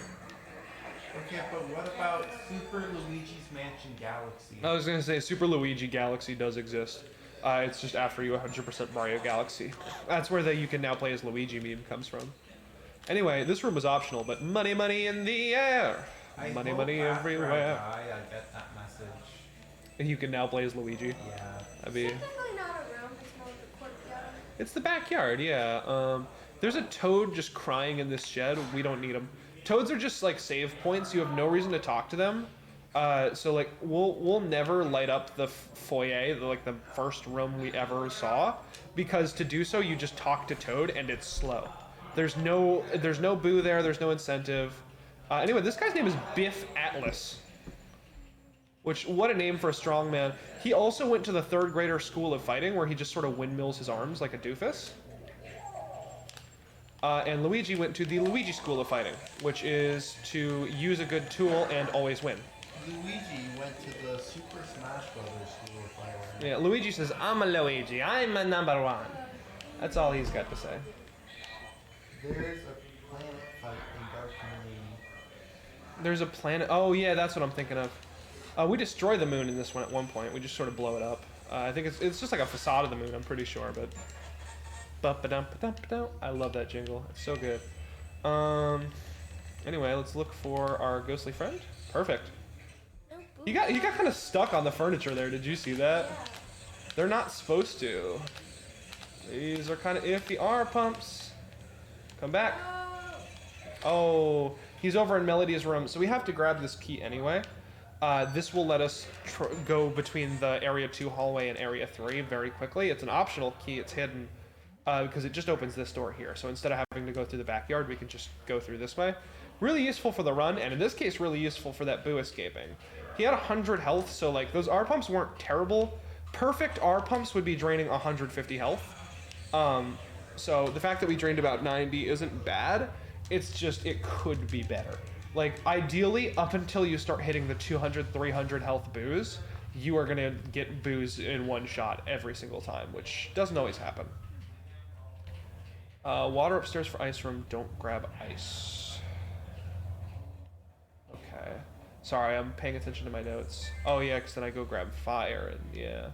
Okay, but what about Super Luigi's Mansion Galaxy? I was gonna say Super Luigi Galaxy does exist. It's just after you 100% Mario Galaxy. That's where the you can now play as Luigi meme comes from. Anyway, this room was optional, but money, money in the air. Money, money everywhere. I get that message. And you can now play as Luigi. Yeah. That'd be... Technically not a room, it's more of a courtyard. It's the backyard, yeah. There's a toad just crying in this shed. We don't need him. Toads are just like save points. You have no reason to talk to them. So like we'll never light up the foyer, the first room we ever saw, because to do so you just talk to Toad and it's slow. There's no boo there. There's no incentive. Anyway, this guy's name is Biff Atlas. Which, what a name for a strong man. He also went to the 3rd grader school of fighting where he just sort of windmills his arms like a doofus. And Luigi went to the Luigi School of Fighting, which is to use a good tool and always win. Luigi went to the Super Smash Brothers School of Fighting. Yeah, Luigi says, I'm a Luigi, I'm a number 1. That's all he's got to say. There's a planet fight in Dark Moon. There's a planet, oh yeah, that's what I'm thinking of. We destroy the moon in this one at one point, we just sort of blow it up. I think it's just like a facade of the moon, I'm pretty sure, but... I love that jingle. It's so good. Anyway, let's look for our ghostly friend. Perfect. You got kind of stuck on the furniture there. Did you see that? Yeah. They're not supposed to. These are kind of iffy. R pumps. Come back. Oh, he's over in Melody's room. So we have to grab this key anyway. This will let us go between the Area 2 hallway and Area 3 very quickly. It's an optional key. It's hidden. Because it just opens this door here. So instead of having to go through the backyard, we can just go through this way. Really useful for the run, and in this case, really useful for that Boo escaping. He had 100 health, so like those R pumps weren't terrible. Perfect R pumps would be draining 150 health. So the fact that we drained about 90 isn't bad. It's just, it could be better. Like, ideally, up until you start hitting the 200, 300 health Boos, you are gonna get Boos in one shot every single time, which doesn't always happen. Water upstairs for ice room. Don't grab ice. Okay. Sorry, I'm paying attention to my notes. Oh yeah, because then I go grab fire and yeah.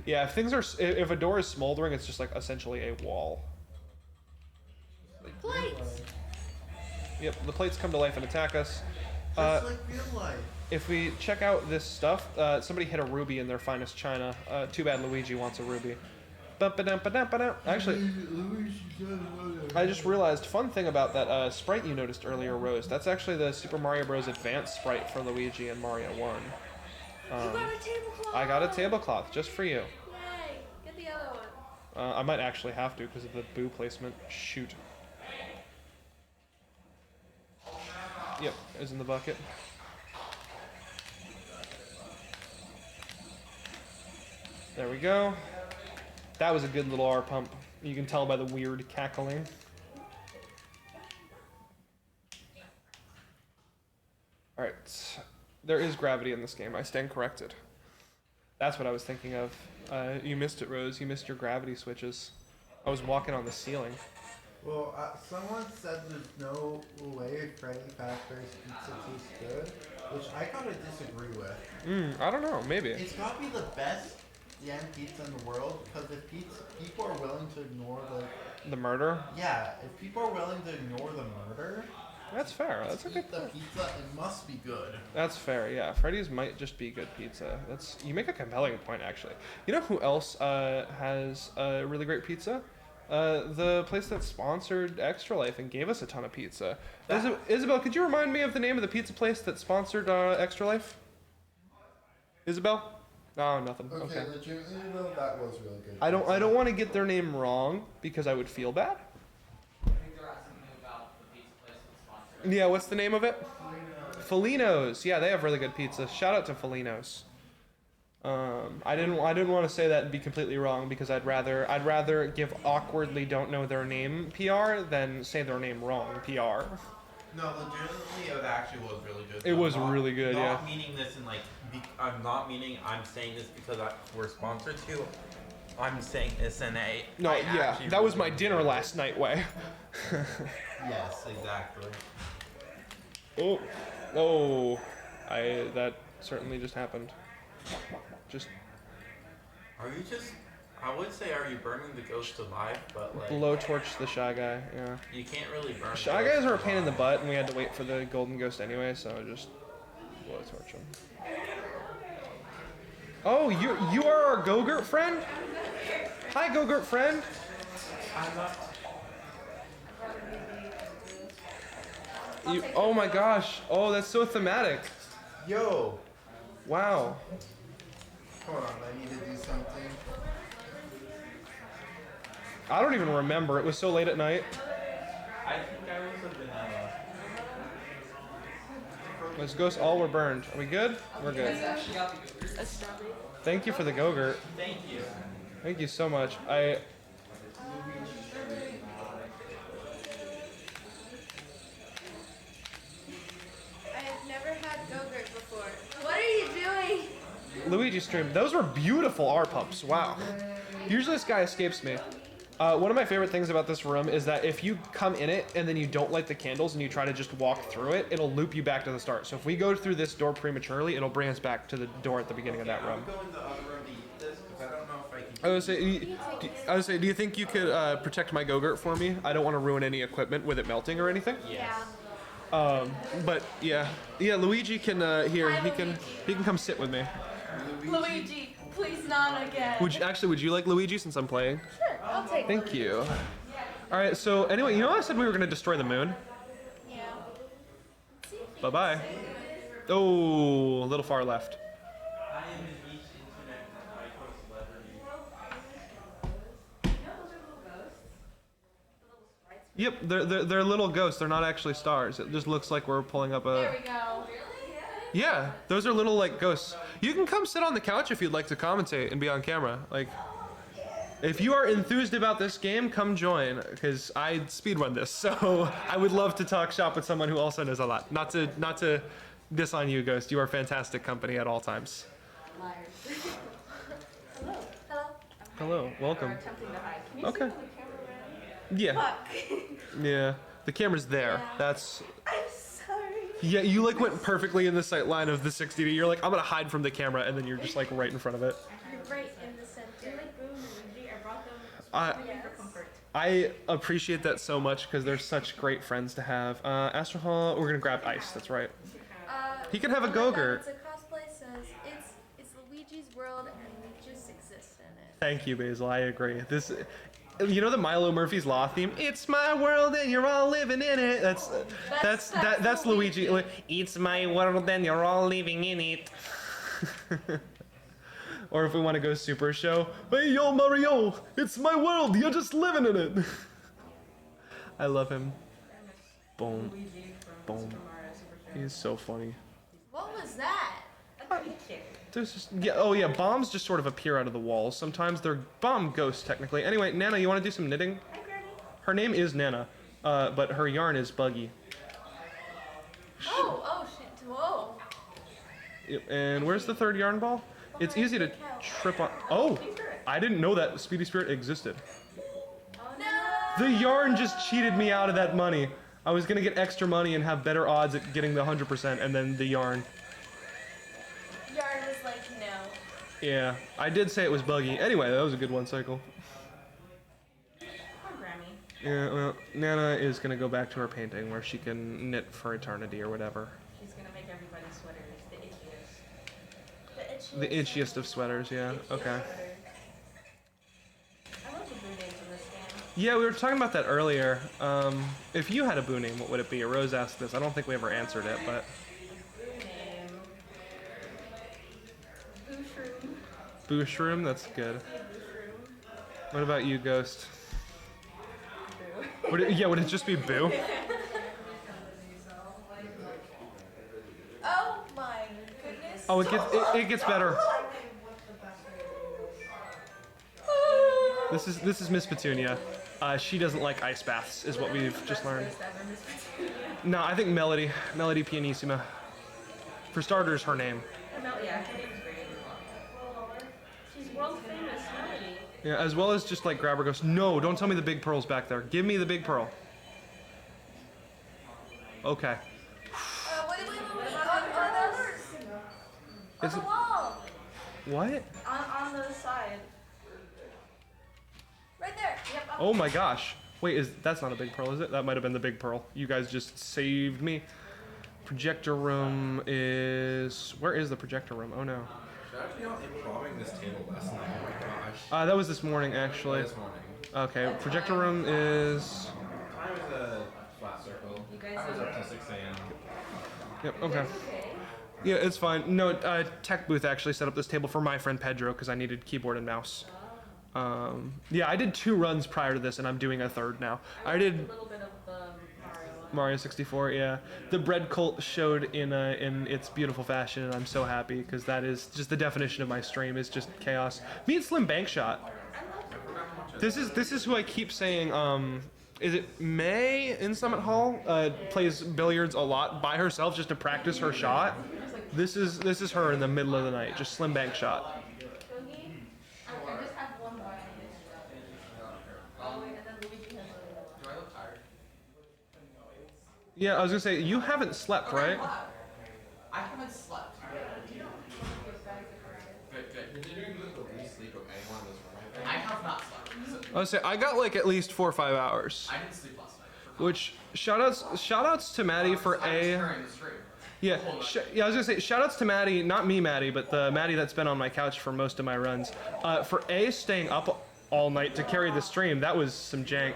Yeah, if a door is smoldering, it's just like essentially a wall. Plates! Yep, the plates come to life and attack us. Just like real life. If we check out this stuff, somebody hit a ruby in their finest china. Too bad Luigi wants a ruby. Actually, I just realized, fun thing about that sprite you noticed earlier, Rose, that's actually the Super Mario Bros. Advance sprite for Luigi and Mario 1. You got a tablecloth! I got a tablecloth just for you. Yay! Get the other one. I might actually have to because of the boo placement. Shoot. Yep, is in the bucket. There we go. That was a good little R pump. You can tell by the weird cackling. Alright. There is gravity in this game. I stand corrected. That's what I was thinking of. You missed it, Rose. You missed your gravity switches. I was walking on the ceiling. Well, someone said there's no way Freddy Fazbear's Pizza tastes good, which I kind of disagree with. I don't know. Maybe. It's got to be the best damn pizza in the world, because if people are willing to ignore The murder? if people are willing to ignore the murder, That's fair. That's a good the point. pizza, it must be good. That's fair, yeah. Freddy's might just be good pizza. You make a compelling point, actually. You know who else has a really great pizza? The place that sponsored Extra Life and gave us a ton of pizza. Isabel, could you remind me of the name of the pizza place that sponsored Extra Life? Isabel? Oh, nothing. Okay. Legitimately though, that was really good. I don't want to get their name wrong because I would feel bad. I think they're asking me about the pizza place that's sponsored. Yeah, what's the name of it? Felino's. Yeah, they have really good pizza. Shout out to Felino's. I didn't want to say that and be completely wrong because I'd rather give awkwardly don't know their name PR than say their name wrong PR. No, legitimately, it actually was really good. It was really good, yeah. Not meaning this in like, I'm not meaning I'm saying this because we're sponsored to. I'm saying this in a. No, I yeah, actually that was really my dinner last night way. Yes, exactly. Oh, that certainly just happened. Just Are you just? I would say, are you burning the ghost alive? But like, blowtorch the Shy Guy, yeah. you can't really burn. Shy ghosts Guys are a pain in the alive. butt, and we had to wait for the Golden Ghost anyway, so just blowtorch him. Oh, you are our Go-Gurt friend? Hi, Go-Gurt friend. I'm not. Oh my gosh. Oh, that's so thematic. Yo, Wow. hold on, I need to do something. I don't even remember. It was so late at night. I think I was a vanilla. Let's ghost all were burned. Are we good? We're good. Thank you for the Go-Gurt. Thank you. Thank you so much. I have never had Go-Gurt before. What are you doing? Luigi stream. Those were beautiful R pumps. Wow. Usually this guy escapes me. One of my favorite things about this room is that if you come in it and then you don't light the candles and you try to just walk through it, it'll loop you back to the start. So if we go through this door prematurely, it'll bring us back to the door at the beginning of that room. I'm going to the other room to eat this because I don't know if I can. I would say, do you think you could protect my Go-Gurt for me? I don't want to ruin any equipment with it melting or anything. Yes. But yeah, Luigi can here. He can come sit with me. Luigi, please not again. Would you like Luigi since I'm playing? Sure, I'll take Thank you. All right. So anyway, you know I said we were gonna destroy the moon. Yeah. Bye bye. Oh, a little far left. I am in each internet micro celebrity. Yep, they're little ghosts. They're not actually stars. It just looks like we're pulling up There a. we go. Yeah, those are little like ghosts. You can come sit on the couch if you'd like to commentate and be on camera. Like, if you are enthused about this game, come join, because I speedrun this, so I would love to talk shop with someone who also knows a lot. Not to diss on you, Ghost. You are fantastic company at all times. Liars. Hello. Hello. Hello, welcome. Attempting to hide. Can you Okay. see where the camera went? Yeah, Fuck. yeah. The camera's there. Yeah. That's. I'm sorry. Yeah, you like went perfectly in the sight line of the 60D. You're like, I'm gonna hide from the camera, and then you're just like right in front of it. You're right in the center. I brought them I for comfort. I appreciate that so much because they're such great friends to have. Astro Hall, we're gonna grab Ice. That's right. He can have a oh my Go-Gurt. God, it's a cosplay says it's Luigi's world and we just exist in it. Thank you, Basil. I agree. This, you know, the Milo Murphy's Law theme. It's my world and you're all living in it. That's Luigi. It's my world and you're all living in it. Or if we want to go super show, hey yo Mario, it's my world, you're just living in it. I love him. Boom. Boom. He's so funny. What was that? There's just, yeah, oh yeah, bombs just sort of appear out of the walls. Sometimes they're bomb ghosts, technically. Anyway, Nana, you want to do some knitting? Her name is Nana, but her yarn is Buggy. Oh shit. Whoa. Yep, and where's the third yarn ball? It's easy to trip on. Oh, I didn't know that Speedy Spirit existed. No. The yarn just cheated me out of that money. I was gonna get extra money and have better odds at getting the 100%, and then the yarn. Yarn was like, no. Yeah, I did say it was Buggy. Anyway, that was a good one cycle. Poor Grammy. Yeah, well, Nana is gonna go back to her painting where she can knit for eternity or whatever. She's gonna make everybody's sweaters the itchiest. The The itchiest of sweaters, yeah. Okay. I love the blue names in this game. Yeah, we were talking about that earlier. If you had a boo name, what would it be? Rose asked this. I don't think we ever answered it, but Blue name. Blue shroom. Boo Shroom, that's good. What about you, Ghost? Boo. Would it, yeah, would it just be Boo? Oh my goodness. Oh, it gets better. This is Miss Petunia. She doesn't like ice baths, is what we've just learned. No, I think Melody Pianissima. For starters, her name. Yeah, her name's great. She's world famous, Melody. Yeah, as well as just like Grabber goes, no, don't tell me the big pearl's back there. Give me the big pearl. Okay. Wait. On Is the it- wall. What? On the side. Right there. Yep. Oh my gosh. Wait, that's not a big pearl, is it? That might have been the big pearl. You guys just saved me. Projector room is... Where is the projector room? Oh no. Should I actually not improving this table last night? Oh my gosh. That was this morning, actually. This morning. Okay, projector room is... Time is a flat circle. You guys I was are- up till 6 a.m. Yep, okay. Okay. Yeah, it's fine. No, Tech Booth actually set up this table for my friend Pedro because I needed keyboard and mouse. Yeah, I did 2 runs prior to this, and I'm doing a 3rd now. I did A little bit of the Mario one. Mario 64. Yeah, the bread cult showed in its beautiful fashion, and I'm so happy because that is just the definition of my stream is just chaos. Me and Slim Bankshot. This is who I keep saying. Is it May in Summit Hall? Plays billiards a lot by herself just to practice her shot. This is her in the middle of the night, just Slim Bankshot. I just have one more. And then Luigi has another one. Do I look tired? Yeah, I was gonna say you haven't slept, right? I haven't slept. Good. Did you sleep with anyone in this room? I have not slept. So I was say I got like at least 4 or 5 hours. I didn't sleep last night. Which shoutouts to Maddie for A. During the stream. Yeah, I was gonna say shoutouts to Maddie, not me Maddie, but the Maddie that's been on my couch for most of my runs. For A, staying up all night to carry the stream, that was some jank.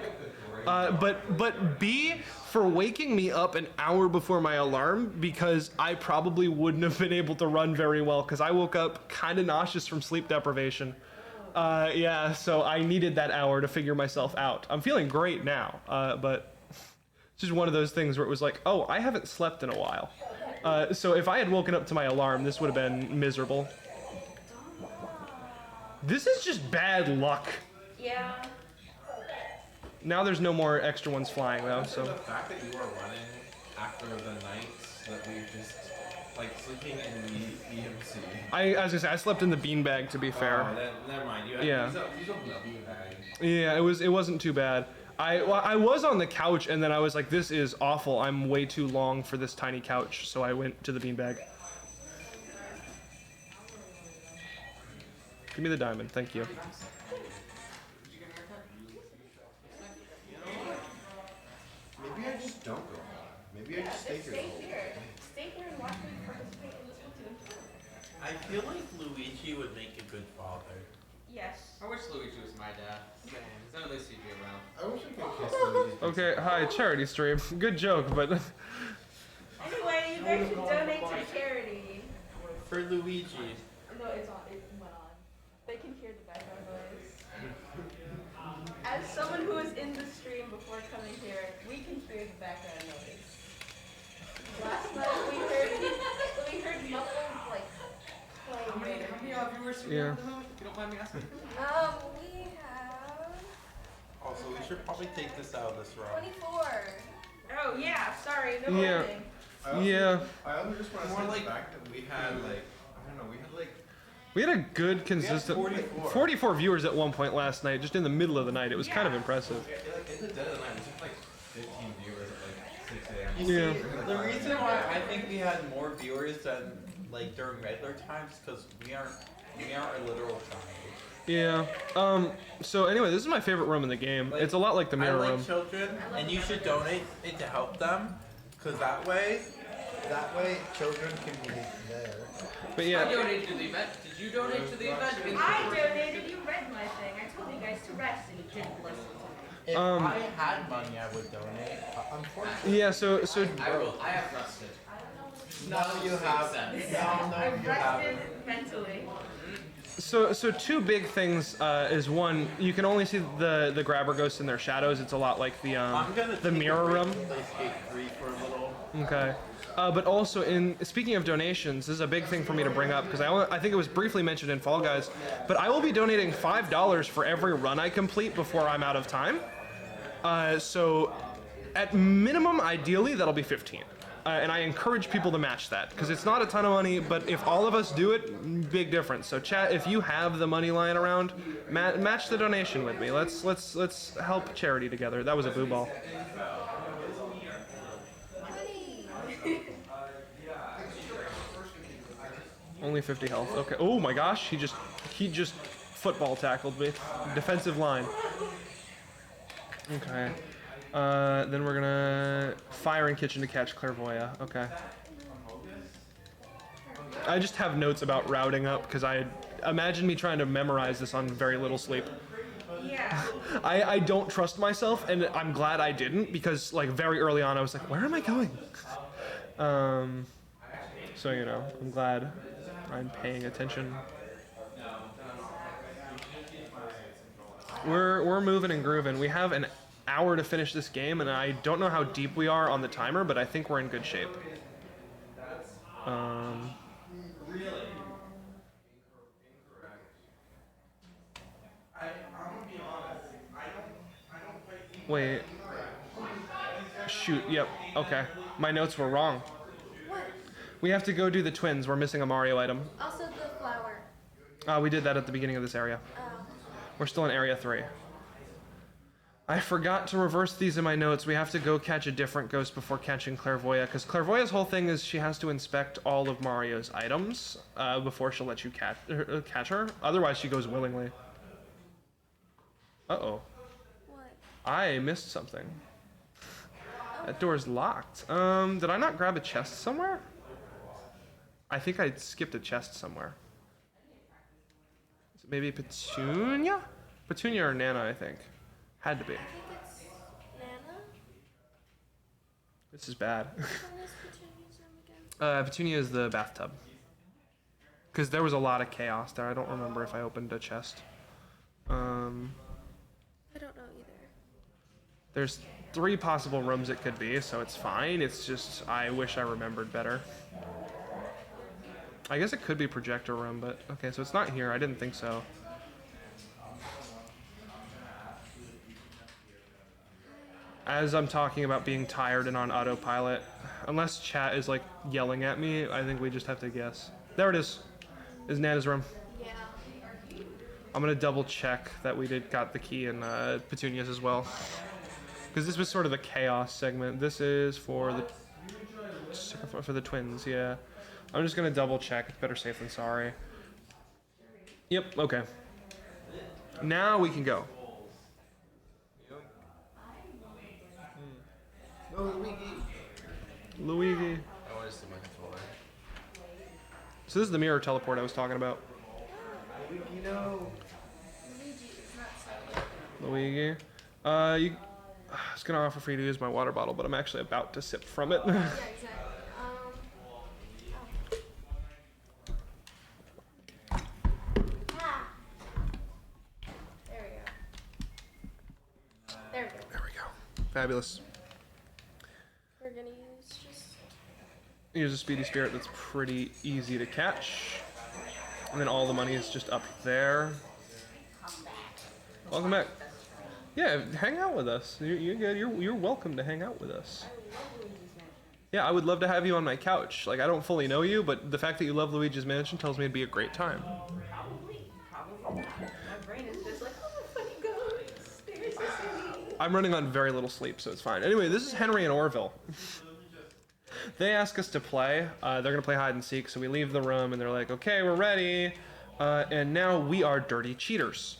But B, for waking me up an hour before my alarm because I probably wouldn't have been able to run very well because I woke up kind of nauseous from sleep deprivation. Yeah, so I needed that hour to figure myself out. I'm feeling great now, but it's just one of those things where it was like, oh, I haven't slept in a while. So if I had woken up to my alarm, this would have been miserable. This is just bad luck. Yeah. Now there's no more extra ones flying though, so. The fact that you are running after the nights that we just like sleeping in the EMC. I was gonna say I slept in the beanbag to be fair. Oh, then, never mind. You Yeah. use a beanbag. Yeah, it wasn't too bad. I was on the couch and then I was like, this is awful. I'm way too long for this tiny couch, so I went to the beanbag. Give me the diamond, thank you. Maybe I just don't go home. Maybe I just stay here. Stay here and watch me participate in this Splatoon. I feel like Luigi would make a good father. Yes. I wish Luigi was my dad. Damn, there's at least he'd be around. I wish I could kiss Luigi's Okay, hi, charity stream. Good joke, but Anyway, you guys should donate to charity. For Luigi. No, it's on. It went on. someone who was in the stream before coming here, we can hear the background noise. Last night we heard muffled like playing. How many viewers do we have at the moment? If you don't mind me asking. We have Also, we should probably take this out of this round. 24. Oh yeah, sorry, no Yeah. voting. Yeah. I also just want to More say like- the fact that we had like I don't know, we had like We had a good, consistent 44. 44 viewers at one point last night, just in the middle of the night. It was kind of Yeah. impressive. like in the dead of the night, we had like 15 viewers at like 6 a.m. You Yeah. see, the reason why I think we had more viewers than like during regular times because we aren't a literal child. Yeah. So anyway, this is my favorite room in the game. Like, It's a lot like the mirror I like room. children, and you should donate it to help them, because that way children can be there. But I yeah. donated to the event. Did you donate to the event? I donated, you read my thing. I told you guys to rest and you didn't listen to me. If Um, I had money, I would donate. Unfortunately, Yeah. So I have rested. no, you have. Sense. No, I you haven't. rested mentally. So two big things is one, you can only see the grabber ghosts in their shadows. It's a lot like the I'm gonna the take a mirror break room. and play Skate 3 for a little. Okay. But also, speaking of donations, this is a big thing for me to bring up because I think it was briefly mentioned in Fall Guys, but I will be donating $5 for every run I complete before I'm out of time. So, at minimum, ideally, that'll be 15. And I encourage people to match that because it's not a ton of money, but if all of us do it, big difference. So, chat, if you have the money lying around, match the donation with me. Let's help charity together. That was a boo ball. Only 50 health. Okay. Oh my gosh, he just football tackled me. Defensive line. Okay. Then we're gonna fire in kitchen to catch Clairvoya. Okay. I just have notes about routing up because I imagine me trying to memorize this on very little sleep. Yeah. I don't trust myself, and I'm glad I didn't because like very early on I was like, where am I going? So you know, I'm glad I'm paying attention. We're moving and grooving. We have an hour to finish this game, and I don't know how deep we are on the timer, but I think we're in good shape. Wait. Shoot, yep, okay. My notes were wrong. What? We have to go do the twins. We're missing a Mario item. Also the flower. We did that at the beginning of this area. We're still in area 3. I forgot to reverse these in my notes. We have to go catch a different ghost before catching Clairvoya, because Clairvoya's whole thing is she has to inspect all of Mario's items before she'll let you catch her. Otherwise, she goes willingly. Uh-oh. What? I missed something. That door's locked. Did I not grab a chest somewhere? I think I skipped a chest somewhere. Is it maybe Petunia? Petunia or Nana, I think. Had to be. I think it's Nana. This is bad. What is Petunia's room again? Petunia is the bathtub. Because there was a lot of chaos there. I don't remember if I opened a chest. I don't know either. There's 3 possible rooms it could be, so it's fine. It's just, I wish I remembered better. I guess it could be projector room, but okay, so it's not here. I didn't think so. As I'm talking about being tired and on autopilot, unless chat is like yelling at me, I think we just have to guess. There it is. Is Nana's room. Yeah. I'm gonna double check that we got the key in Petunia's as well. Because this was sort of the chaos segment. This is for the twins, yeah. I'm just gonna double check. It's better safe than sorry. Yep, okay. Now we can go. Luigi. I want to see my controller. So this is the mirror teleport I was talking about. Luigi is not so. Luigi. I was gonna offer for you to use my water bottle, but I'm actually about to sip from it. Yeah, exactly. Ah. There we go. Fabulous. We're gonna use just Here's a Speedy Spirit that's pretty easy to catch. And then all the money is just up there. Welcome back. Yeah, hang out with us. You're good. You're welcome to hang out with us. Yeah, I would love to have you on my couch. Like, I don't fully know you, but the fact that you love Luigi's Mansion tells me it'd be a great time. Probably. My brain is just like, oh, funny ghosts. They're so silly. I'm running on very little sleep, so it's fine. Anyway, this is Henry and Orville. They ask us to play. They're going to play hide and seek, so we leave the room, and they're like, okay, we're ready. And now we are dirty cheaters.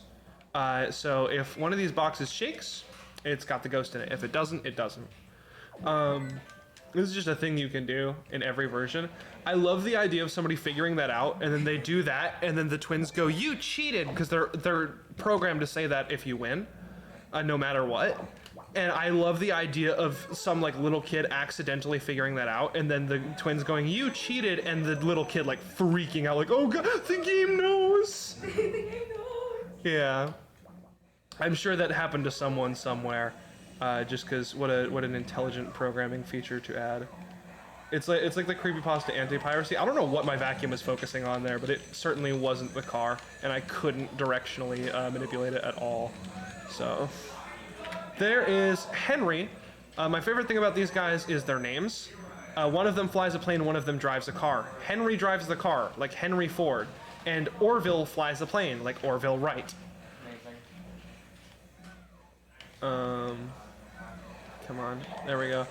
So if one of these boxes shakes, it's got the ghost in it. If it doesn't, it doesn't. This is just a thing you can do in every version. I love the idea of somebody figuring that out, and then they do that, and then the twins go, "You cheated," because they're programmed to say that if you win, no matter what. And I love the idea of some like little kid accidentally figuring that out, and then the twins going, "You cheated," and the little kid like freaking out, like, "Oh God, the game knows." Yeah, I'm sure that happened to someone somewhere. Just because what an intelligent programming feature to add. It's like the creepypasta anti-piracy. I don't know what my vacuum is focusing on there, but it certainly wasn't the car, and I couldn't directionally manipulate it at all. So there is Henry. My favorite thing about these guys is their names. One of them flies a plane, one of them drives a car. Henry drives the car, like Henry Ford, and Orville flies the plane, like Orville Wright. Come on, there we go.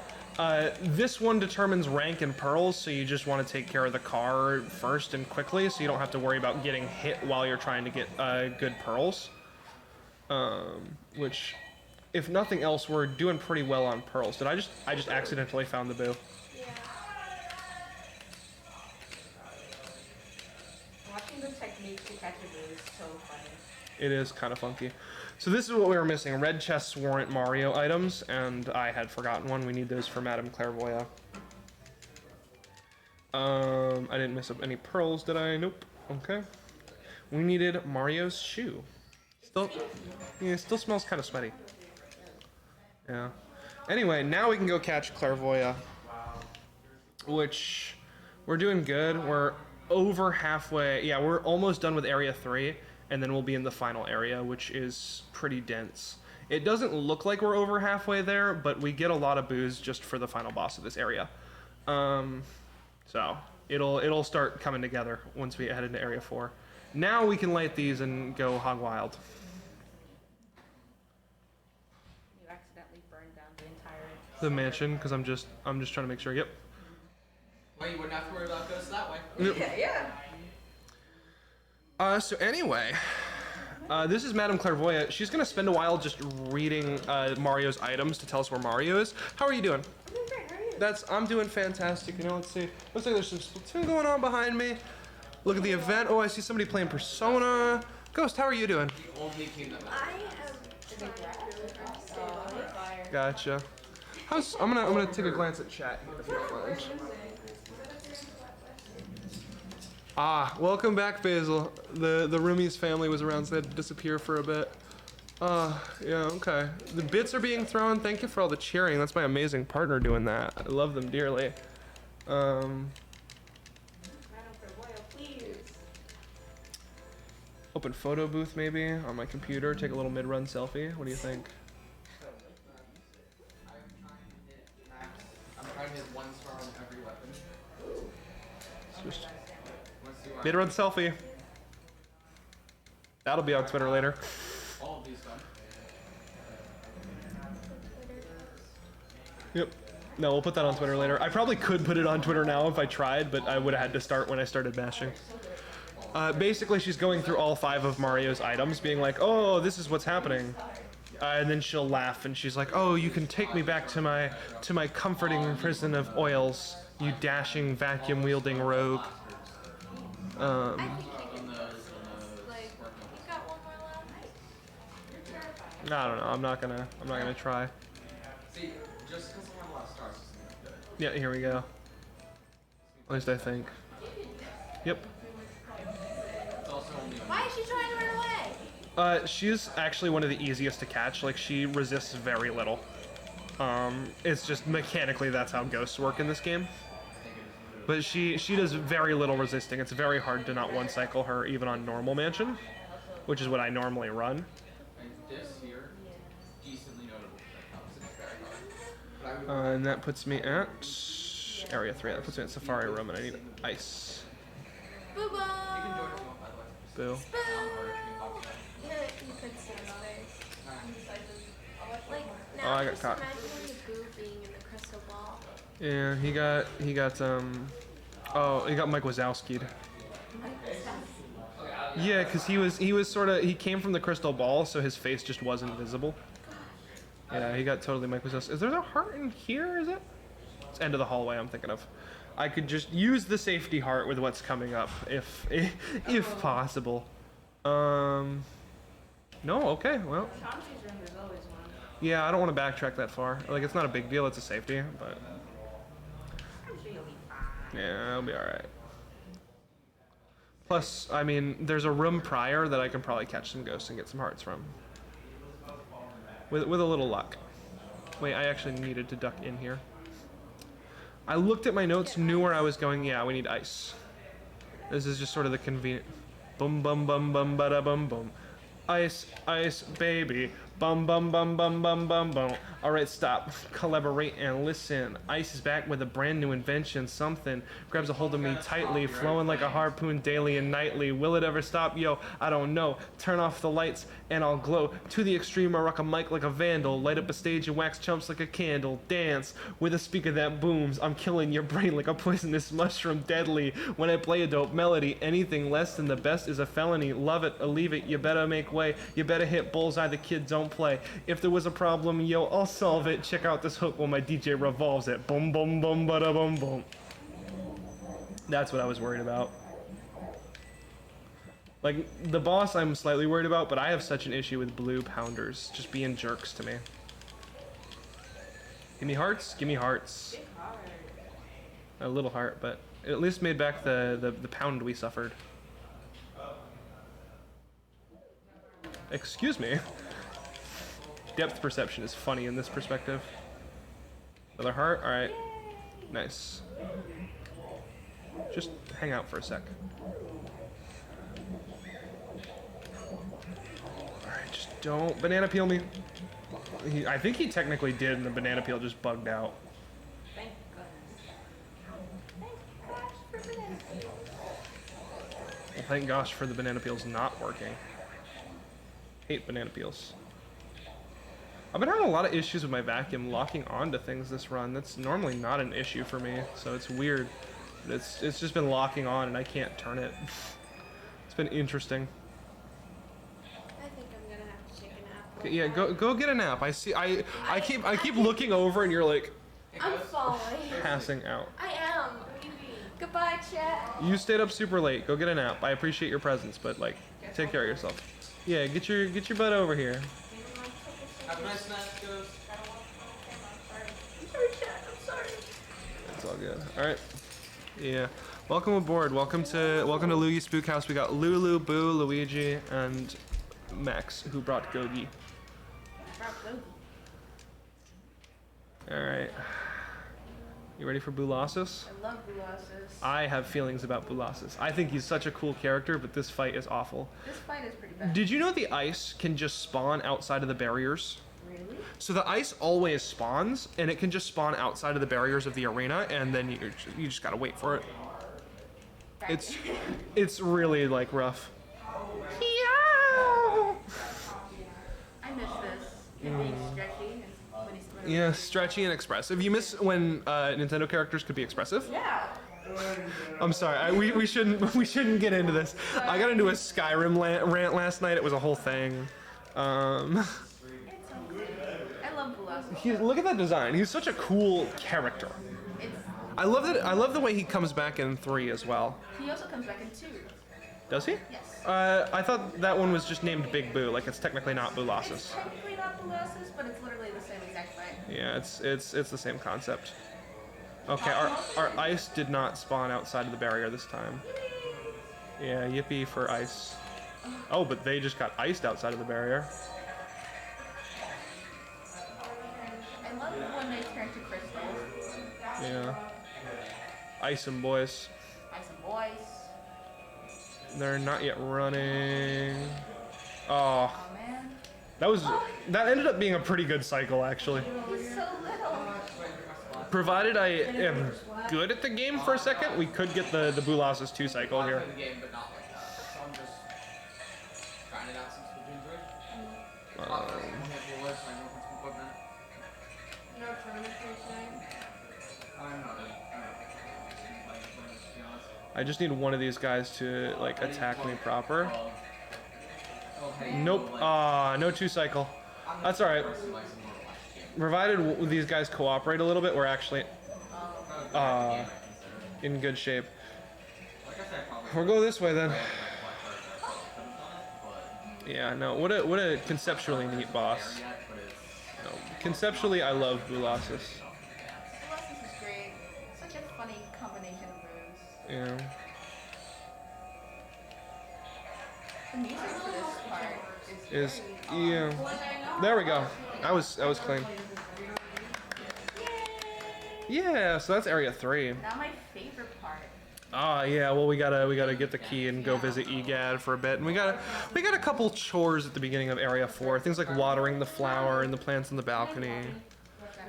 This one determines rank and pearls, so you just want to take care of the car first and quickly, so you don't have to worry about getting hit while you're trying to get good pearls. Which, if nothing else, we're doing pretty well on pearls. I just accidentally found the boo. yeah. Watching the techniques to catch a boo is so funny. It is kind of funky. So this is what we were missing. Red chests warrant Mario items, and I had forgotten one. We need those for Madame Clairvoyant. I didn't miss up any pearls, did I? Nope. Okay. We needed Mario's shoe. It still smells kind of sweaty. Yeah. Anyway, now we can go catch Clairvoyant, which we're doing good. We're over halfway. Yeah, we're almost done with Area 3. And then we'll be in the final area, which is pretty dense. It doesn't look like we're over halfway there, but we get a lot of boos just for the final boss of this area. So it'll start coming together once we head into Area 4. Now we can light these and go hog wild. You accidentally burned down the entire The mansion, because I'm just trying to make sure. Yep. Well, you wouldn't have to worry about ghosts that way. Yeah. So anyway, this is Madame Clairvoyant. She's gonna spend a while just reading Mario's items to tell us where Mario is. How are you doing? I'm doing great. How are you? I'm doing fantastic. You know, let's see. Looks like there's some Splatoon going on behind me. Look at the event. Oh, I see somebody playing Persona. Ghost, how are you doing? The only kingdom. I am trying really hard to stay on it. Fire. Gotcha. I'm gonna take a glance at chat here if you don't mind. Ah, welcome back, Basil. The Roomies family was around, so they had to disappear for a bit. Yeah, okay. The bits are being thrown. Thank you for all the cheering. That's my amazing partner doing that. I love them dearly. Open photo booth maybe on my computer. Take a little mid-run selfie. What do you think? I'm trying to hit 1 star on every weapon. Just mid-run selfie. That'll be on Twitter later. All of these done. Yep. No, we'll put that on Twitter later. I probably could put it on Twitter now if I tried, but I would have had to start when I started mashing. Basically, she's going through all 5 of Mario's items, being like, "Oh, this is what's happening," and then she'll laugh, and she's like, "Oh, you can take me back to my comforting prison of oils, you dashing vacuum-wielding rogue." I think you can like, you got one more left. You're terrifying. I don't know. I'm not gonna try. See, just because I have a lot of stars doesn't mean good. Yeah, here we go. At least I think. Yep. It's also only Why is she trying to run away? She's actually one of the easiest to catch. Like, she resists very little. It's just mechanically that's how ghosts work in this game. But she does very little resisting. It's very hard to not one cycle her even on normal mansion, which is what I normally run. And this here, decently notable. It's very hard. And that puts me at area 3. That puts me at Safari Room, and I need ice. Boo boo. You can join if you want, by the way. Boo. Yeah, you could say space. Like Oh, now, I got just caught. imagine the boo being in the crystal ball. Yeah, he got oh, he got Mike Wazowski'd. Yeah, because he was sort of, he came from the crystal ball, so his face just wasn't visible. Yeah, he got totally Mike Wazowski. Is there a heart in here, is it? It's end of the hallway I'm thinking of. I could just use the safety heart with what's coming up, if possible. No, okay, well. Yeah, I don't want to backtrack that far. Like, it's not a big deal, it's a safety, but... Yeah, I'll be alright. Plus, I mean, there's a room prior that I can probably catch some ghosts and get some hearts from. With a little luck. Wait, I actually needed to duck in here. I looked at my notes, knew where I was going. Yeah, we need ice. This is just sort of the convenient... Bum bum bum bum bada bum bum. Ice, ice, baby. Bum bum bum bum bum bum bum. Alright, stop. Collaborate and listen. Ice is back with a brand new invention. Something grabs a hold of me tightly, flowing like a harpoon daily and nightly. Will it ever stop? Yo, I don't know. Turn off the lights and I'll glow. To the extreme, I rock a mic like a vandal. Light up a stage and wax chumps like a candle. Dance with a speaker that booms. I'm killing your brain like a poisonous mushroom, deadly. When I play a dope melody, anything less than the best is a felony. Love it or leave it, you better make way. You better hit bullseye, the kid don't play. If there was a problem, yo, I'll solve it. Check out this hook while my DJ revolves it. Boom, boom, boom, bada, boom, boom. That's what I was worried about. Like, the boss I'm slightly worried about, but I have such an issue with blue pounders just being jerks to me. Give me hearts? Give me hearts. A little heart, but it at least made back the pound we suffered. Excuse me. Depth perception is funny in this perspective. Another heart? Alright. Nice. Just hang out for a sec. Alright, just don't banana peel me. I think he technically did, and the banana peel just bugged out. Thank goodness. Well, thank gosh for the banana peels not working. Hate banana peels. I've been having a lot of issues with my vacuum locking onto things this run. That's normally not an issue for me, so it's weird. But it's just been locking on and I can't turn it. It's been interesting. I think I'm gonna have to take a nap. Okay, yeah, go get a nap. I see. I keep looking over and you're like I'm falling. passing out. I am. Goodbye, chat. You stayed up super late. Go get a nap. I appreciate your presence, but like, take care of yourself. Yeah, get your butt over here. Have a nice night, Ghost. I'm sorry, chat. I'm sorry. It's all good. All right. Yeah. Welcome aboard. Welcome to Luigi Spook House. We got Lulu, Boo, Luigi, and Max, who brought Gogi. All right. You ready for Bulasis? I love Bulasis. I have feelings about Bulasis. I think he's such a cool character, but this fight is awful. This fight is pretty bad. Did you know the ice can just spawn outside of the barriers? Really? So the ice always spawns, and it can just spawn outside of the barriers of the arena, and then you just gotta wait for it. It's really like rough. I miss this. Him being stretchy and when he's throwing. Yeah, stretchy and expressive. You miss when Nintendo characters could be expressive? Yeah. I'm sorry. We shouldn't get into this. I got into a Skyrim rant last night. It was a whole thing. It's okay. I love Bulasis. Look at that design. He's such a cool character. I love that. I love the way he comes back in 3 as well. He also comes back in 2. Does he? Yes. I thought that one was just named Big Boo. Like it's technically not Bulasis. It's technically not Bulasis, but it's literally the same exact fight. Yeah, it's the same concept. Okay, our ice did not spawn outside of the barrier this time. Yeah, yippee for ice. Oh, but they just got iced outside of the barrier. I love Yeah. Ice 'em, boys. Nice and boys. They're not yet running. Oh, Oh man. that ended up being a pretty good cycle, actually. He's so little. Provided I am good at the game for a second, we could get the Bulas's 2 cycle I here. play the game, but not like that. So I'm just trying it out since we've been through it. Um, No tournament tonight. I just need one of these guys to like attack me proper. Nope. No 2 cycle. That's all right. Provided these guys cooperate a little bit, we're actually in good shape. We'll go this way then. Yeah, no. What a conceptually neat boss. No, conceptually, I love Bulas's. Celestis is great. Such a funny combination of moves. Yeah. The music for this part Is very, yeah. There we go. I was clean. Yeah, so that's area 3. Now my favorite part. Yeah, well we gotta get the key and go visit EGAD for a bit, and we got a couple chores at the beginning of area 4, things like watering the flower and the plants on the balcony.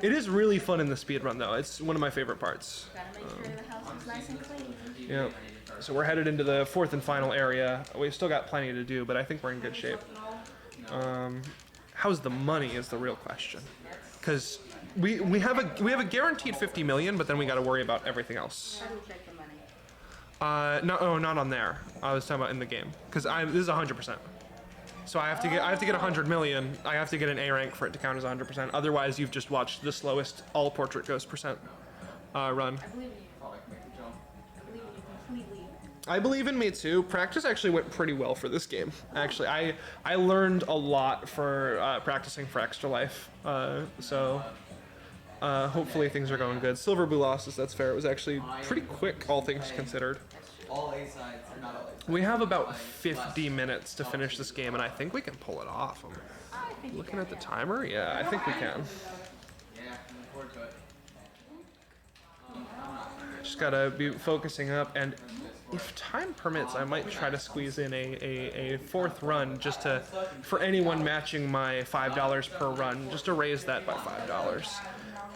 It is really fun in the speedrun though. It's one of my favorite parts. Gotta make sure the house is nice and clean. Yeah. So we're headed into the 4th and final area. We've still got plenty to do, but I think we're in good shape. How's the money is the real question, because we have a guaranteed 50 million, but then we got to worry about everything else. How do we check the money? No, not on there. I was talking about in the game, because this is 100%. So I have to get 100 million. I have to get an A rank for it to count as 100%. Otherwise, you've just watched the slowest all portrait ghost percent run. I believe in you. I believe in you completely. I believe in me too. Practice actually went pretty well for this game. Actually, I learned a lot for practicing for Extra Life. So hopefully things are going good. Silver Bulas's, that's fair. It was actually pretty quick, all things considered. All A sides are not all A sides. We have about 50 minutes to finish this game, and I think we can pull it off. I think you Looking can, at the yeah. timer, yeah, I think we can. Yeah, looking forward to it. Just gotta be focusing up, and if time permits, I might try to squeeze in a 4th run just to, for anyone matching my $5 per run, just to raise that by $5.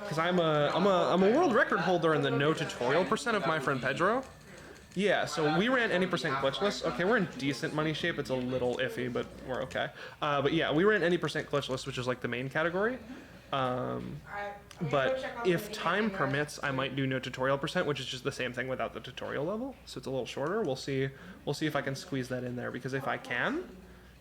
Because I'm a world record holder in the no tutorial percent of my friend Pedro. Yeah, so we ran any percent glitchless. Okay, we're in decent money shape. It's a little iffy, but we're okay. But yeah, we ran any percent glitchless, which is like the main category. But if time permits, I might do no tutorial percent, which is just the same thing without the tutorial level. So it's a little shorter. We'll see if I can squeeze that in there, because if I can,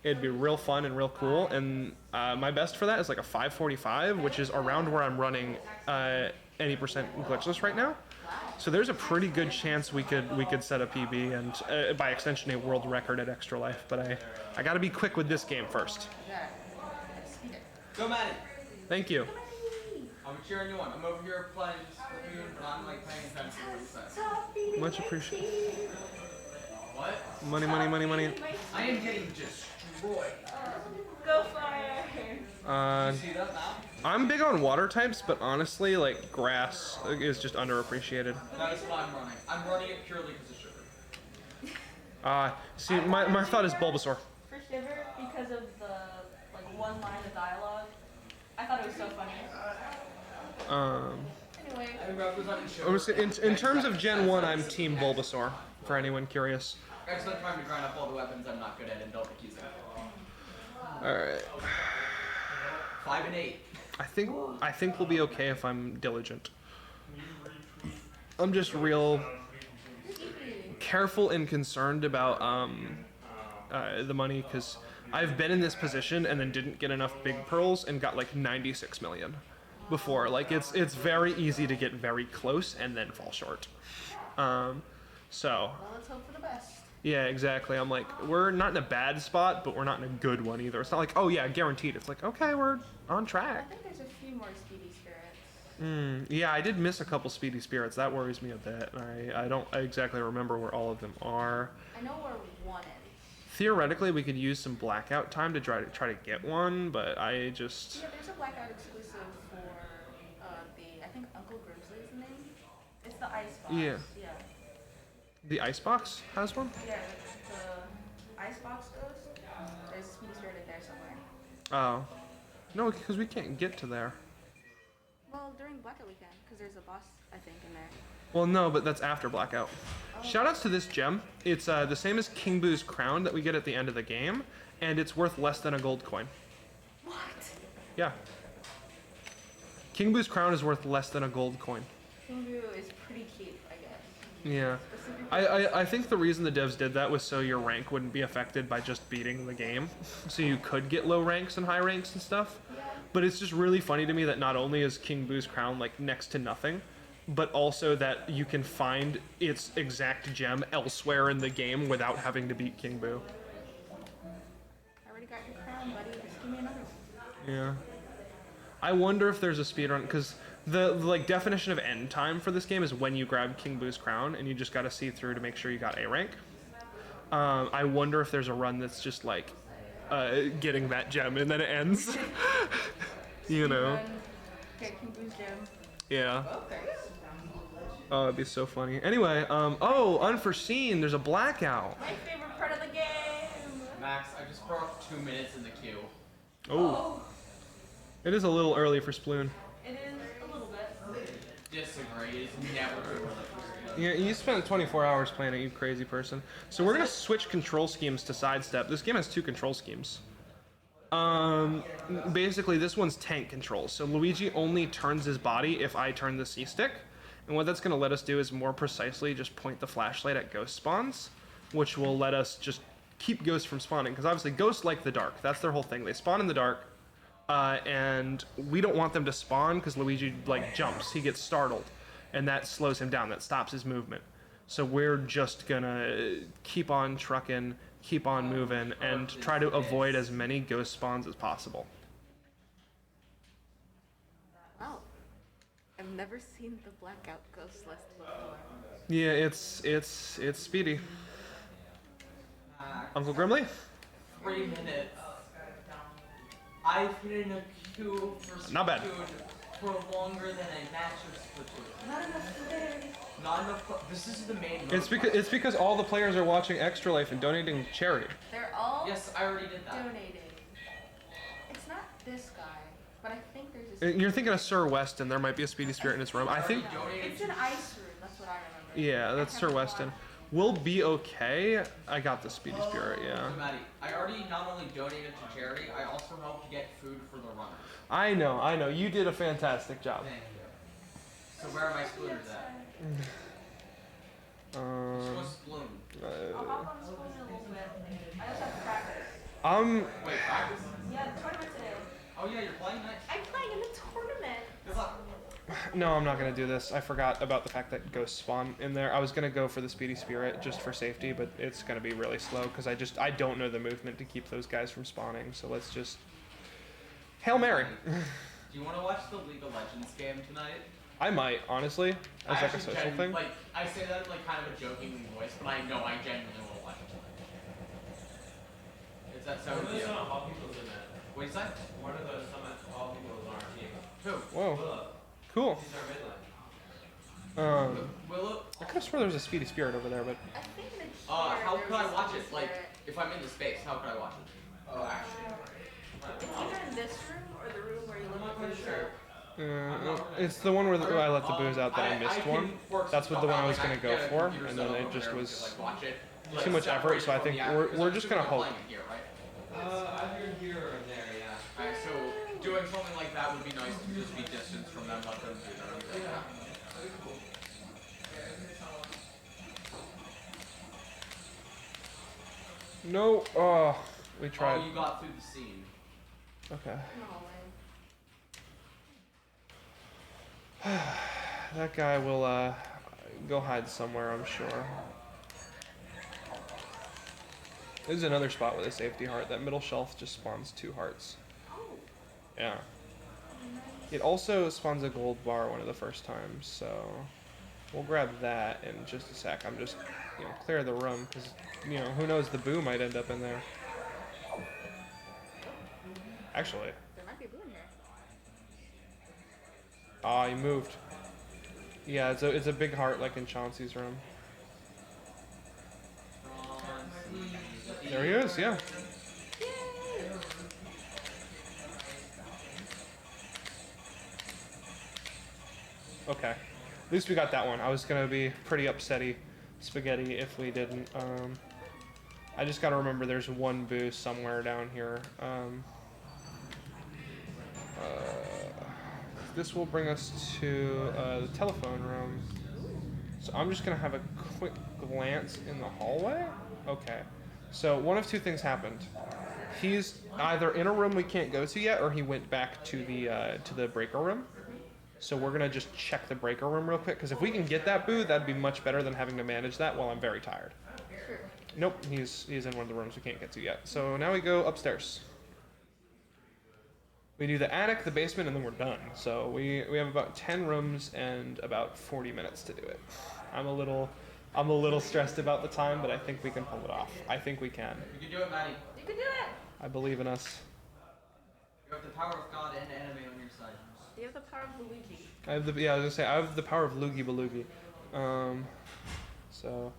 it'd be real fun and real cool. And my best for that is like a 545, which is around where I'm running any percent glitchless right now. So there's a pretty good chance we could set a PB and by extension a world record at Extra Life. But I got to be quick with this game first. Yeah. Speed it. Go Maddie! Thank you. I'm cheering you on. I'm over here playing just with you, but I'm like paying attention to what you say. Much appreciated. What? Money, money, money, money. I am getting destroyed. Go fire! See that now? I'm big on water types, but honestly, like grass is just underappreciated. That is why I'm running. I'm running it purely because of sugar. See, my thought is Bulbasaur. For Shiver, because of the like one line of dialogue, I thought it was so funny. Anyway, I'm representing I sugar. was in terms of Gen 1, I'm Team Bulbasaur, for anyone curious. Excellent time to grind up all the weapons I'm not good at and don't accuse them. Alright. 5 and 8. I think we'll be okay if I'm diligent. I'm just real careful and concerned about the money, because I've been in this position and then didn't get enough big pearls and got like 96 million before. Like it's very easy to get very close and then fall short. So well, let's hope for the best. yeah, exactly. I'm like, we're not in a bad spot, but we're not in a good one either. It's not like, oh yeah, guaranteed. It's like, okay, we're on I track. think there's a few more Speedy Spirits. Yeah, I did miss a couple Speedy Spirits. That worries me a bit. I don't exactly remember where all of them are. I know where one is. Theoretically, we could use some blackout time to try to get one, but I just Yeah, there's a Blackout exclusive for I think Uncle Grimsley is the name. Yeah. Yeah. The icebox has one? Yeah, the icebox goes. There's a speed spirit in there somewhere. Oh. No, because we can't get to there. Well, during Blackout we can, because there's a boss, I think, in there. Well, no, but that's after Blackout. Oh. Shoutouts to this gem. It's the same as King Boo's crown that we get at the end of the game, and it's worth less than a gold coin. What? Yeah. King Boo's crown is worth less than a gold coin. King Boo is pretty cheap, I guess. Yeah. I think the reason the devs did that was so your rank wouldn't be affected by just beating the game. So you could get low ranks and high ranks and stuff. But it's just really funny to me that not only is King Boo's crown like next to nothing, but also that you can find its exact gem elsewhere in the game without having to beat King Boo. I already got your crown, buddy. Just give me another one. Yeah. I wonder if there's a speedrun, because the like definition of end time for this game is when you grab King Boo's crown, and you just got to see through to make sure you got A rank. I wonder if there's a run that's just like getting that gem and then it ends. You know? Get King Boo's gem. Yeah. Okay. Oh, it'd be so funny. Anyway, oh, unforeseen. There's a blackout. My favorite part of the game. Max, I just broke 2 minutes in the queue. Oh. It is a little early for Sploon. It is a little bit. Disagree. It's never too early. Yeah, you spent 24 hours playing it, you crazy person. So we're gonna switch control schemes to sidestep. This game has 2 control schemes. Basically this one's tank controls. So Luigi only turns his body if I turn the C stick. And what that's gonna let us do is more precisely just point the flashlight at ghost spawns, which will let us just keep ghosts from spawning. Because obviously ghosts like the dark. That's their whole thing. They spawn in the dark. And we don't want them to spawn because Luigi like jumps. He gets startled. And that slows him down. That stops his movement. So we're just gonna keep on trucking, keep on moving, and try to avoid as many ghost spawns as possible. Wow. I've never seen the blackout ghost list before. Yeah, it's speedy. Uncle Grimley? 3 minutes. I've been in a queue for Not bad. Splatoon for longer than a match of Splatoon. Not enough today. Not enough. This is the main. It's because all the players are watching Extra Life and donating to charity. They're all Yes, I already did that. donating. It's not this guy, but I think there's a You're thinking of Sir Weston. There might be a Speedy Spirit in his room. I think. It's an ice room, that's what I remember. Yeah, that's Sir Weston. We'll be okay. I got the Speedy Spirit. Yeah. So Maddie, I already not only donated to charity, I also helped get food for the runners. I know. You did a fantastic job. Thank you. So where are my spooners at? So what's Sploon? I'll hop on school in a little bit. I also have to practice. Wait, practice? Yeah, the tournament today. Oh yeah, you're playing nice. I'm playing in the tournament. Good luck. No, I'm not gonna do this. I forgot about the fact that ghosts spawn in there. I was gonna go for the Speedy Spirit just for safety, but it's gonna be really slow because I don't know the movement to keep those guys from spawning. So let's just Hail Mary. Do you want to watch the League of Legends game tonight? I might honestly, as like a actually social thing. Like I say that in like kind of a joking voice, but I know I genuinely want to watch it tonight. Is that so? One of the all people's in it. What do you say? One of the summit all people's on our team. Who? Whoa, Willow. cool. He's our midline. Willow? I could have swore there was a Speedy Spirit over there, but I think in the chair, How there could I was watch a it? Like, spirit. if I'm in the space, how could I watch it? Oh, actually. It's either in this room or the room where you I'm look not at quite the sure. it's the one where I let the booze out that I missed can one. work That's what some the one stuff I was out, gonna like, go get a for, computer and set then up it over just there, we was could, like, watch it, too much separate effort, so I from think the actors, we're 'cause just I'm gonna assuming hope. you're playing it here, right? Either here or there, yeah. Alright, so doing something like that would be nice to just be distance from them, let them do their own thing. That'd be cool. No, oh, we Oh, tried. you got through the scene. Okay. No way. That guy will go hide somewhere, I'm sure. There's another spot with a safety heart. That middle shelf just spawns 2 hearts. Yeah. It also spawns a gold bar one of the first times, so we'll grab that in just a sec. I'm just, clear the room because, who knows, the boo might end up in there. Actually. There might be a boo in here. Ah, he moved. Yeah, it's a big heart like in Chauncey's room. There he is, yeah. Okay. At least we got that one. I was gonna be pretty upsetty spaghetti if we didn't. I just gotta remember there's one boost somewhere down here. This will bring us to the telephone room. So I'm just gonna have a quick glance in the hallway. Okay. So one of two things happened. He's either in a room we can't go to yet, or he went back to the breaker room. So we're gonna just check the breaker room real quick, because if we can get that boo, that'd be much better than having to manage that while I'm very tired. Sure. Nope, he's in one of the rooms we can't get to yet. So now we go upstairs. We do the attic, the basement, and then we're done. So we have about 10 rooms and about 40 minutes to do it. I'm a little stressed about the time, but I think we can pull it off. I think we can. You can do it, Maddie. You can do it! I believe in us. You have the power of God and anime on your side. You have the power of Luigi. I was gonna say I have the power of Loogie Baloogie. So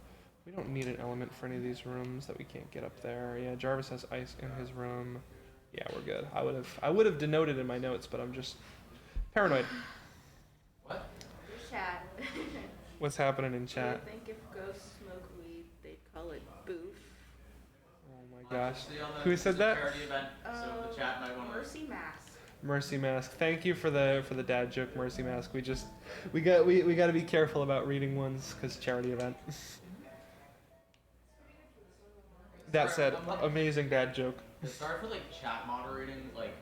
we don't need an element for any of these rooms that we can't get up there. Yeah, Jarvis has ice in his room. Yeah, we're good. I would have denoted in my notes, but I'm just paranoid. What? Chat. What's happening in chat? I think if ghosts smoke weed, they'd call it boof. Oh my gosh. Actually, on the- Who said it's a that? charity event, so the chat might want to. Mercy Mask. Mercy Mask. Thank you for the dad joke, Mercy Mask. We got to be careful about reading ones because charity event. That said, amazing dad joke. Sorry for like chat moderating, like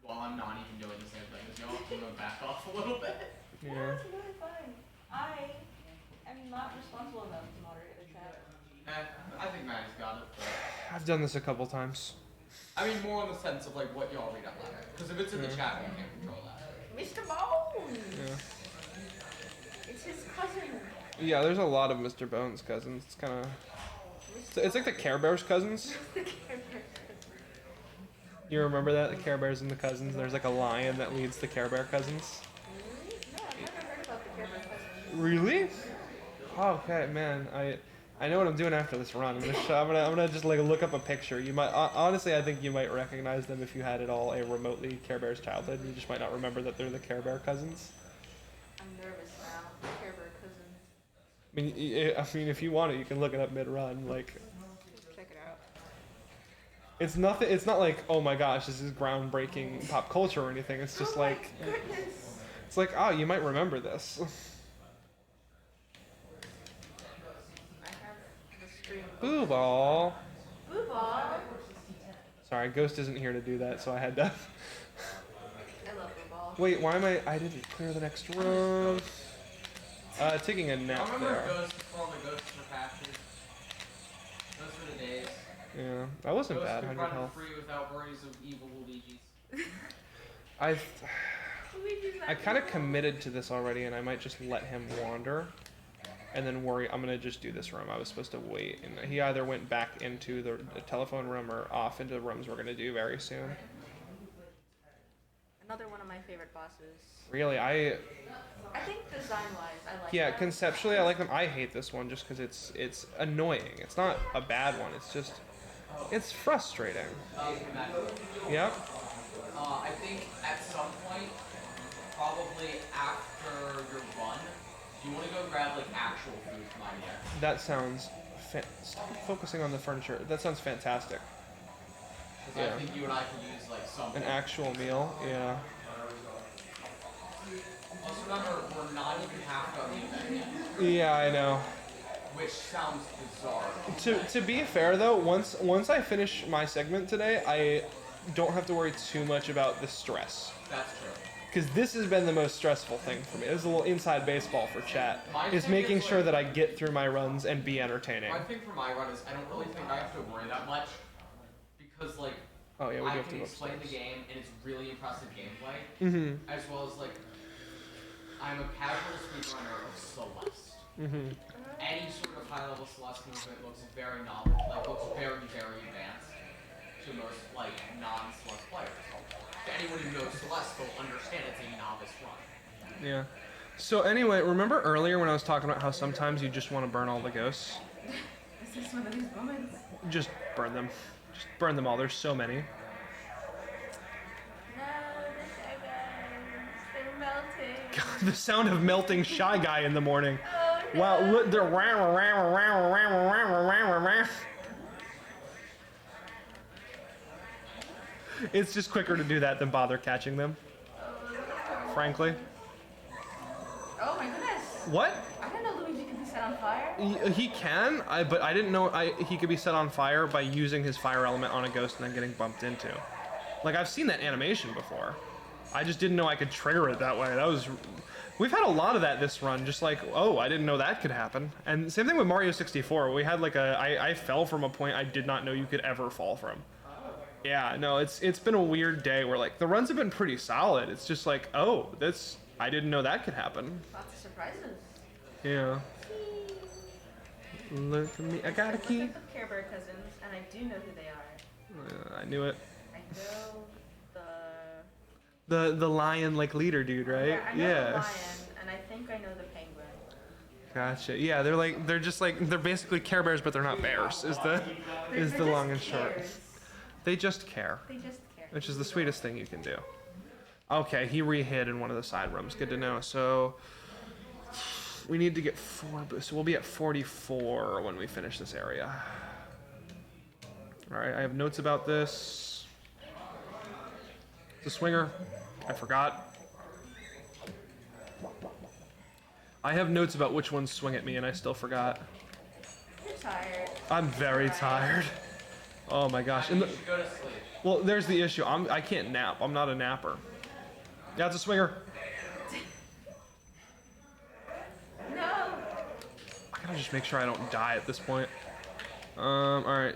while I'm not even doing the same thing as y'all. I'm gonna back off a little bit. Yeah. No, it's really fine. I am not responsible enough to moderate the chat. I think Maddie's got it. But I've done this a couple times. I mean, more in the sense of like what y'all read out loud. Because if it's in the chat, we can't control that. Mr. Bones! Yeah. It's his cousin. Yeah, there's a lot of Mr. Bones cousins. It's kind of it's like the Care Bears cousins. You remember that? The Care Bears and the cousins? There's like a lion that leads the Care Bear cousins. No, I've never heard about the Care Bear cousins. Really? Oh, okay, man. I know what I'm doing after this run. I'm gonna just like look up a picture. You might honestly, I think you might recognize them if you had at all a remotely Care Bears childhood. You just might not remember that they're the Care Bear cousins. I'm nervous now. Care Bear cousins. I mean, if you want it, you can look it up mid-run. Like, Check it out. it's nothing. It's not like, oh my gosh, this is groundbreaking pop culture or anything. It's just like, Goodness. it's like, oh, you might remember this. I have the stream. Boo ball. Boo ball. Sorry, Ghost isn't here to do that, so I had to. I love boo ball. Wait, why am I didn't clear the next room. Taking a nap I remember there. Ghosts before all the Ghosts were patches. Those were the days. Yeah, that wasn't Ghosts bad. could 100 run health. free without worries of evil Luigi's. Luigi's I kind of committed to this already, and I might just let him wander, and then worry. I'm gonna just do this room. I was supposed to wait, and he either went back into the telephone room or off into the rooms we're gonna do very soon. Another one of my favorite bosses. Really, I think design-wise, I like yeah, that. conceptually I like them. I hate this one just because it's annoying. It's not a bad one. It's just it's frustrating. Yep. I think at some point, probably after your run, you want to go grab like actual food from IDX. That sounds. Stop focusing on the furniture. That sounds fantastic. Because I think you and I could use like something. An actual meal. Yeah. Also remember, we're not even half done the event yet. Yeah, I know. Which sounds bizarre. To be fair though, once I finish my segment today, I don't have to worry too much about the stress. That's true. Because this has been the most stressful thing for me. This is a little inside baseball for chat. My Is thing making is, sure like- that I get through my runs and be entertaining. My thing for my run is I don't really think I have to worry that much because like Oh yeah, we do I have to can go explain upstairs. the game and it's really impressive gameplay, Mm-hmm. as well as like I'm a casual speedrunner of Celeste. Mm-hmm. Any sort of high level Celeste movement looks very novel, like looks very, very advanced to most like non-Celeste players. To anyone who knows Celeste will understand it's a novice run. Yeah. So anyway, remember earlier when I was talking about how sometimes you just want to burn all the ghosts? Is this one of these moments? Just burn them. Just burn them all. There's so many. No, the Shy Guys. They're melting. God, the sound of melting Shy Guy in the morning. Oh no. Wow, look, they're It's just quicker to do that than bother catching them, frankly. Oh my goodness. What? I didn't know Luigi could be set on fire. He can, but I didn't know he could be set on fire by using his fire element on a ghost and then getting bumped into. Like, I've seen that animation before. I just didn't know I could trigger it that way. We've had a lot of that this run, just like, oh, I didn't know that could happen. And same thing with Mario 64. We had like I fell from a point I did not know you could ever fall from. Yeah, no, it's been a weird day where like the runs have been pretty solid. It's just like, oh, I didn't know that could happen. Lots of surprises. Yeah. Look at me, I got a key. Look at the Care Bear cousins, and I do know who they are. I knew it. I know The lion like leader dude, right? Yeah, I know the lion, and I think I know the penguin. Gotcha. Yeah, they're basically Care Bears, but they're not bears. Is the long and short. Cares. They just care, They just care. which is the sweetest thing you can do. Okay, he re-hid in one of the side rooms. Good to know. So we need to get 4 boosts. So we'll be at 44 when we finish this area. All right, I have notes about this. The swinger. I forgot. I have notes about which ones swing at me, and I still forgot. You're tired. I'm very tired. Oh my gosh. And You should go to sleep. well, there's the issue. I can't nap. I'm not a napper. Yeah, it's a swinger. No. I gotta just make sure I don't die at this point. All right.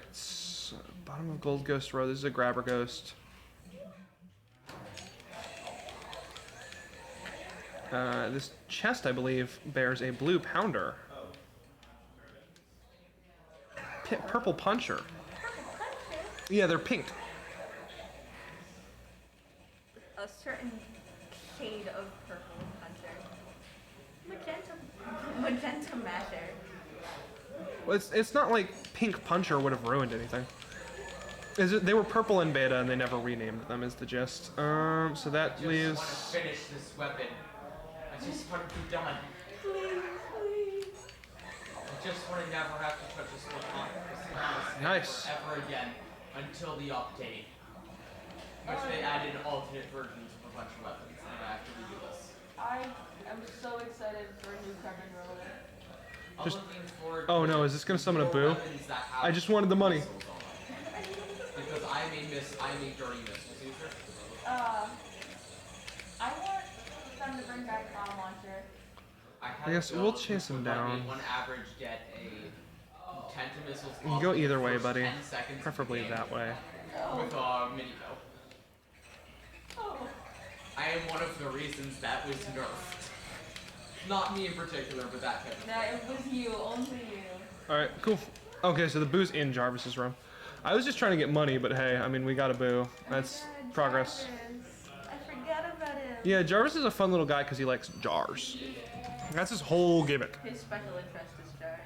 Bottom of Gold Ghost Row. This is a grabber ghost. This chest, I believe, bears a blue pounder. Purple puncher. Yeah, they're pink. A certain shade of purple puncher. Magenta masher. Well, it's not like pink puncher would have ruined anything. They were purple in beta and they never renamed them. Is the gist. So that leaves. I just want to finish this weapon. I just want to be done. Please. I just want to never have to touch this weapon Nice. ever again until the update. Which they added alternate versions of a bunch of weapons, and I have to redo this. I am so excited for a new carbon roller. I'm Just- looking forward Oh to no, is this gonna summon a more boo? weapons that have I just wanted the money. missiles on them. Because I'm a dirty missile user. I want them to bring back bomb launcher. I guess we'll chase him down. On average, get a 10 to missiles. You can go off in either the way, first buddy. 10 seconds of the Preferably game that way. With Miniko. Oh. I am one of the reasons that was nerfed. Not me in particular, but that type of No, it was you, only you. All right, cool. Okay, so the boo's in Jarvis's room. I was just trying to get money, but hey, I mean, we got a boo. That's Oh my God, progress. Jarvis. I forgot about him. Yeah, Jarvis is a fun little guy because he likes jars. That's his whole gimmick. His special interest is jars.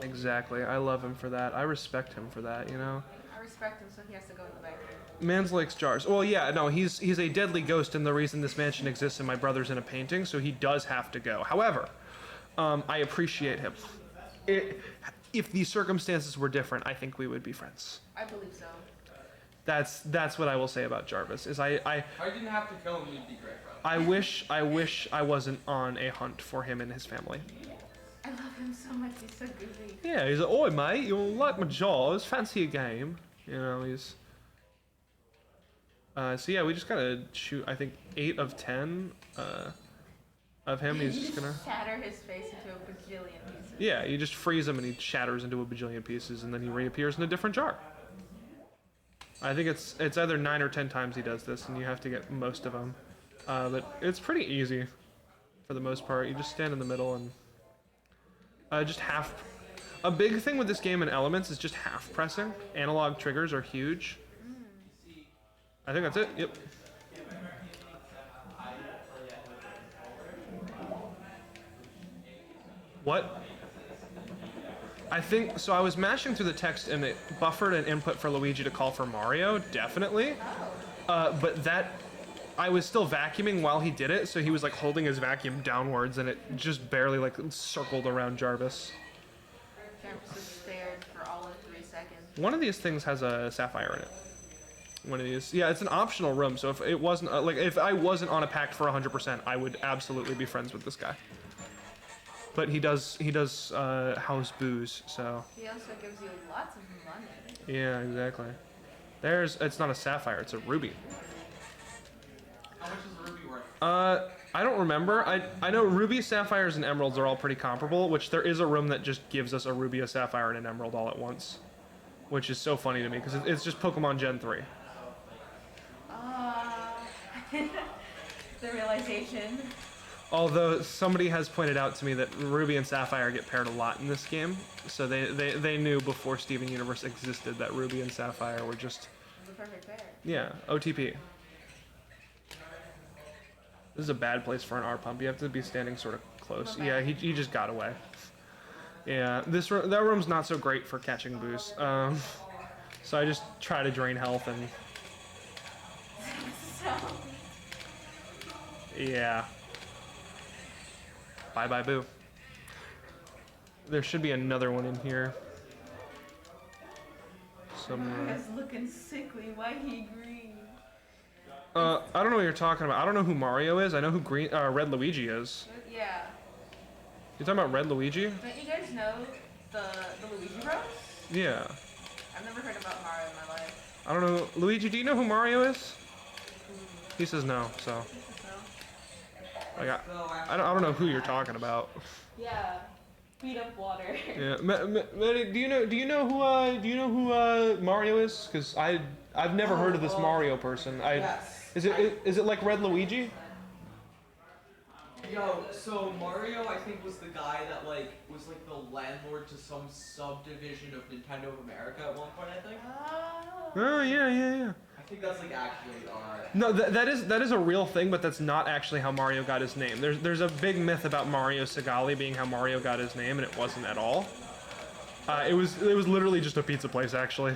Exactly. I love him for that. I respect him for that, you know? I respect him, so he has to go in the back room. Mans likes jars. Well, yeah, no, he's a deadly ghost, and the reason this mansion exists and my brother's in a painting, so he does have to go. However, I appreciate him. If the circumstances were different, I think we would be friends. I believe so. That's what I will say about Jarvis. Is I If I didn't have to kill him, we'd be great friends. I wish I wasn't on a hunt for him and his family. I love him so much, he's so goofy. Yeah, he's like, oi mate, you like my jaws? Fancy a game? You know, he's. So yeah, we just gotta shoot. I think 8 of 10 of him. He's just gonna. Shatter his face into a bajillion pieces. Yeah, you just freeze him and he shatters into a bajillion pieces, and then he reappears in a different jar. I think it's either 9 or 10 times he does this, and you have to get most of them. But it's pretty easy, for the most part. You just stand in the middle and just half. A big thing with this game and elements is just half pressing. Analog triggers are huge. I think that's it. Yep. What? I think so. I was mashing through the text and it buffered an input for Luigi to call for Mario, definitely. But that I was still vacuuming while he did it, so he was like holding his vacuum downwards, and it just barely like circled around Jarvis. Jarvis was stared for all of 3 seconds. One of these things has a sapphire in it. One of these, yeah, it's an optional room. So if it wasn't like if I wasn't on a pact for 100%, I would absolutely be friends with this guy. But he does house booze, so. He also gives you lots of money. Yeah, exactly. It's not a sapphire, it's a ruby. How much is the ruby worth? I don't remember. I know ruby, sapphires, and emeralds are all pretty comparable, which there is a room that just gives us a ruby, a sapphire, and an emerald all at once. Which is so funny to me, because it's just Pokemon Gen 3. The realization. Although somebody has pointed out to me that Ruby and Sapphire get paired a lot in this game, so they knew before Steven Universe existed that Ruby and Sapphire were just... The perfect pair. Yeah, OTP. This is a bad place for an R-pump. You have to be standing sort of close. Yeah, he just got away. Yeah, that room's not so great for catching boost. So I just try to drain health and... Yeah. Bye-bye, boo. There should be another one in here. Somewhere. Mario's looking sickly. Why he green? I don't know what you're talking about. I don't know who Mario is. I know who Red Luigi is. Yeah. You talking about Red Luigi? Don't you guys know the Luigi Bros? Yeah. I've never heard about Mario in my life. I don't know. Luigi, do you know who Mario is? He says no, so. Like, I don't know who you're talking about. Yeah. Beat up water. Yeah, Maddie, do you know who Mario is? Because I've never heard of this Mario person. Yes. Is it like Red Luigi? Yo, so Mario, I think, was the guy that was the landlord to some subdivision of Nintendo of America at one point. I think. Oh yeah. I think that's actually. No, that is a real thing, but that's not actually how Mario got his name. There's a big myth about Mario Segali being how Mario got his name, and it wasn't at all. It was literally just a pizza place, actually.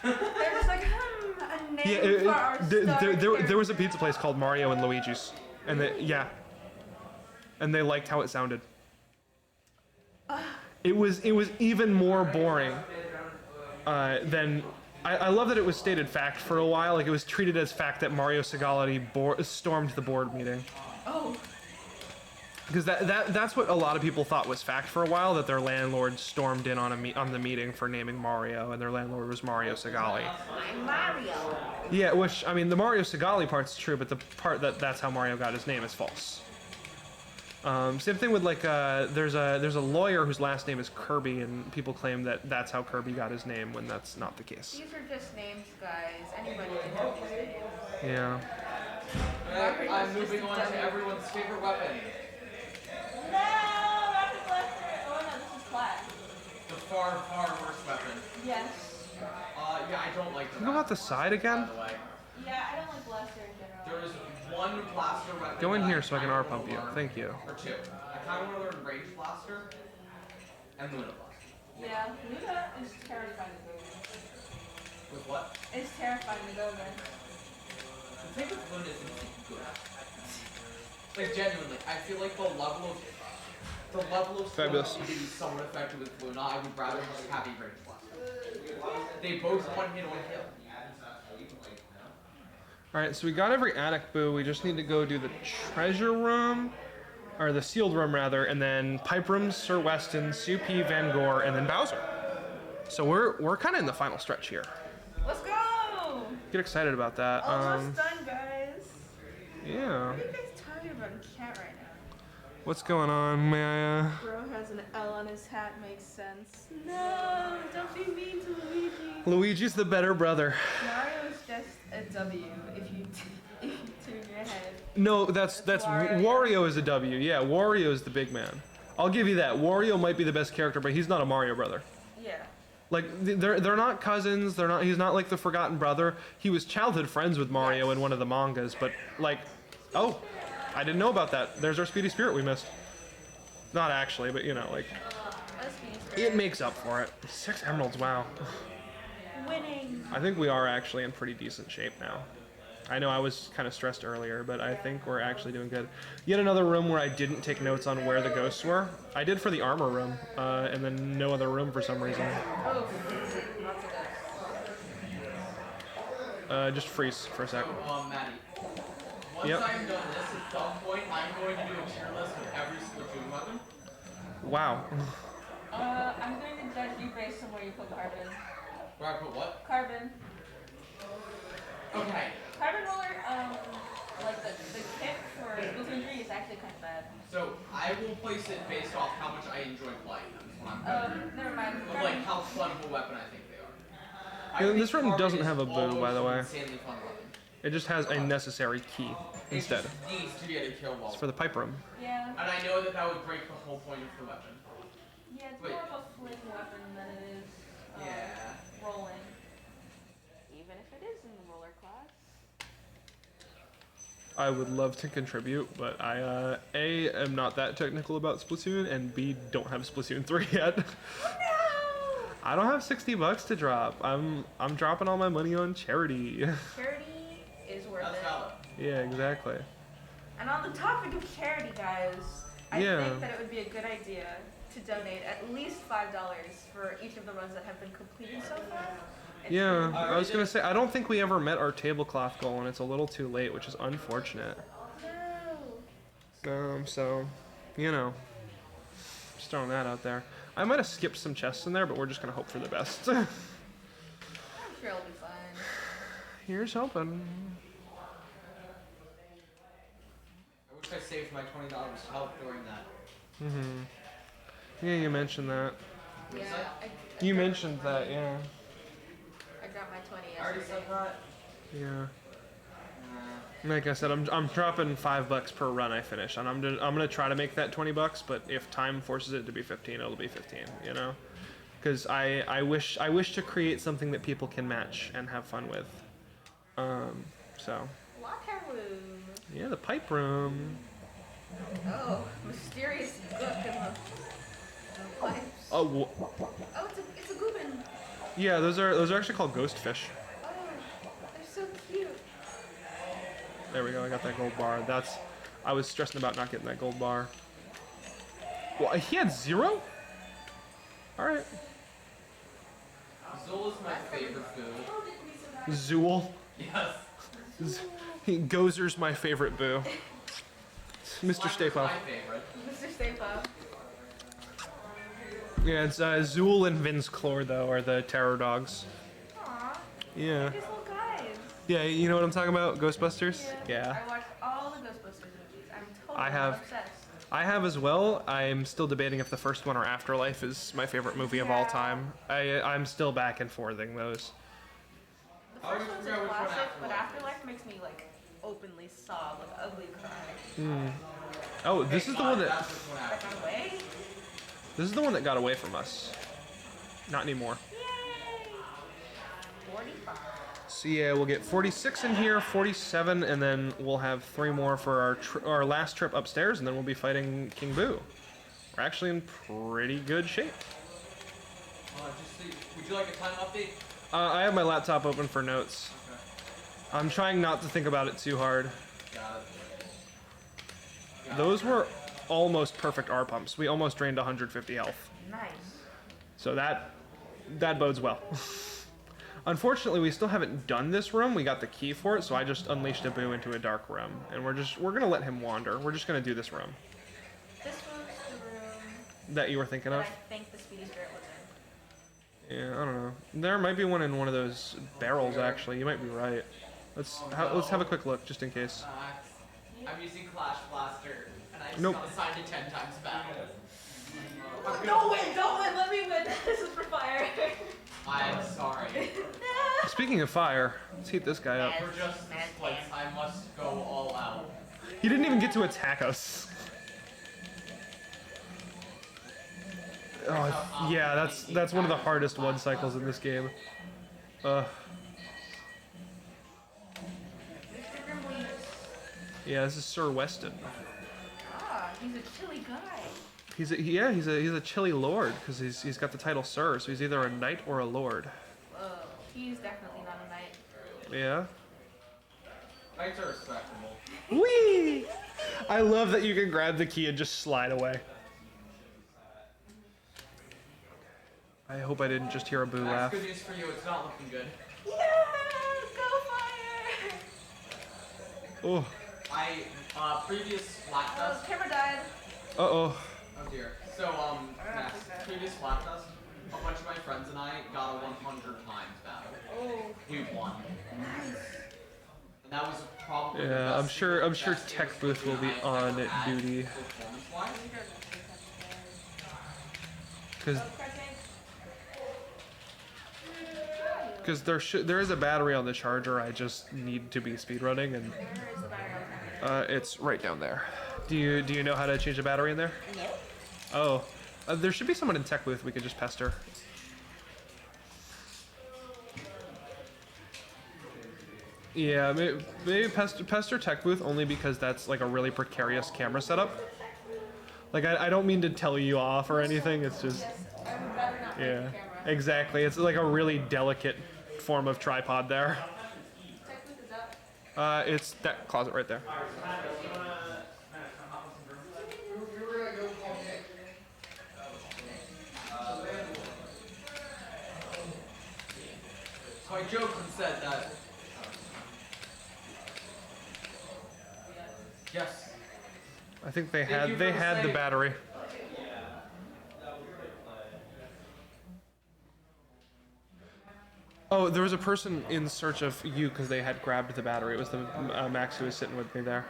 They're just like, a name for our there was a pizza place called Mario and Luigi's, and and they liked how it sounded. It was even more boring than. I love that it was stated fact for a while. Like, it was treated as fact that Mario Segali stormed the board meeting. Oh. Because that's what a lot of people thought was fact for a while, that their landlord stormed in on the meeting for naming Mario, and their landlord was Mario Segali. I'm Mario. Yeah, which, I mean, the Mario Segali part's true, but the part that's how Mario got his name is false. Same thing with there's a lawyer whose last name is Kirby, and people claim that that's how Kirby got his name when that's not the case. These are just names, guys. Anybody can have these names. Yeah. I'm moving on to everyone's favorite weapon. No, that's a blaster. Oh no, this is flat. The far, far worse weapon. Yes. Yeah, I don't like the. Can you go out the side again? By the way. Yeah, I don't like blaster in general. There is one blaster weapon. Go in that here so I can kinda R-pump you. wanna learn, Thank you. Or two. I kind of want to learn range blaster and Luna blaster. Yeah, Luna is terrifying to go against. With what? It's terrifying to go against. The thing with Luna isn't good. Like, genuinely, I feel like the level of Fabulous. skill to be somewhat effective with Luna, I would rather just have a range blaster. They both one hit, one kill. Alright, so we got every attic boo. We just need to go do the treasure room, or the sealed room rather, and then pipe rooms, Sir Weston, Supi, Van Gore, and then Bowser. So we're kind of in the final stretch here. Let's go! Get excited about that. Almost done, guys. Yeah. What are you guys talking about a cat right now? What's going on, may I? Bro has an L on his hat, makes sense. No, don't be mean to Luigi. Luigi's the better brother. Mario's just a W if you turn your head. No, that's Wario is a W. Yeah, Wario is the big man. I'll give you that. Wario might be the best character, but he's not a Mario brother. Yeah. Like, they're not cousins. He's not like the forgotten brother. He was childhood friends with Mario in one of the mangas, but like, oh, I didn't know about that. There's our Speedy Spirit we missed. Not actually, but you know, like, Let's be it makes up for it. 6 emeralds, wow. winning. I think we are actually in pretty decent shape now. I know I was kind of stressed earlier, but I think we're actually doing good. Yet another room where I didn't take notes on where the ghosts were. I did for the armor room, and then no other room for some reason. Oh, lots of ghosts. Just freeze for a sec. Maddie. Once Yep. I'm done this, at some point, I'm going to do a tier list of every Splatoon weapon. Wow. I'm going to judge you based on where you put carbon. Where I put what? Carbon. Okay. Carbon roller, like the kit for Splatoon 3 is actually kind of bad. So I will place it based off how much I enjoy playing them. When I'm done. Never mind. Of like how fun of a weapon I think they are. Yeah, I think this room carbon doesn't is have a boo, almost by the an way. Insanely fun weapon. It just has a necessary key It instead. just needs to be at a kill wall. It's for the pipe room. Yeah. And I know that would break the whole point of the weapon. Yeah, it's Wait. more of a fling weapon than it is Yeah. rolling. Even if it is in the roller class. I would love to contribute, but I A, am not that technical about Splatoon, and B, don't have Splatoon 3 yet. No! I don't have $60 to drop. I'm dropping all my money on charity. Charity is worth That's it. valid. Yeah, exactly. And on the topic of charity, guys, I Yeah. think that it would be a good idea to donate at least $5 for each of the runs that have been completed so far. Yeah, I was gonna say, I don't think we ever met our tablecloth goal, and it's a little too late, which is unfortunate. No. So, you know, just throwing that out there. I might have skipped some chests in there, but we're just gonna hope for the best. I'm sure it'll be fine. Here's hoping. I wish I saved my $20 to help during that. Yeah, you mentioned that. Yeah, You mentioned that, yeah. I got my 20 I already yesterday. said that. Yeah. Like I said, I'm dropping $5 per run I finish, and I'm gonna try to make that $20. But if time forces it to be 15, it'll be 15. You know, because I wish to create something that people can match and have fun with. So Locker room. yeah, the pipe room. Oh, mysterious gook in the pipes. Oh, Oh, it's a goobin. yeah, those are actually called ghost fish. Oh, they're so cute. There we go. I got that gold bar. I was stressing about not getting that gold bar. Well, he had 0. All right, Zool is my favorite food. Zool. Yes. Gozer's my favorite boo. Mr. Stay Puft. My favorite. Mr. Stay Puft. Yeah, it's Zool and Vince Clore though are the terror dogs. Aw, Yeah. these little guys. Yeah, you know what I'm talking about? Ghostbusters? Yeah. I watched all the Ghostbusters movies. I'm totally I have. obsessed. I have as well. I'm still debating if the first one or Afterlife is my favorite movie of all Yeah. time. I'm still back and forthing those. The I first always one's a forget which one classic, but Afterlife Afterlife makes me like openly sob, like ugly cry. Oh, this is the one that That's which one That got away? this is the one that got away from us. Not anymore. Yay! 45. So yeah, we'll get 46 in here, 47, and then we'll have 3 more for our last trip upstairs, and then we'll be fighting King Boo. We're actually in pretty good shape. Would you like a time update? I have my laptop open for notes. I'm trying not to think about it too hard. Got it. Those were almost perfect R pumps. We almost drained 150 health. Nice. So that bodes well. Unfortunately, we still haven't done this room. We got the key for it, so I just unleashed a Boo into a dark room, and we're gonna let him wander. We're just gonna do this room This one's the room that you were thinking that of. I think the Speedy Spirit was in. Yeah, I don't know. There might be one in one of those barrels. Actually, you might be right. Let's have a quick look just in case. I'm using Clash Blaster, and I just Nope. got assigned to 10 times battle. Don't win! Don't win! Let me win! This is for fire. I'm sorry. Speaking of fire, let's heat this guy up. For just this place, I must go all out. He didn't even get to attack us. Oh, yeah, that's one of the hardest one cycles in this game. Yeah, this is Sir Weston. Ah, he's a chilly guy. He's a chilly lord because he's got the title Sir, so he's either a knight or a lord. Whoa, he's definitely not a knight. Yeah. Knights are respectable. Whee! I love that you can grab the key and just slide away. I hope I didn't just hear a boo That's laugh. good news for you. It's not looking good. Yeah, go fire! Oh. Previous flat Oh, dust. camera died. Uh-oh. Oh dear. So, previous flat dust, a bunch of my friends and I got a 100 times battle. Oh. We won. Nice. And that was probably the Yeah, best I'm sure best Tech game Booth will be I've on ever had duty. performance-wise. Because there is a battery on the charger. I just need to be speedrunning, and Where is the battery on the it's right down there. Do you know how to change a battery in there? No. Oh, there should be someone in Tech Booth we could just pester. Yeah, maybe pester Tech Booth only because that's like a really precarious camera setup. Like I don't mean to tell you off or anything. It's just I would rather not break yeah, the camera. exactly. It's like a really delicate form of tripod there. Tech booth is up. It's that closet right there. So I joked and said that. Yes. I think they Thank you had for the saying- battery. Oh, there was a person in search of you because they had grabbed the battery. It was the Max who was sitting with me there.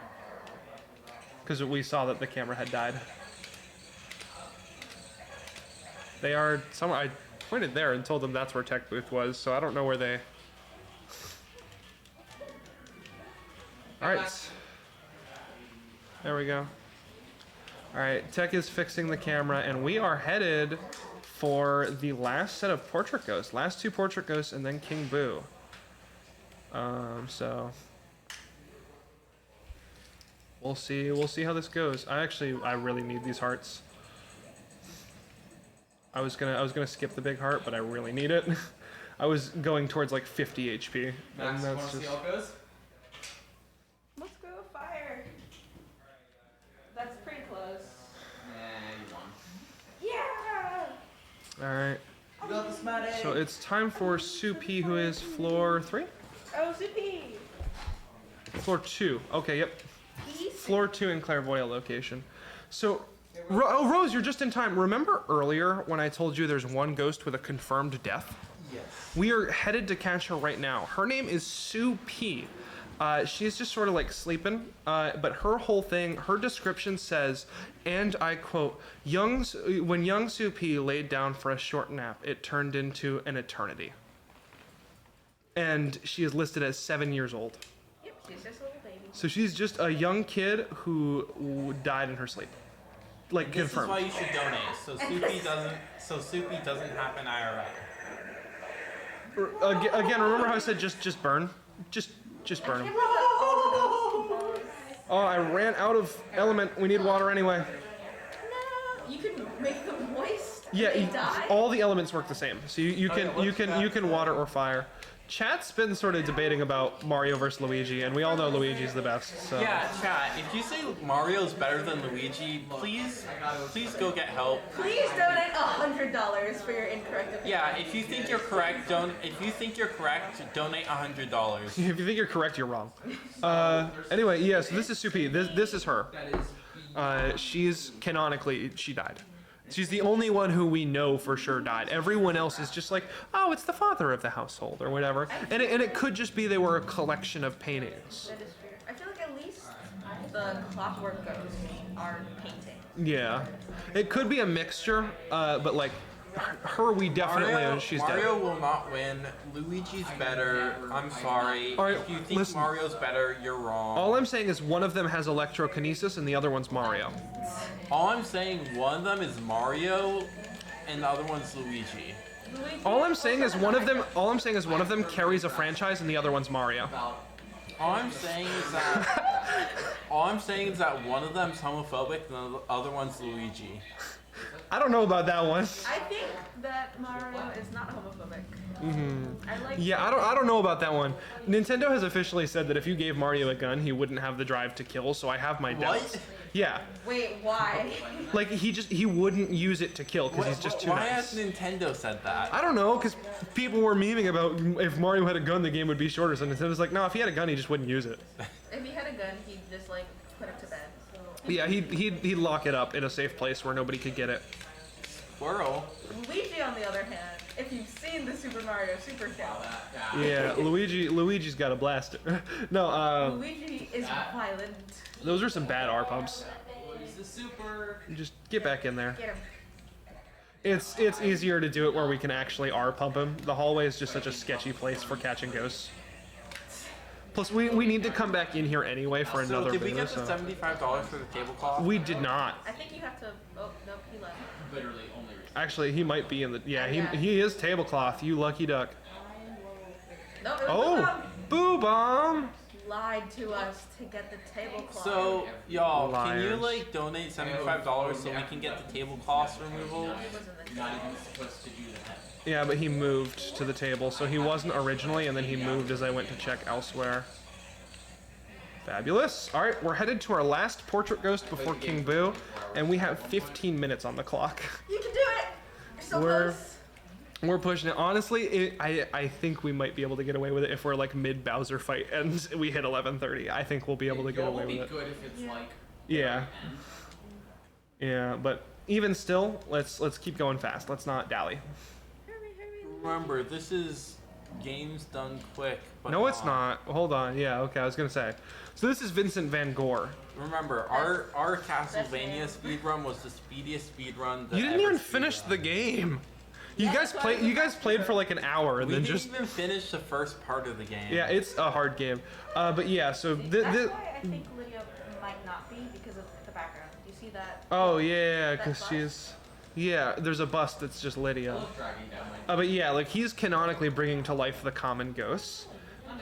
Because we saw that the camera had died. They are somewhere. I pointed there and told them that's where Tech Booth was, so I don't know where they. Alright. There we go. Alright, Tech is fixing the camera, and we are headed for the last set of Portrait Ghosts. Last two Portrait Ghosts, and then King Boo. So we'll see how this goes. I really need these hearts. I was gonna skip the big heart, but I really need it. I was going towards like 50 HP, Max, and wanna that's see just. how it goes? Let's go fire. That's pretty close. Nah, you won. Yeah. All right. You got this, Maddie. So it's time for Sue P, who is floor 3? Oh, Zippy. Floor 2. Okay, yep. East. Floor 2 in Clairvoyant location. So, oh, Rose, you're just in time. Remember earlier when I told you there's one ghost with a confirmed death? Yes. We are headed to catch her right now. Her name is Sue P. She's just sort of like sleeping, but her whole thing, her description says, and I quote, when young Sue P laid down for a short nap, it turned into an eternity. And she is listed as 7 years old. Yep, she's just a little baby. So she's just a young kid who died in her sleep. Like, This confirmed. is why you should donate, so Soupy doesn't happen IRL. Again, remember how I said just burn? Just burn him. Oh, I ran out of element. We need water anyway. No, you can make them moist. Yeah, They die. all the elements work the same. So you can water or fire. Chat's been sort of debating about Mario versus Luigi, and we all know Luigi's the best. So. Yeah, chat. If you say Mario's better than Luigi, please go get help. Please donate $100 for your incorrect opinion. Yeah, if you think you're correct, donate $100. If you think you're correct, you're wrong. Anyway, yeah. So this is Supi. This is her. She's canonically she died. She's the only one who we know for sure died. Everyone else is just like, oh, it's the father of the household or whatever. And it could just be they were a collection of paintings. That is true. I feel like at least the clockwork ghosts are painting. Yeah, it could be a mixture, but like her, we definitely know she's Mario dead. will not win. Luigi's better. I'm sorry. All right, if you think listen. Mario's better, you're wrong. All I'm saying is one of them has electrokinesis and the other one's Mario. All I'm saying, one of them is Mario, and the other one's Luigi. All I'm saying is one of them. All I'm saying is one of them carries a franchise and the other one's Mario. All I'm saying is that one of them's homophobic, and the other one's Luigi. I don't know about that one. I think that Mario is not homophobic. I like. Yeah, I don't know about that one. Nintendo has officially said that if you gave Mario a gun, he wouldn't have the drive to kill. So I have my doubts. What? Yeah, Wait, why? like he wouldn't use it to kill because he's just too Why nice. has Nintendo said that? I don't know, because people were memeing about if Mario had a gun, the game would be shorter. So Nintendo's like, no, if he had a gun, he just wouldn't use it. If he had a gun, he'd just like put it to bed. Yeah, he'd lock it up in a safe place where nobody could get it. Squirrel. Luigi, on the other hand, if you've seen the Super Mario Super Show, Yeah, Luigi's got a blaster. No, Luigi is violent. those are some bad R pumps. Use the super. You just get back in there. Get him. It's easier to do it where we can actually R pump him. The hallway is just such a sketchy place for catching ghosts. Plus, we need to come back in here anyway for So another did we video. get the So $75 for the tablecloth? we did not. I think you have to. Oh nope, he left. Literally only. Actually, he might be in the. Yeah, Yeah. he is tablecloth. You lucky duck. No, it was Oh, boo bomb. lied to us to get the tablecloth. So, y'all, can you Liars. like donate $75 so we can get the tablecloth removal? It wasn't the Not even supposed to do that. Yeah, but he moved to the table, so he wasn't originally, and then he moved as I went to check elsewhere. Fabulous. All right, we're headed to our last portrait ghost before King Boo, and we have 15 minutes on the clock. You can do it. You're so We're- close. We're pushing it. Honestly, I think we might be able to get away with it if we're like mid Bowser fight and we hit 11:30. I think we'll be able to get It away will be with it. good if it's like. Yeah. end. Yeah, but even still, let's keep going fast. Let's not dally. Remember, this is games done quick. But No, it's not. Hold on. Yeah, okay, I was gonna say. So this is Vincent Van Gogh. Remember, our Castlevania speedrun was the speediest speedrun that You didn't ever even finish speedrun. the game. You Yeah, guys that's why played. I You guys played for like an hour and We then didn't just. even finish the first part of the game. Yeah, it's a hard game. But yeah, so That's why I think Lydia might not be because of the background. Do you see that? Oh yeah, That because bust? she's. Yeah, there's a bust that's just Lydia. Dragging down my. But yeah, like he's canonically bringing to life the common ghosts,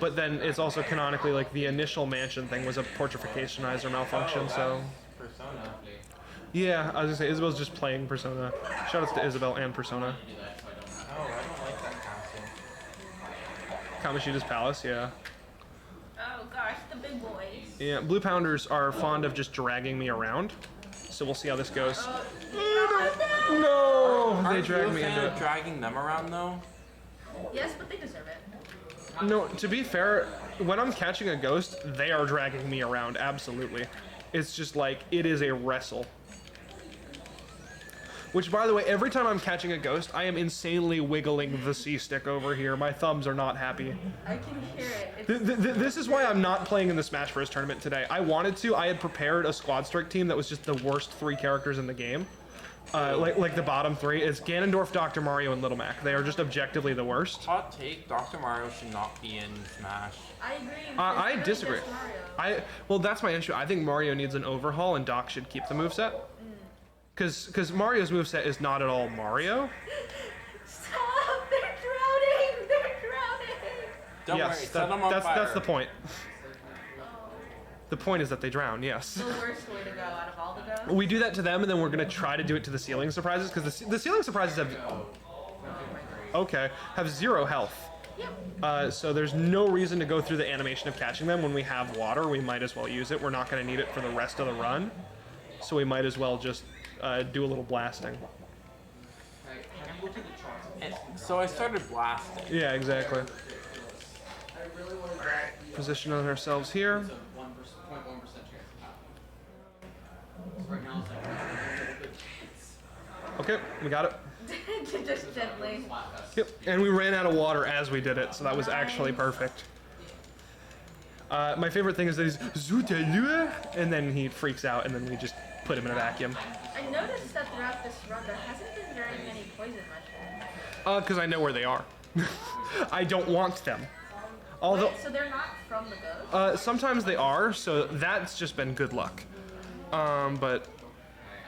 but then it's also canonically like the initial mansion thing was a portrificationizer malfunction. So Persona. yeah, I was gonna say Isabel's just playing Persona. Shoutouts to Isabel and Persona. Oh, I don't like that castle. Kamoshida's Palace, yeah. Oh gosh, the big boys. Yeah, Blue Pounders are fond of just dragging me around, so we'll see how this goes. No, they Aren't dragged you a me fan into of it. dragging them around though? Yes, but they deserve it. No, to be fair, when I'm catching a ghost, they are dragging me around, absolutely. It's just like, it is a wrestle. Which, by the way, every time I'm catching a ghost, I am insanely wiggling the C-stick over here. My thumbs are not happy. I can hear it. This is why I'm not playing in the Smash Bros. Tournament today. I wanted to. I had prepared a Squad Strike team that was just the worst 3 characters in the game. Like the bottom 3. It's Ganondorf, Dr. Mario, and Little Mac. They are just objectively the worst. Hot take: Dr. Mario should not be in Smash. I agree. I because disagree. they're just Mario. Well, that's my issue. I think Mario needs an overhaul, and Doc should keep the moveset. Because Mario's moveset is not at all Mario. Stop! They're drowning! They're drowning! Don't worry, Yes, set them on fire. that's the point. The point is that they drown, yes. The worst way to go out of all the ghosts. We do that to them, and then we're going to try to do it to the ceiling surprises, because the ceiling surprises have... Okay, have 0 health. Yep. So there's no reason to go through the animation of catching them. When we have water, we might as well use it. We're not going to need it for the rest of the run. So we might as well just do a little blasting. Have you looked at the charts? And so I started blasting. Yeah, exactly. I really wanted that. Position on ourselves here. It's a 1%, 0.1% chance of happening. So right now it's like. Okay, we got it. Just gently. Yep, and we ran out of water as we did it, so that was actually perfect. My favorite thing is that he's Zootalua, and then he freaks out, and then we just put him in a vacuum. I noticed that throughout this run there hasn't been very many poison mushrooms. Because I know where they are. I don't want them. Although, Wait, so they're not from the ghost? sometimes they are, so that's just been good luck. But,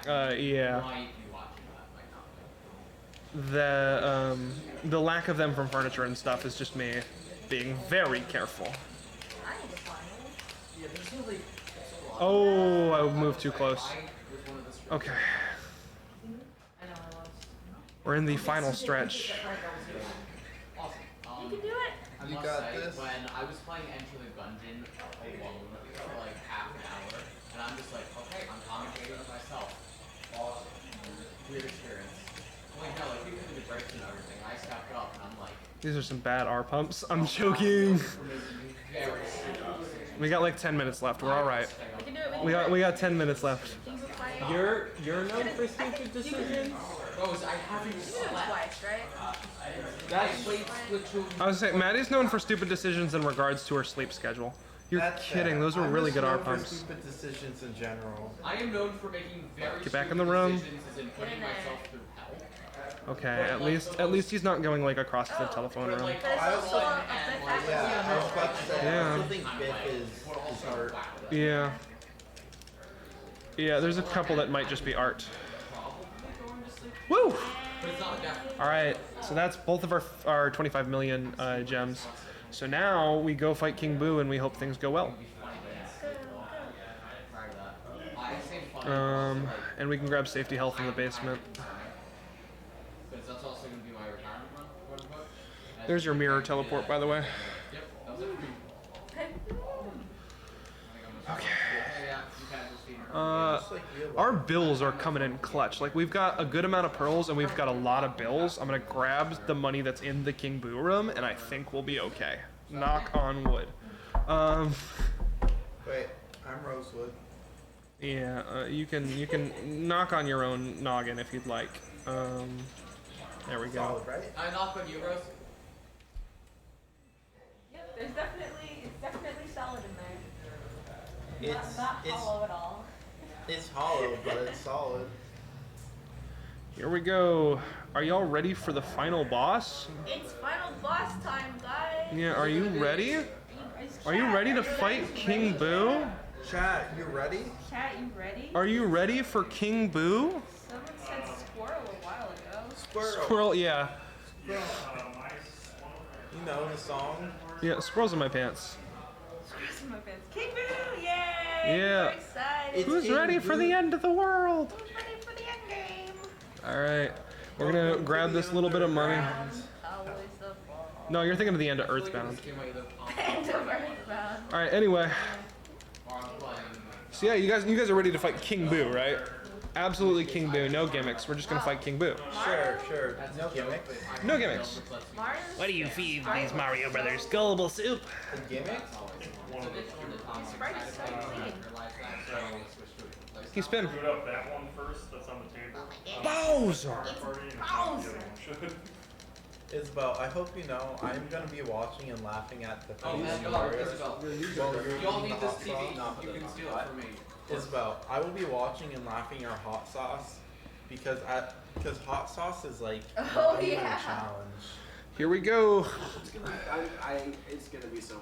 yeah. Might be watching that, might not be. The lack of them from furniture and stuff is just me being very careful. I need to find them. Yeah, there's no like. Oh, I moved too close. I was one of the Okay. And We're in the final stretch. Awesome. You can do it. I You must got say, this. when I was playing Enter the Gungeon alone for like half an hour, and I'm just like, okay, I'm commentating with myself. Awesome. Weird experience. Like, no, like, people do the breaks and everything. I stepped up, and I'm like, These are some bad R pumps. I'm joking. very We got like 10 minutes left. We're all right. We can do it. We got 10 minutes left. Kings of Fire. You're known for stupid decisions. Rose, I haven't You do it slept. twice, right? I played Splatoon. I was saying, Maddie's known for stupid decisions in regards to her sleep schedule. You're That's kidding. fair. Those were I'm really just good R known for pumps. stupid decisions in general. I am known for making very Get back in stupid the room. decisions as in putting myself through hell. Okay, at least he's not going like across the telephone But room. like, But it's I also also- a bit faster. Yeah, I was about to say, I Yeah. also think Biff is art. Yeah. Yeah, there's a couple that might just be art. Woo! But it's not definitely. All right, so that's both of our 25 million gems. So now we go fight King Boo and we hope things go well. I say fun. And we can grab safety health in the basement. Because that's also going to be my retirement run, quote unquote. There's your mirror teleport, by the way. Yep, that was it for me. Okay. Yeah, you guys will see. Our bills are coming in clutch. Like, we've got a good amount of pearls and we've got a lot of bills. I'm gonna grab the money that's in the King Boo room and I think we'll be okay. Knock on wood. Wait, I'm Rosewood. Yeah, you can knock on your own noggin if you'd like. There we go. Solid, right? I knock on you, Rose. Yep, it's definitely solid in there. It's Not hollow at all. it's hollow, but it's solid. Here we go. Are y'all ready for the final boss? It's final boss time, guys. Yeah, are you ready? Are you ready to fight King Boo? Chat, you ready? Chat, you ready? Are you ready for King Boo? Someone said squirrel a while ago. Squirrel, yeah. You know the song? Yeah, squirrels in my pants. Squirrels in my pants. King Boo! Yay! Yeah. I'm excited. It's Who's King ready for Boo. the end of the world? Who's ready for the end game? Alright, we're gonna grab this little bit of money. Always the fall. No, you're thinking of the end of Earthbound. End of Earthbound. Alright, anyway. So yeah, you guys are ready to fight King Boo, right? Absolutely King Boo, no gimmicks. We're just gonna fight King Boo. Sure. No gimmicks. No gimmicks. Mario's What do you feed these Mario Brothers? Gullible soup? A gimmick? Sprite is so clean. He spin. Boot up that one first. That's on the table. Bowser! Isabel, I hope you know I'm gonna be watching and laughing at the Oh, face Isabel, Isabel. while you're Y'all eating need the this hot TV. sauce. You can steal it from me. Isabel, I will be watching and laughing your hot sauce because hot sauce is like Oh, the ultimate yeah. challenge. Here we go. It's gonna be so.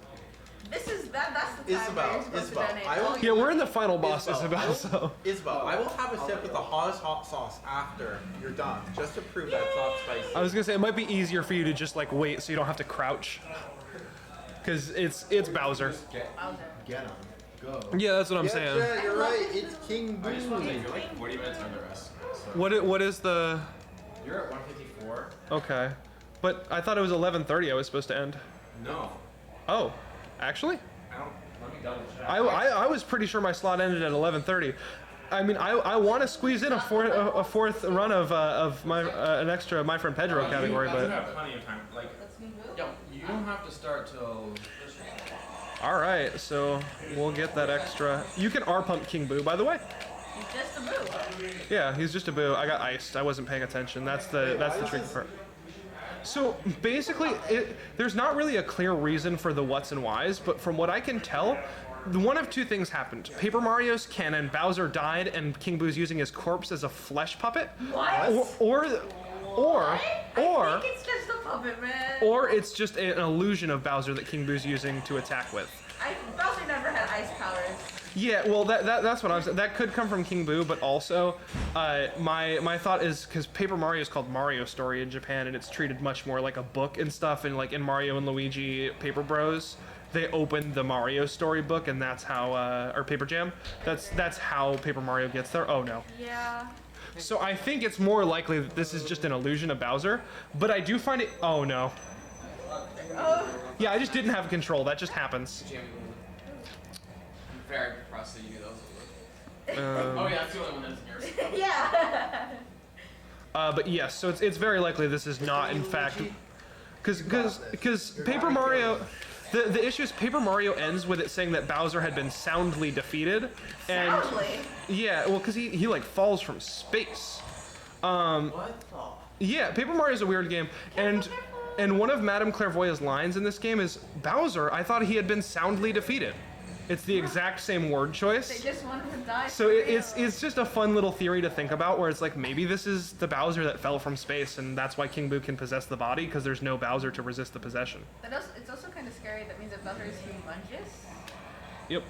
That's the time where Isabel, you're supposed Isabel, to donate. I will- Yeah, we're in the final boss, Isabel, I Isabel, will- so. Isabel, I will have a sip of the hottest hot sauce after you're done, just to prove that it's not spicy. I was gonna say, it might be easier for you to just like wait so you don't have to crouch. Cause it's Bowser. Get him. Go. Yeah, that's what I'm saying. Yeah, you're right. It's King I just want to Boo. say you're like 40 minutes under us. So. What is the... You're at 154. Okay. But I thought it was 11:30 I was supposed to end. No. Oh, actually? I don't. Let me double check. I was pretty sure my slot ended at 11:30. I mean, I want to squeeze in a fourth run of my an extra My Friend Pedro category, You but have plenty of time. Like, you don't have to start till. all right. So we'll get that extra. You can R pump King Boo, by the way. He's just a boo. Yeah, he's just a boo. I got iced. I wasn't paying attention. That's the tricky part. So basically, there's not really a clear reason for the what's and whys, but from what I can tell, one of two things happened. Paper Mario's canon, Bowser died, and King Boo's using his corpse as a flesh puppet. What? Or I think it's just a puppet, man. or it's just an illusion of Bowser that King Boo's using to attack with. Bowser never had ice powers. Yeah, well, that's what I was. That could come from King Boo, but also, my thought is because Paper Mario is called Mario Story in Japan, and it's treated much more like a book and stuff. And like in Mario and Luigi Paper Bros, they opened the Mario Story book, and that's how, or Paper Jam. That's how Paper Mario gets there. Oh no. Yeah. So I think it's more likely that this is just an illusion of Bowser, but I do find it. Oh no. Yeah, I just didn't have control. That just happens. I'm very depressed that you knew those. Oh yeah, that's the only one that's in yours. Yeah. But yes, so it's very likely this is not in fact, because Paper Mario. The issue is Paper Mario ends with it saying that Bowser had been soundly defeated, and yeah, well, because he like falls from space. What the? Yeah, Paper Mario is a weird game, and one of Madame Clairvoyant's lines in this game is Bowser. I thought he had been soundly defeated. It's the exact same word choice. They just want him to die. So it's just a fun little theory to think about, where it's like maybe this is the Bowser that fell from space, and that's why King Boo can possess the body, because there's no Bowser to resist the possession. It's also kind of scary. That means that Bowser is humongous. Yep.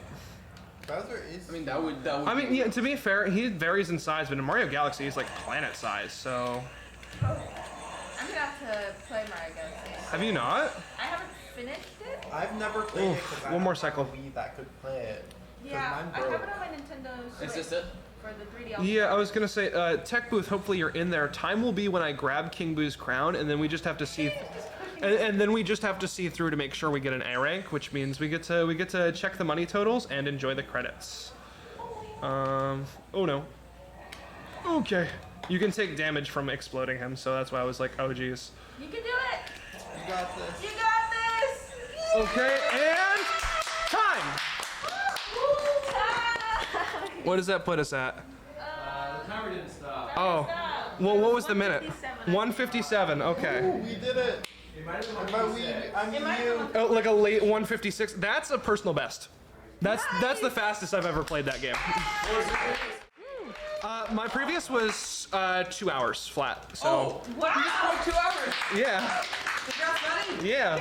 Bowser is. I mean, that would. I mean, yeah. To be fair, he varies in size, but in Mario Galaxy, he's like planet size. So. I'm gonna have to play Mario Galaxy. Have you not? I haven't finished it. I've never played it. Oof, 'Cause I one more have cycle. a Wii that could play it. 'Cause Yeah, mine I broke. have it on my Nintendo Switch. Is this it? For the 3D. Yeah, I was gonna say, Tech Booth. Hopefully you're in there. Time will be when I grab King Boo's crown, and then we just have to see, and then we just have to see through to make sure we get an A rank, which means we get to check the money totals and enjoy the credits. Oh no. Okay. You can take damage from exploding him, so that's why I was like, oh geez. You can do it. You got this. You got this. Okay, and time. What does that put us at? The timer didn't stop. Oh, well, what was the minute? 157. Okay. Ooh, we did it. It might have been My Wii, I mean you. Oh, like a late 156. That's a personal best. That's the fastest I've ever played that game. My previous was 2 hours flat. So. Oh, what? You just played 2 hours. Yeah. Congrats, Maddie. Yeah.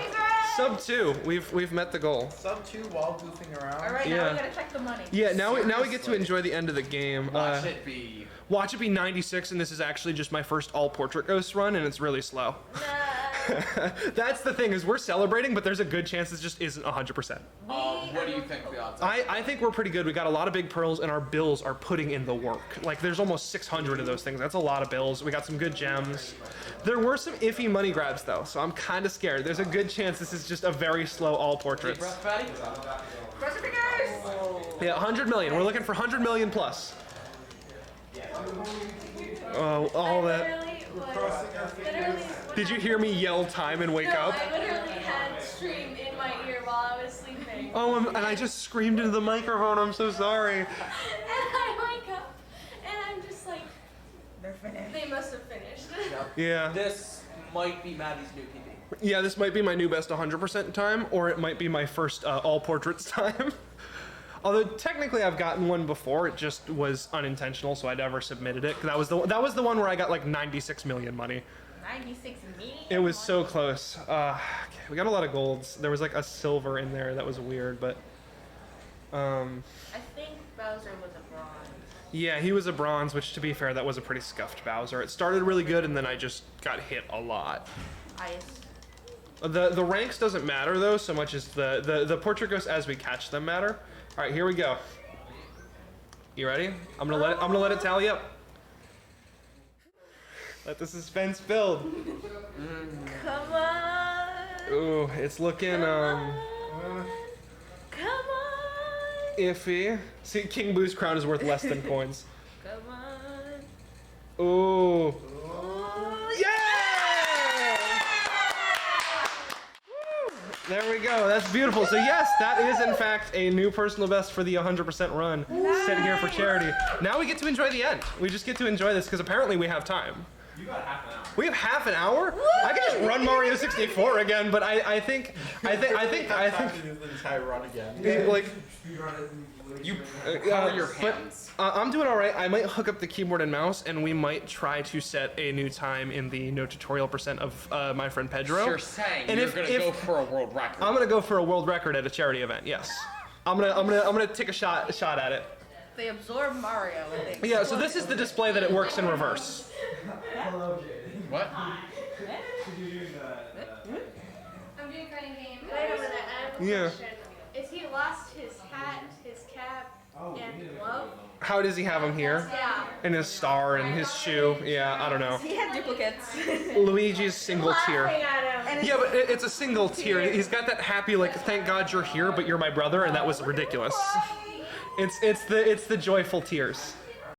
Sub 2. We've met the goal. Sub 2 while goofing around. All right, Yeah. now we gotta check the money. Yeah. Now we get to enjoy the end of the game. Watch it be. Watch it be 96, and this is actually just my first all portrait ghost run, and it's really slow. That's the thing, is we're celebrating, but there's a good chance this just isn't 100%. What do you think the odds are? I think we're pretty good. We got a lot of big pearls, and our bills are putting in the work. Like, there's almost 600 of those things. That's a lot of bills. We got some good gems. There were some iffy money grabs, though, so I'm kind of scared. There's a good chance this is just a very slow all portraits. Breath, Maddie? Cross your fingers. Yeah, 100 million. We're looking for 100 million plus. Oh, all that. Literally, Did you hear me yell time and wake no, up? I literally had stream in my ear while I was sleeping. Oh, and I just screamed into the microphone. I'm so sorry. And I wake up, and I'm just like, They're finished. they must have finished. Yeah. This might be Maddie's new PB. Yeah, this might be my new best 100% time, or it might be my first all portraits time. Although technically I've gotten one before, it just was unintentional, so I never submitted it. 'Cause that was the one where I got like 96 million money. 96 million. It was so close. Okay, we got a lot of golds. There was like a silver in there that was weird, but I think Bowser was a bronze. yeah, he was a bronze. Which, to be fair, that was a pretty scuffed Bowser. It started really good, and then I just got hit a lot. Ice. The ranks doesn't matter though, so much as the portrait ghosts as we catch them matter. All right, here we go. You ready? I'm gonna let it tally up. Let the suspense build. Come on. Ooh, it's looking Come on. iffy. See, King Boo's crown is worth less than coins. Come on. Ooh. Yeah! There we go. That's beautiful. So yes, that is in fact a new personal best for the 100% run set here for charity. Now we get to enjoy the end. We just get to enjoy this because apparently we have time. You got half an hour. We have half an hour? I could just run Mario 64 again, but I think to do the entire run again. like You power your but, hands. I'm doing all right. I might hook up the keyboard and mouse, and we might try to set a new time in the no tutorial % of my friend Pedro. You're saying And you're if- gonna if- go for a world record. I'm gonna go for a world record at a charity event. Yes, I'm gonna take a shot at it. They absorb Mario. And they Yeah. So this is the display that it works in reverse. What? I'm doing fighting game. Wait a minute, I have a Yeah. question. Is he lost his hat, his cap? And glove. How does he have him here? Yeah. And his star and his shoe. Yeah, I don't know. He had duplicates. Luigi's single tier. Laughing at him. Yeah, but it's a single tier. He's got that happy like, thank God you're here, but you're my brother, and that was ridiculous. It's the joyful tears.